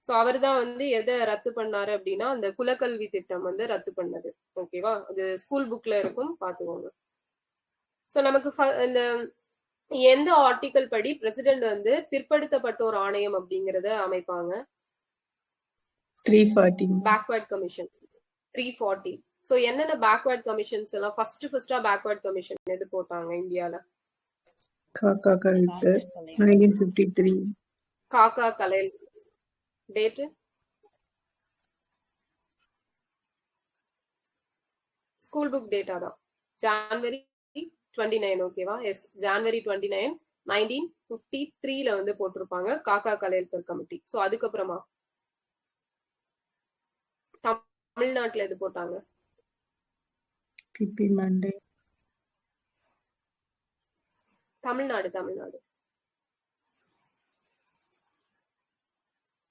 சோ அவர் தான் வந்து எதை ரத்து பண்ணாரு அப்படின்னா அந்த குலக்கல்வி திட்டம் வந்து ரத்து பண்ணது. ஓகேவா? அது ஸ்கூல் புக்ல இருக்கும், பாத்துக்கோங்க. சோ நமக்கு இந்த எந்த ஆர்டிகல் படி பிரசிடென்ட் வந்து பிற்படுத்தப்பட்டோர் ஆணையம் அப்படிங்கறத அமைப்பாங்க? 340. Backward commission 340. சோ என்னென்ன பேக்வர்ட் கமிஷன்ஸ் எல்லாம் ஃபர்ஸ்டா பேக்வர்ட் கமிஷன் எது போட்டாங்க இந்தியால? காக்கா கல்ட்டு 1953. காக்கா கலைல். டேட்? ஸ்கூல் புக் டேட்டா தான். ஜான்வரி 29. ஓகேவா? எஸ் ஜான்வரி 29 1953ல வந்து போட்டிருப்பாங்க காக்கா கலையல்கர் கமிட்டி. சோ அதுக்கப்புறமா தமிழ்நாட்டுல எது போட்டாங்க? BP Monday. தமிழ்நாடு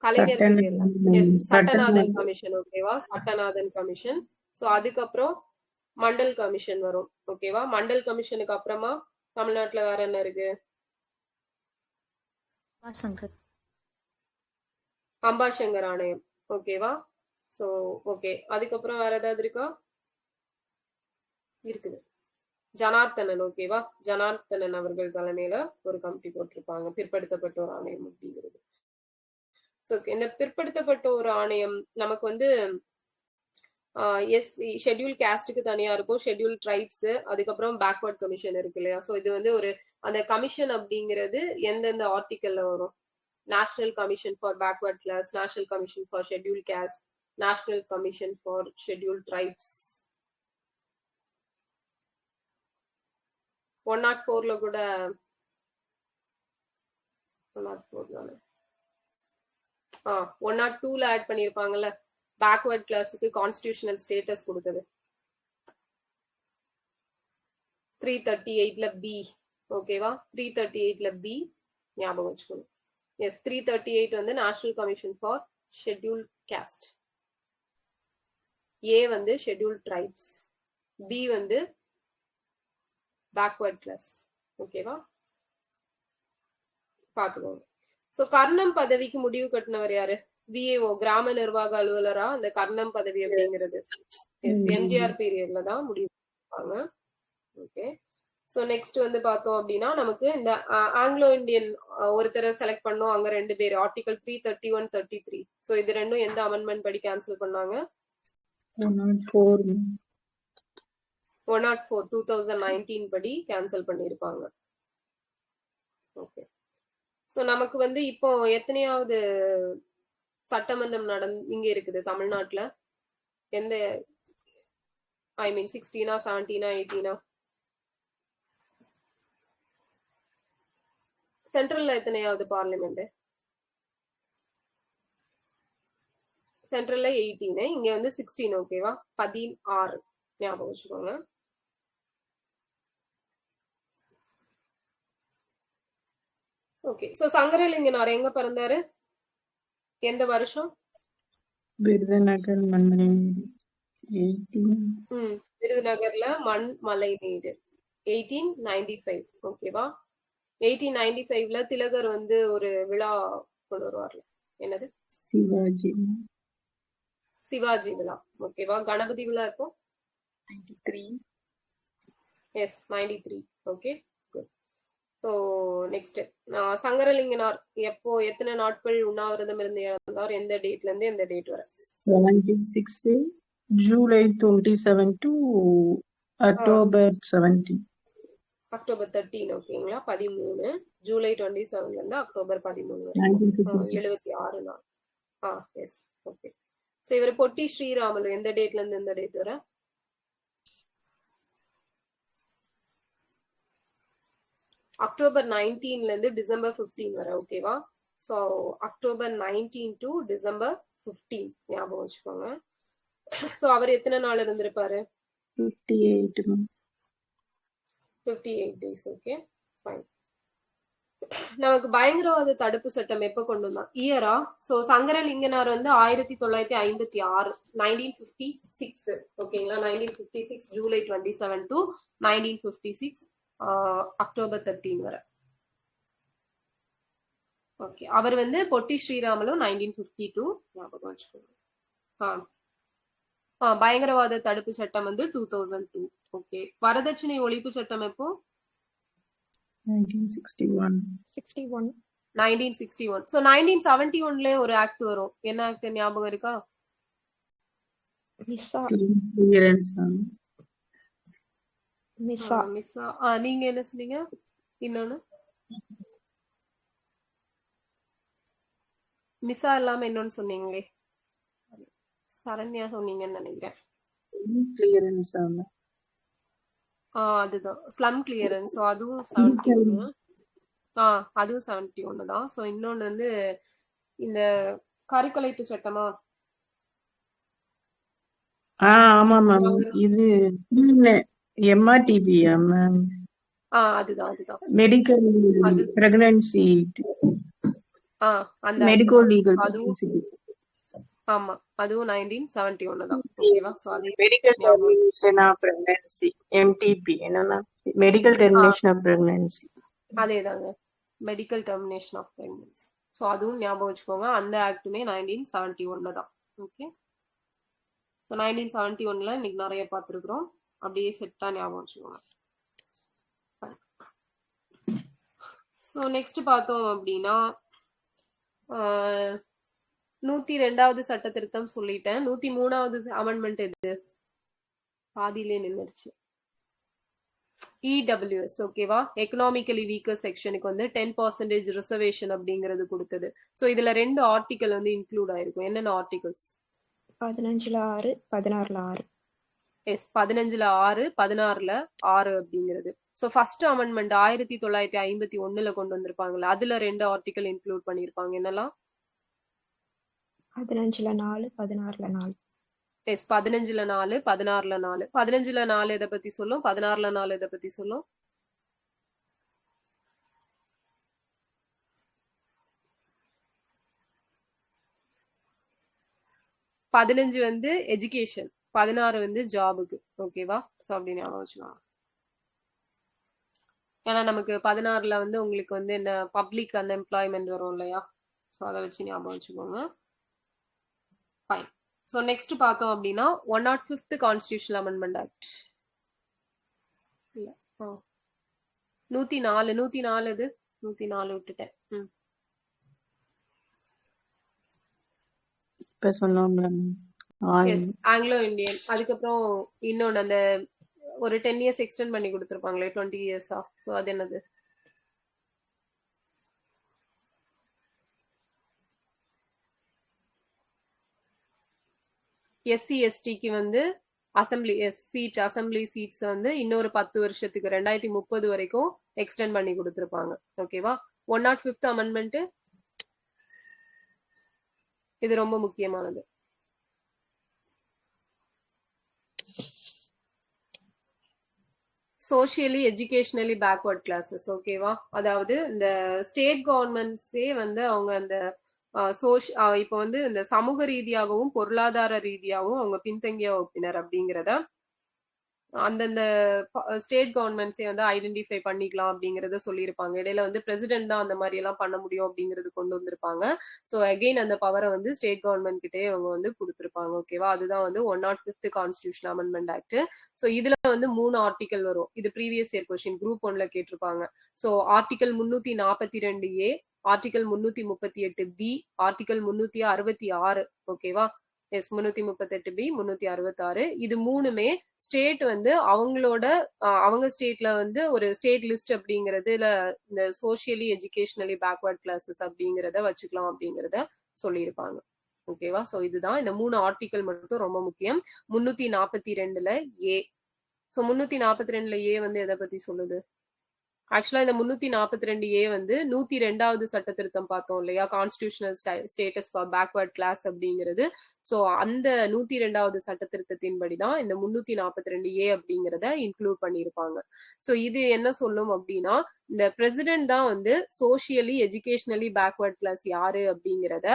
கலைஞர் பீரியட்ல எஸ் சட்டநாதன் கமிஷன். ஓகேவா? சட்டநாதன் கமிஷன். சோ அதுக்கப்புறம் மண்டல் கமிஷன் வரும். ஓகேவா? மண்டல் கமிஷனுக்கு அப்புறமா தமிழ்நாட்டுல வேற என்ன இருக்கு? அம்பாசங்கர் ஆணையம். ஓகேவா? சோ ஓகே, அதுக்கப்புறம் வேற ஏதாவது இருக்கா? இருக்குது, ஜனார்த்தனன். ஓகேவா? ஜனார்த்தனன் அவர்கள் தலைமையில ஒரு கமிட்டி போட்டிருப்பாங்க, பிற்படுத்தப்பட்டோர் ஆணையம் அப்படிங்கிறது. சோ இந்த பிற்படுத்தப்பட்டோர் ஆணையம் நமக்கு வந்து எஸ் ஷெட்யூல் காஸ்டுக்கு தனியா இருக்கும், ஷெட்யூல் ட்ரைப்ஸ், அதுக்கப்புறம் பேக்வர்ட் கமிஷன் இருக்கு இல்லையா. சோ இது வந்து ஒரு அந்த கமிஷன் அப்படிங்கிறது எந்தெந்த ஆர்டிக்கல்ல வரும்? National commission for backward class, national commission for schedule caste, national commission for schedule tribes. 104ல கூட 102ல ஆட் பண்ணிருப்பாங்கல்ல, பேக்வர்ட் கிளாஸுக்கு கான்ஸ்டிடியூஷனல் ஸ்டேட்டஸ் கொடுத்தது. 338ல பி. ஓகேவா? 338ல பி ஞாபகம் வச்சுக்கணும். எஸ் 338 வந்து national commission for schedule caste. A வந்து ஷெட்யூல் ட்ரைப்ஸ், பி வந்து பேக்வர்ட் கிளாஸ். ஓகேவா? பாத்துக்கோங்க. சோ கர்ணம் பதவிக்கு முடிவு கட்டினவர் யாரு? விஏஓ, கிராம நிர்வாக அலுவலரா அந்த கர்ணம் பதவி அப்படிங்கிறது எம்ஜிஆர் பீரியட்ல தான் முடிவு பண்ணிருப்பாங்க. ஓகே, சோ நெக்ஸ்ட் வந்து பார்த்தோம் அப்படின்னா நமக்கு இந்த ஆங்கிலோ இந்தியன் ஒருத்தரை செலக்ட் பண்ணோம், அங்க 2 பேர். ஆர்டிகல் 331, 33. சோ இது ரெண்டும் எந்த அமெண்ட்மெண்ட் படி கேன்சல் பண்ணாங்க? 104 2019 படி கேன்சல் பண்ணிருப்பாங்க. ஓகே, சோ நமக்கு வந்து இப்போ எத்தனையாவது சட்டமன்றம் இங்க இருக்குது தமிழ்நாட்டுல? எந்த ஐ மீன் 16, 17, 18? சென்ட்ரல்ல எத்தனையாவது பார்லிமெண்ட்? சென்ட்ரல்ல 18, இங்க வந்து 16. ஓகேவா? 16 ஞாபகம் வச்சுக்கோங்க. ஓகே. சோ சங்கரலிங்கனார் எங்க பிறந்தாரு? எந்த வருஷம்? விருதுநகர் மண்ணை 18 விருதுநகர்ல மலை வீடு 1895. ஓகேவா? 1895ல திலகர் வந்து ஒரு விழா கொண்டு வருவார்ல, என்னது? சிவாஜி சிவாஜி விழா. ஓகேவா? கணபதி விழா இருக்கும் 93 yes 93. Okay good. So next Sankaralinganar எப்போ எத்தனை நாட்கள் உண்ணாவிரதம் இருந்து இறந்தார்? எந்த டேட்ல இருந்து எந்த டேட் வரை? 76 July 27 to October 17. அக்டோபர் 13. ஓகேங்களா? 13. ஜூலை 27ல இருந்து அக்டோபர் 13 வரை 1956 76 நாள். S okay. ஸோ இவர் பொட்டி ஸ்ரீராமலு எந்த டேட்ல இருந்து எந்த டேட் வரை? அக்டோபர் 19ல இருந்து டிசம்பர் 15 வரை. ஓகேவா? ஸோ அக்டோபர் 19 டு டிசம்பர் 15 ஞாபகம் வச்சுக்கோங்க. ஸோ அவர் எத்தனை நாள் இருந்திருப்பாரு? 58 58 days. Okay fine. நமக்கு பயங்கரவாத தடுப்பு சட்டம் எப்ப கொண்டு வந்தான்? இயரா? சோ சங்கரலிங்கனார் வந்து 1956 1956. ஓகேங்களா? 1956 ஜூலை 27 டு 1956 அக்டோபர் 13 வரை. ஓகே. அவர் வந்து பொட்டி ஸ்ரீராமலு 1952 ஞாபகம் வச்சுக்கோங்க. பயங்கரவாத தடுப்பு சட்டம் வந்து 2002. ஓகே. வரதட்சணை ஒழிப்பு சட்டம் எப்போ? 1961 61 1961. ஸோ 1971 ஒரு ஆக்ட் வரும். என்ன ஆக்ட் ஞாபகம் இருக்கா? மிஸ்ஸா clearance மிஸ்ஸா மிஸ்ஸா. நீங்க என்ன சொன்னீங்க? இன்னொன்னு மிஸ்ஸா இல்லாம இன்னொன்னு சொன்னீங்களே, சரண்யா சொன்னீங்கன்னு நினைக்கிறேன். clearance அதுதான் ஸ்லம் கிளியரன்ஸ். ஸோ அதுவும் 71. அதுவும் 71 தான். ஸோ இன்னொன்னு வந்து இந்த கருக்கலைப்பு சட்டமா? ஆமா மேம். இது MRTP மேம். அதுதான் அதுதான் மெடிக்கல் அது பிரெக்னன்சி அந்த மெடிக்கோ act லீகல் தான். அதுவும் ஆமா, அதுவும் 1971 தான். ஓகேவா? ஸோ அது மெடிக்கல் ஞாபகம். டெர்மினேஷன் ஆஃப் பிரெக்னன்சி MTP என்னன்னா மெடிக்கல் டெர்மினேஷன் ஆஃப் பிரெக்னன்சி. அதேதாங்க, medical termination of pregnancy. So அதுவும் ஞாபகம் வச்சுக்கோங்க. அந்த ஆக்டுமே 1971 தான். ஓகே. ஸோ 1971ல இன்னைக்கு நிறைய பார்த்துருக்குறோம். அப்படியே செட்டா ஞாபகம் வச்சுக்கோங்க. ஸோ நெக்ஸ்ட் பார்த்தோம் அப்படின்னா 102வது சட்ட திருத்தம் சொல்லிட்டேன். 103வது அமெண்ட்மெண்ட் எது? பாதியிலே நின்றுச்சு. EWS. ஓகேவா? எக்கனாமிக்கலி வீக்கர் செக்ஷனுக்கு வந்து 10% ரிசர்வேஷன் அப்படிங்கிறது கொடுத்தது. ஸோ இதுல 2 ஆர்டிகல் வந்து இன்க்ளூட் ஆயிருக்கும். என்னென்ன ஆர்டிகல்ஸ்? 15ல 6 16ல 6. எஸ் 15ல 6 16ல 6 அப்படிங்கிறது. ஸோ ஃபர்ஸ்ட் அமெண்ட்மெண்ட் 1951ல கொண்டு வந்திருப்பாங்கல்ல, அதுல 2 ஆர்டிகல் இன்க்ளூட் பண்ணியிருப்பாங்க. என்னெல்லாம்? 15ல 4 16ல 4. எஸ் 15ல 4 16ல 4. 15ல 4 எதை பத்தி சொல்லும்? 16ல 4 எதை பத்தி சொல்லும்? பதினஞ்சு வந்து எஜுகேஷன், 16 வந்து ஜாபுக்கு. ஓகேவா? ஸோ அப்படி ஞாபகம் வச்சுக்கலாம். ஏன்னா நமக்கு 16ல வந்து உங்களுக்கு வந்து என்ன பப்ளிக் அன்எம்ப்ளாய்மெண்ட் வரும் இல்லையா? ஸோ அதை வச்சு ஞாபகம் வச்சுக்கோங்க. ஃபைன். ஸோ நெக்ஸ்ட் பார்த்தோம் அப்படின்னா 105th கான்ஸ்டியூஷனல் அமெண்ட்மெண்ட் ஆக்ட். 104 104 இது 104 விட்டுட்டேன். இப்ப சொன்னோம்ல எஸ் ஆங்கிலோ இந்தியன். அதுக்கப்புறம் இன்னொன்னு அந்த ஒரு 10 years எக்ஸ்டெண்ட் பண்ணி கொடுத்துருப்பாங்களே 20 years. ஸோ அது என்னது? SC STக்கு வந்து அசம்பிளி அசம்பிளி சீட்ஸ் வந்து இன்னொரு 10 வருஷத்துக்கு 2030 வரைக்கும் எக்ஸ்டெண்ட் பண்ணி கொடுத்துருப்பாங்க. ஓகேவா? 105th அமெண்ட்மெண்ட் இது ரொம்ப முக்கியமானது. Socially educationally backward classes. ஓகேவா? அதாவது இந்த ஸ்டேட் கவர்மெண்ட்ஸே வந்து அவங்க அந்த இப்போ வந்து இந்த சமூக ரீதியாகவும் பொருளாதார ரீதியாகவும் அவங்க பின்தங்கிய வகுப்பினர் அப்படிங்கிறத அந்தந்த ஸ்டேட் கவர்மெண்ட்ஸே வந்து ஐடென்டிஃபை பண்ணிக்கலாம் அப்படிங்கறத சொல்லியிருப்பாங்க. இடையில வந்து பிரசிடென்ட் தான் அந்த மாதிரி எல்லாம் பண்ண முடியும் அப்படிங்கிறது கொண்டு வந்திருப்பாங்க. ஸோ அகெயின் அந்த பவரை வந்து ஸ்டேட் கவர்மெண்ட் கிட்டே அவங்க வந்து கொடுத்துருப்பாங்க. ஓகேவா? அதுதான் வந்து 105th constitution amendment act. So இதுல வந்து 3 ஆர்டிகல் வரும். இது ப்ரீவியஸ் இயர் கொஸ்டின் குரூப் 1ல கேட்டிருப்பாங்க. So article 342A, article 338B, article 366. ஓகேவா? S, 338B, 366. இது மூணுமே ஸ்டேட் வந்து அவங்களோட அவங்க ஸ்டேட்ல வந்து ஒரு ஸ்டேட் லிஸ்ட் அப்படிங்கறதுல இந்த சோஷியலி எஜுகேஷனலி பேக்வர்ட் கிளாஸஸ் அப்படிங்கறத வச்சுக்கலாம் அப்படிங்கறத சொல்லியிருப்பாங்க. ஓகேவா? சோ இதுதான் இந்த 3 ஆர்டிகல் மட்டும் ரொம்ப முக்கியம். 342ல ஏ. சோ 342ல ஏ வந்து எதை பத்தி சொல்லுது? ஆக்சுவலா இந்த 342A வந்து 102வது சட்ட திருத்தம் பார்த்தோம் இல்லையா? Constitutional status for backward class அப்படிங்கிறது. ஸோ அந்த 102வது சட்ட திருத்தத்தின்படிதான் இந்த 342A அப்படிங்கிறத இன்க்ளூட் பண்ணியிருப்பாங்க. ஸோ இது என்ன சொல்லும் அப்படின்னா, இந்த பிரசிடென்ட் தான் வந்து சோஷியலி எஜுகேஷனலி பேக்வர்ட் கிளாஸ் யாரு அப்படிங்கிறத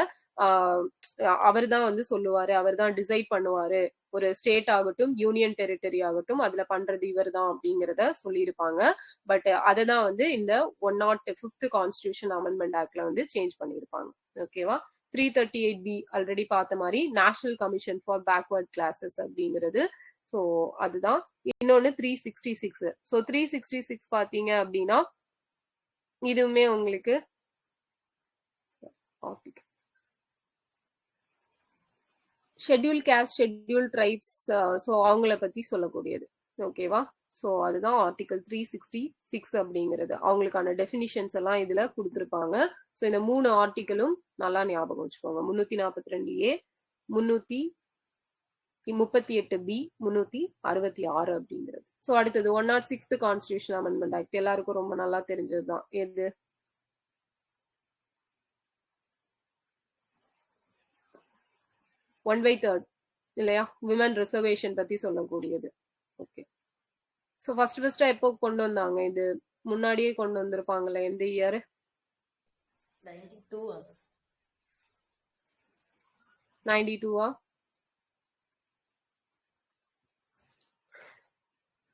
அவர் தான் வந்து சொல்லுவாரு, அவர் தான் டிசைட் பண்ணுவாரு. ஒரு ஸ்டேட் ஆகட்டும், யூனியன் டெரிட்டரி ஆகட்டும், அதுல பண்றது இவர் தான் அப்படிங்கிறத சொல்லியிருப்பாங்க. பட் அதை தான் வந்து இந்த 105th கான்ஸ்டிடியூஷன் அமெண்ட்மெண்ட் ஆக்ட்ல வந்து சேஞ்ச் பண்ணியிருப்பாங்க. ஓகேவா? 338B ஆல்ரெடி பார்த்த மாதிரி national commission for backward classes அப்படிங்கிறது. ஸோ அதுதான். இன்னொன்னு 366. ஸோ 366 பாத்தீங்க அப்படின்னா இதுவுமே உங்களுக்கு schedule caste, schedule tribes, so அவங்கள பத்தி சொல்லக்கூடியது. ஓகேவா? ஸோ அதுதான் ஆர்டிகல் 366 அப்படிங்கிறது. அவங்களுக்கான டெஃபினிஷன்ஸ் எல்லாம் இதுல கொடுத்துருப்பாங்க. ஸோ இந்த 3 ஆர்டிகலும் நல்லா ஞாபகம் வச்சுக்கோங்க. 342A, 338B, 366 அப்படிங்கிறது. ஸோ அடுத்தது 106th கான்ஸ்டிடியூஷன் அமெண்ட்மெண்ட் ஆக்ட். எல்லாருக்கும் ரொம்ப நல்லா தெரிஞ்சதுதான். எது? 1/3 இல்லையா? விமன் ரிசர்வேஷன் பத்தி சொல்லக்கூடியது. ஓகே. ஸோ ஃபர்ஸ்ட் எப்போ கொண்டு வந்தாங்க? இது முன்னாடியே கொண்டு வந்திருப்பாங்கல்ல, எந்த இயர்? 92ஆ?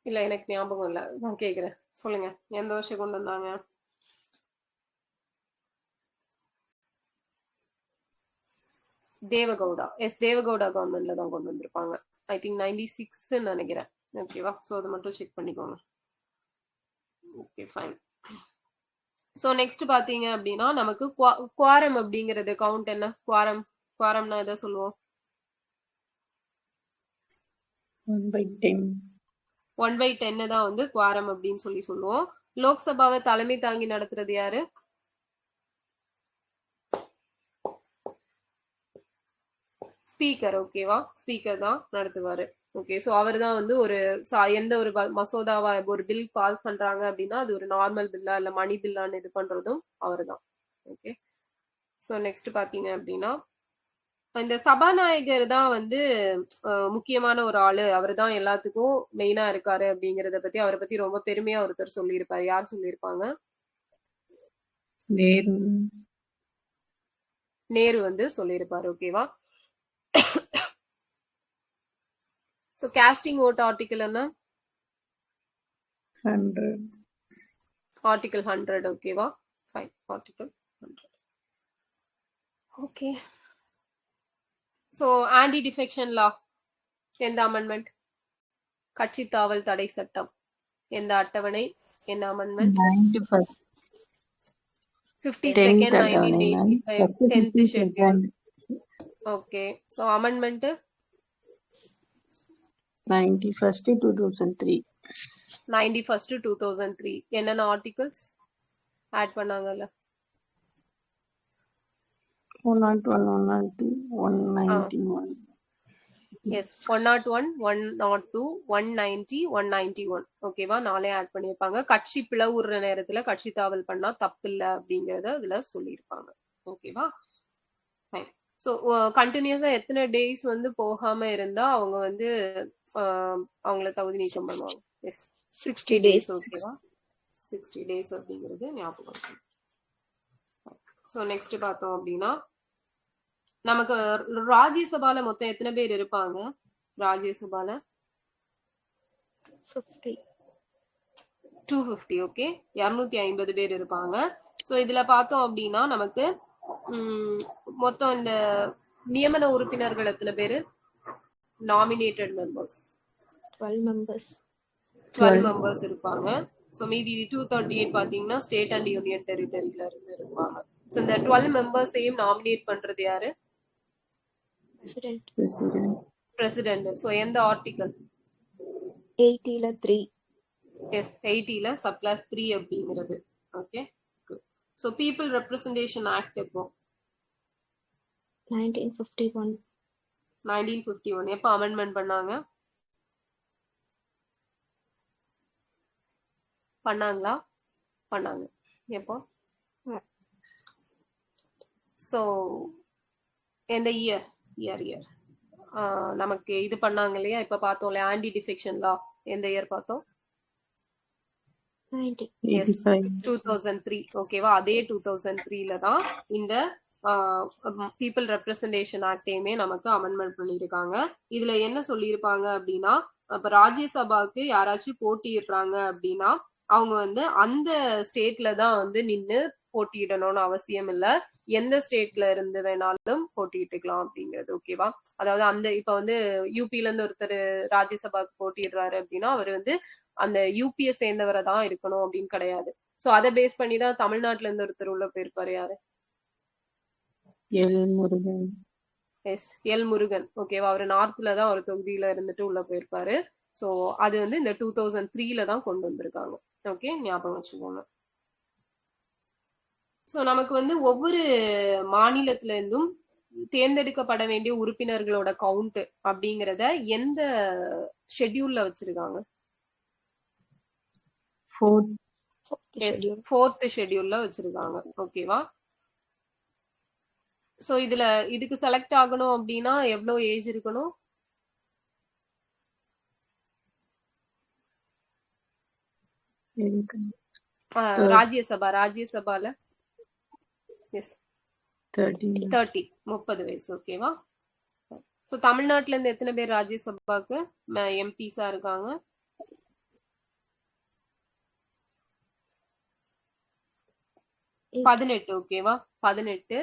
இல்ல, எனக்கு ஞாபகம் இல்ல, நான் கேக்குறேன். சொல்லுங்க, எந்த வருஷம் கொண்டு வந்தாங்க? தேவகவுடா. எஸ், தேவகவுடா கவர்மெண்ட்ல தான் கொண்டு வந்திருப்பாங்க. ஐ திங்க் 96 நினைக்கிறேன். ஓகேவா? ஸோ அதை மட்டும் செக் பண்ணிக்கோங்க. Okay, fine. ஸோ நெக்ஸ்ட் பாத்தீங்க அப்படின்னா நமக்கு குவாரம் அப்படிங்கிறது கவுண்ட் என்ன? குவாரம்னா எதை சொல்லுவோம்? 1/10 தான் வந்து குவாரம் அப்படின்னு சொல்லுவோம். லோக்சபாவை தலைமை தாங்கி நடத்துறது யாரு? ஸ்பீக்கர். ஓகேவா? ஸ்பீக்கர் தான் நடத்துவாரு. ஓகே. ஸோ அவர் தான் வந்து எந்த ஒரு மசோதாவா ஒரு பில் பாஸ் பண்றாங்க அப்படின்னா அது ஒரு நார்மல் பில்லா இல்ல மணி பில்லான்னு இது பண்றதும் அவர் தான். ஓகே. ஸோ நெக்ஸ்ட் பாத்தீங்க அப்படின்னா இந்த சபாநாயகர் தான் வந்து முக்கியமான ஒரு ஆளு. அவர் தான் எல்லாத்துக்கும் மெயினா இருக்காரு அப்படிங்கறத பத்தி அவரை பத்தி ரொம்ப பெருமையா ஒருத்தர் சொல்லியிருப்பாரு. யார் சொல்லியிருப்பாங்க? நேரு வந்து சொல்லியிருப்பாரு. ஓகேவா? So casting vote article என்ன? 100. Article 100. ஓகேவா? Fine. Article 100. Okay. So anti-defection law எந்த அமெண்ட்மெண்ட்? கட்சி தாவல் தடை சட்டம் எந்த அட்டவணை? என்ன amendment? 52nd 1985 10th schedule. Okay. So amendment 91st 2003. 91st 2003. என்னென்ன ஆர்டிகல்ஸ் ஆட் பண்ணாங்கல்ல? 101, 102, 191. எஸ், 101, 102, 190, 191. ஓகேவா? நாளே ஆட் பண்ணியிருப்பாங்க. கட்சி பிளவுற நேரத்துல கட்சி தாவல் பண்ணா தப்பு இல்ல அப்படிங்கறத இதுல சொல்லியிருப்பாங்க. ஓகேவா? ஸோ கண்டினியூஸா எத்தனை டேஸ் வந்து போகாம இருந்தா அவங்க வந்து அவங்கள தகுதி நீக்கம் பண்ணுவாங்க? S, 60 days. days ஓகேவா 60 days அப்படிங்கிறது ஞாபகம் இருக்கும். ஸோ நெக்ஸ்ட் பார்த்தோம் அப்படின்னா நமக்கு ராஜ்யசபால மொத்தம் எத்தனை பேர் இருப்பாங்க? ராஜ்யசபால 50. 250. ஓகே, 250 பேர் இருப்பாங்க. ஸோ இதுல பார்த்தோம் அப்படின்னா நமக்கு மொத்தம் இந்த நியமன உறுப்பினர்கள் எத்தனை பேரு? Nominated members 12 members. 12 மெம்பர்ஸ் இருப்பாங்க. ஸோ மீதி 238 பாத்தீங்கன்னா ஸ்டேட் அண்ட் யூனியன் டெரிட்டரியில இருந்து இருப்பாங்க. ஸோ இந்த 12 மெம்பர்ஸையும் நாமினேட் பண்றது யாரு? President. பிரசிடென்ட். ஸோ எந்த ஆர்டிகல்? 80 ல 3. எஸ், 80 ல சப்கிளாஸ் 3 அப்படிங்கிறது. Okay, so people representation act எப்போ? 1951. 1951. எப்போ அமெண்ட்மெண்ட் பண்ணாங்களா? பண்ணாங்க. எப்போ? ஸோ எந்த இயர் நமக்கு இது பண்ணாங்க இல்லையா? இப்ப பார்த்தோம் இல்லையா ஆன்டி டிஃபெக்ஷன் லா, எந்த இயர் பார்த்தோம்? 2003. ஓகேவா? அதே 2003ல தான் இந்த பீப்புள் ரெப்ரசன்டேஷன் ஆக்டையுமே நமக்கு அமெண்ட்மெண்ட் பண்ணியிருக்காங்க. இதுல என்ன சொல்லியிருப்பாங்க அப்படின்னா, இப்ப ராஜ்யசபாவுக்கு யாராச்சும் போட்டியிடுறாங்க அப்படின்னா அவங்க வந்து அந்த ஸ்டேட்ல தான் வந்து நின்று போட்டியிடணும்னு அவசியம் இல்ல, எந்த ஸ்டேட்ல இருந்து வேணாலும் போட்டியிட்டுக்கலாம் அப்படிங்கிறது. ஓகேவா? அதாவது அந்த இப்ப வந்து யூபில இருந்து ஒருத்தர் ராஜ்யசபாவுக்கு போட்டியிடுறாரு அப்படின்னா அவர் வந்து அந்த யூபியை சேர்ந்தவரை தான் இருக்கணும் அப்படின்னு கிடையாது. சோ அதை பேஸ் பண்ணி தான் தமிழ்நாட்டுல இருந்து ஒருத்தர் உள்ள போயிருப்பாரு. யாரு? எல் முருகன். ஓகேவா? அவர் நார்த்ல தான் ஒரு தொகுதியில இருந்துட்டு உள்ள போயிருப்பாரு. சோ அது வந்து இந்த 2003ல தான் கொண்டு வந்திருக்காங்க. ஓகே, ஞாபகம் வச்சுக்கோங்க. சோ நமக்கு வந்து ஒவ்வொரு மாநிலத்துல இருந்தும் தேர்ந்தெடுக்கப்பட வேண்டிய உறுப்பினர்களோட கவுண்ட் அப்படிங்கறத எந்த ஷெட்யூல்ல வச்சிருக்காங்க? 4th ஷெட்யூல்ல வச்சிருக்காங்க. ஓகேவா? சோ இதுக்கு செலக்ட் ஆகணும் அப்படின்னா எவ்வளவு ஏஜ் இருக்கணும்? ராஜ்யசபால எஸ் 30 வயசு. ஓகேவா? சோ தமிழ்நாட்டுல இருந்து எத்தனை பேர் ராஜ்யசபாக்கு எம்பிஸா இருக்காங்க? 18. ஓகேவா? 18.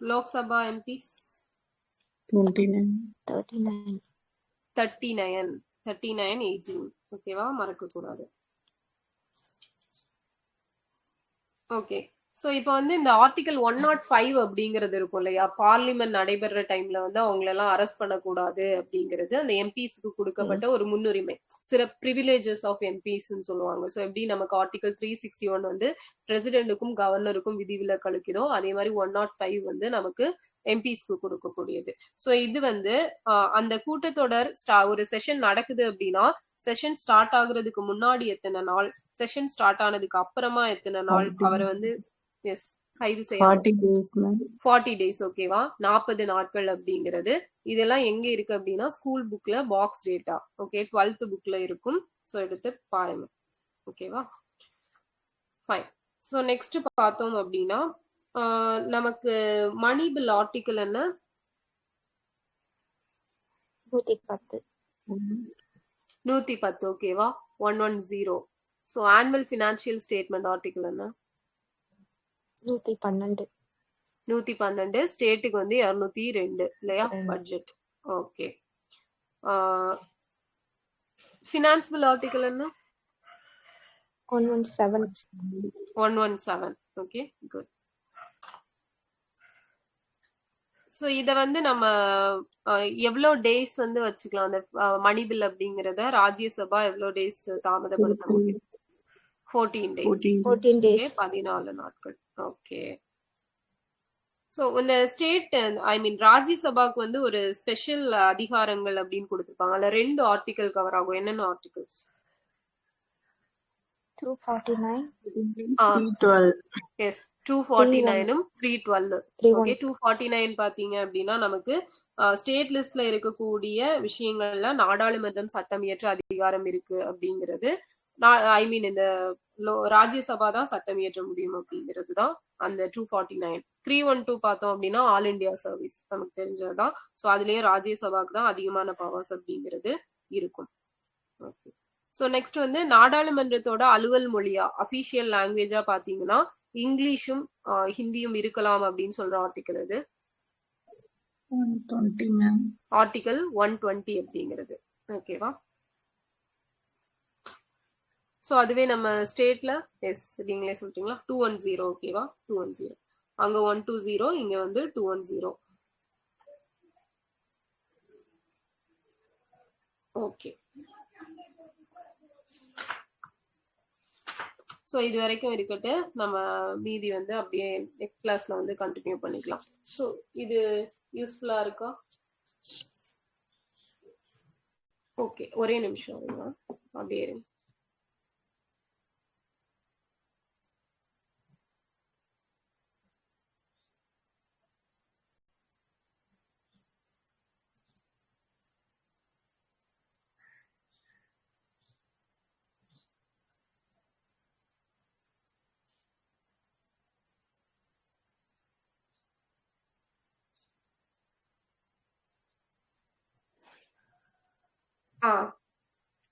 லோக்சபா எம்பிஸ் 39. 18. ஓகேவா? மறக்க கூடாது. ஓகே, சோ இப்ப வந்து இந்த ஆர்டிகல் 105 அப்படிங்கிறது இருக்கும் இல்லையா? பார்லிமெண்ட் நடைபெற டைம்ல வந்து அவங்கள எல்லாம் அரெஸ்ட் பண்ணக்கூடாது அப்படிங்கிறது அந்த எம்பிஸ்க்கு கொடுக்கப்பட்ட ஒரு முன்னுரிமை, சில பிரிவிலேஜஸ் ஆஃப் எம்பிஸ் சொல்லுவாங்க. சோ எப்படி நமக்கு ஆர்டிகல் 361 வந்து பிரசிடென்ட்டுக்கும் கவர்னருக்கும் விதிவிலக்கு அளிக்குதோ அதே மாதிரி 105 வந்து நமக்கு எம்பிஸ்க்கு கொடுக்கக்கூடியது. சோ இது வந்து அந்த கூட்டத்தொடர் ஒரு செஷன் நடக்குது அப்படின்னா செஷன் ஸ்டார்ட் ஆகுறதுக்கு முன்னாடி எத்தனை நாள், செஷன் ஸ்டார்ட் ஆனதுக்கு அப்புறமா எத்தனை நாள் அவரை வந்து கைது செய்யணும்? 40 days. ஓகேவா? 40 நாட்கள் அப்படிங்கிறது. இதெல்லாம் எங்க இருக்கு அப்படின்னா ஸ்கூல் புக்ல பாக்ஸ் டேட்டா, ஓகே, 12th புக்ல இருக்கும். சோ எடுத்து பாருங்க. ஓகேவா? ஃபைன். சோ நெக்ஸ்ட் பார்த்தோம் அப்படின்னா நமக்கு மணி பில் ஆர்டிகல் என்ன? 110. ஓகேவா? 110. So annual financial statement article என்ன? 112. ஸ்டேட்டுக்கு வந்து 202 இல்லையா budget? Okay. Finance bill article என்ன? 117. Okay, good. சோ இத வந்து நம்ம எவ்வளவு டேஸ் வந்து வச்சுக்கலாம் அந்த மணி பில் அப்படிங்கறத? ராஜ்யசபா எவ்வளவு டேஸ் தாமதப்படுத்த முடியும்? 14 days. 14 நாட்கள். ஓகே. சோ இந்த ஸ்டேட் ராஜ்யசபாக்கு வந்து ஒரு ஸ்பெஷல் அதிகாரங்கள் அப்படின்னு கொடுத்திருப்பாங்க. அதுல 2 ஆர்டிகல் கவர் ஆகும். என்னென்ன ஆர்டிகல்ஸ்? 249. எஸ், 249 312. ஓகே, 249 பாத்தீங்க அப்படின்னா நமக்கு ஸ்டேட் லிஸ்ட்ல இருக்கக்கூடிய விஷயங்கள்ல நாடாளுமன்றம் சட்டம் இயற்ற அதிகாரம் இருக்கு அப்படிங்கிறது, ஐ மீன் இந்த ராஜ்யசபா தான் சட்டம் இயற்ற முடியும் அப்படிங்கிறது தான் அந்த 249. 312 பார்த்தோம் அப்படின்னா ஆல் இண்டியா சர்வீஸ் நமக்கு தெரிஞ்சதுதான். ஸோ அதுலயே ராஜ்யசபாக்கு தான் அதிகமான பவர்ஸ் அப்படிங்கிறது இருக்கும். ஓகே. ஸோ நெக்ஸ்ட் வந்து நாடாளுமன்றத்தோட அலுவல் மொழியா அபிஷியல் லாங்குவேஜா பாத்தீங்கன்னா இங்கிலீஷும் ஹிந்தியும் இருக்கலாம் அப்படின்னு சொல்ற ஆர்டிக்கல் இது 120 மேம். ஆர்டிகல் 120 அப்படிங்கிறது. ஓகேவா? ஸோ அதுவே நம்ம ஸ்டேட்ல எஸ் நீங்களே சொல்லிட்டீங்களா 210. ஓகேவா? 210 அங்க 120, இங்க வந்து 210. ஓகே. ஸோ இது வரைக்கும் இருக்கட்டு. நம்ம மீதி வந்து அப்படியே நெக்ஸ்ட் கிளாஸ்ல வந்து கண்டினியூ பண்ணிக்கலாம். ஸோ இது யூஸ்ஃபுல்லா இருக்கா? ஓகே, ஒரே நிமிஷம் இருங்க. அப்படியே இருங்க.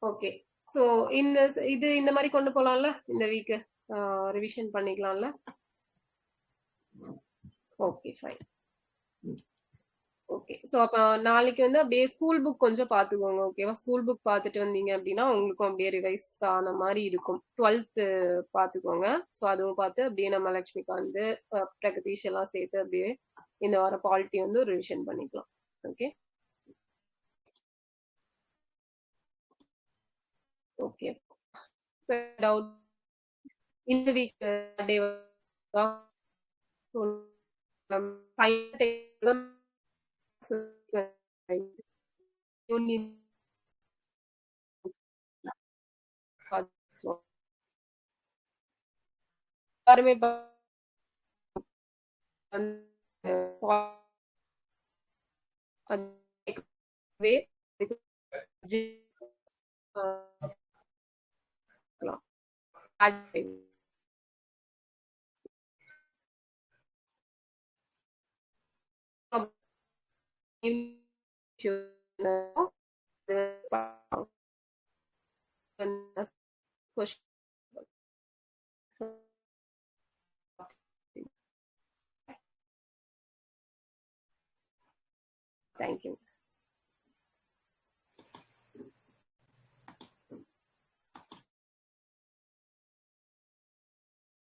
ஓகே. ஸோ இந்த மாதிரி கொண்டு போலாம்ல, இந்த வீக் ரிவிஷன் பண்ணிக்கலாம்ல. Okay fine. ஓகே. ஸோ அப்போ நாளைக்கு வந்து அப்படியே ஸ்கூல் புக் கொஞ்சம் பார்த்துக்கோங்க. ஓகேவா? ஸ்கூல் புக் பார்த்துட்டு வந்தீங்க அப்படின்னா உங்களுக்கும் அப்படியே ரிவைஸ் ஆன மாதிரி இருக்கும். 12th பார்த்துக்கோங்க. ஸோ அதுவும் பார்த்து அப்படியே நம்ம லக்ஷ்மிகாந்த், பிரகதீஷ் எல்லாம் சேர்த்து அப்படியே இந்த வாரம் பாலிட்டி வந்து ஒரு ரிவிஷன் பண்ணிக்கலாம். ஓகே. ஓகே. டவுட் இந்த வீக் டே எல்லாருமே Thank you.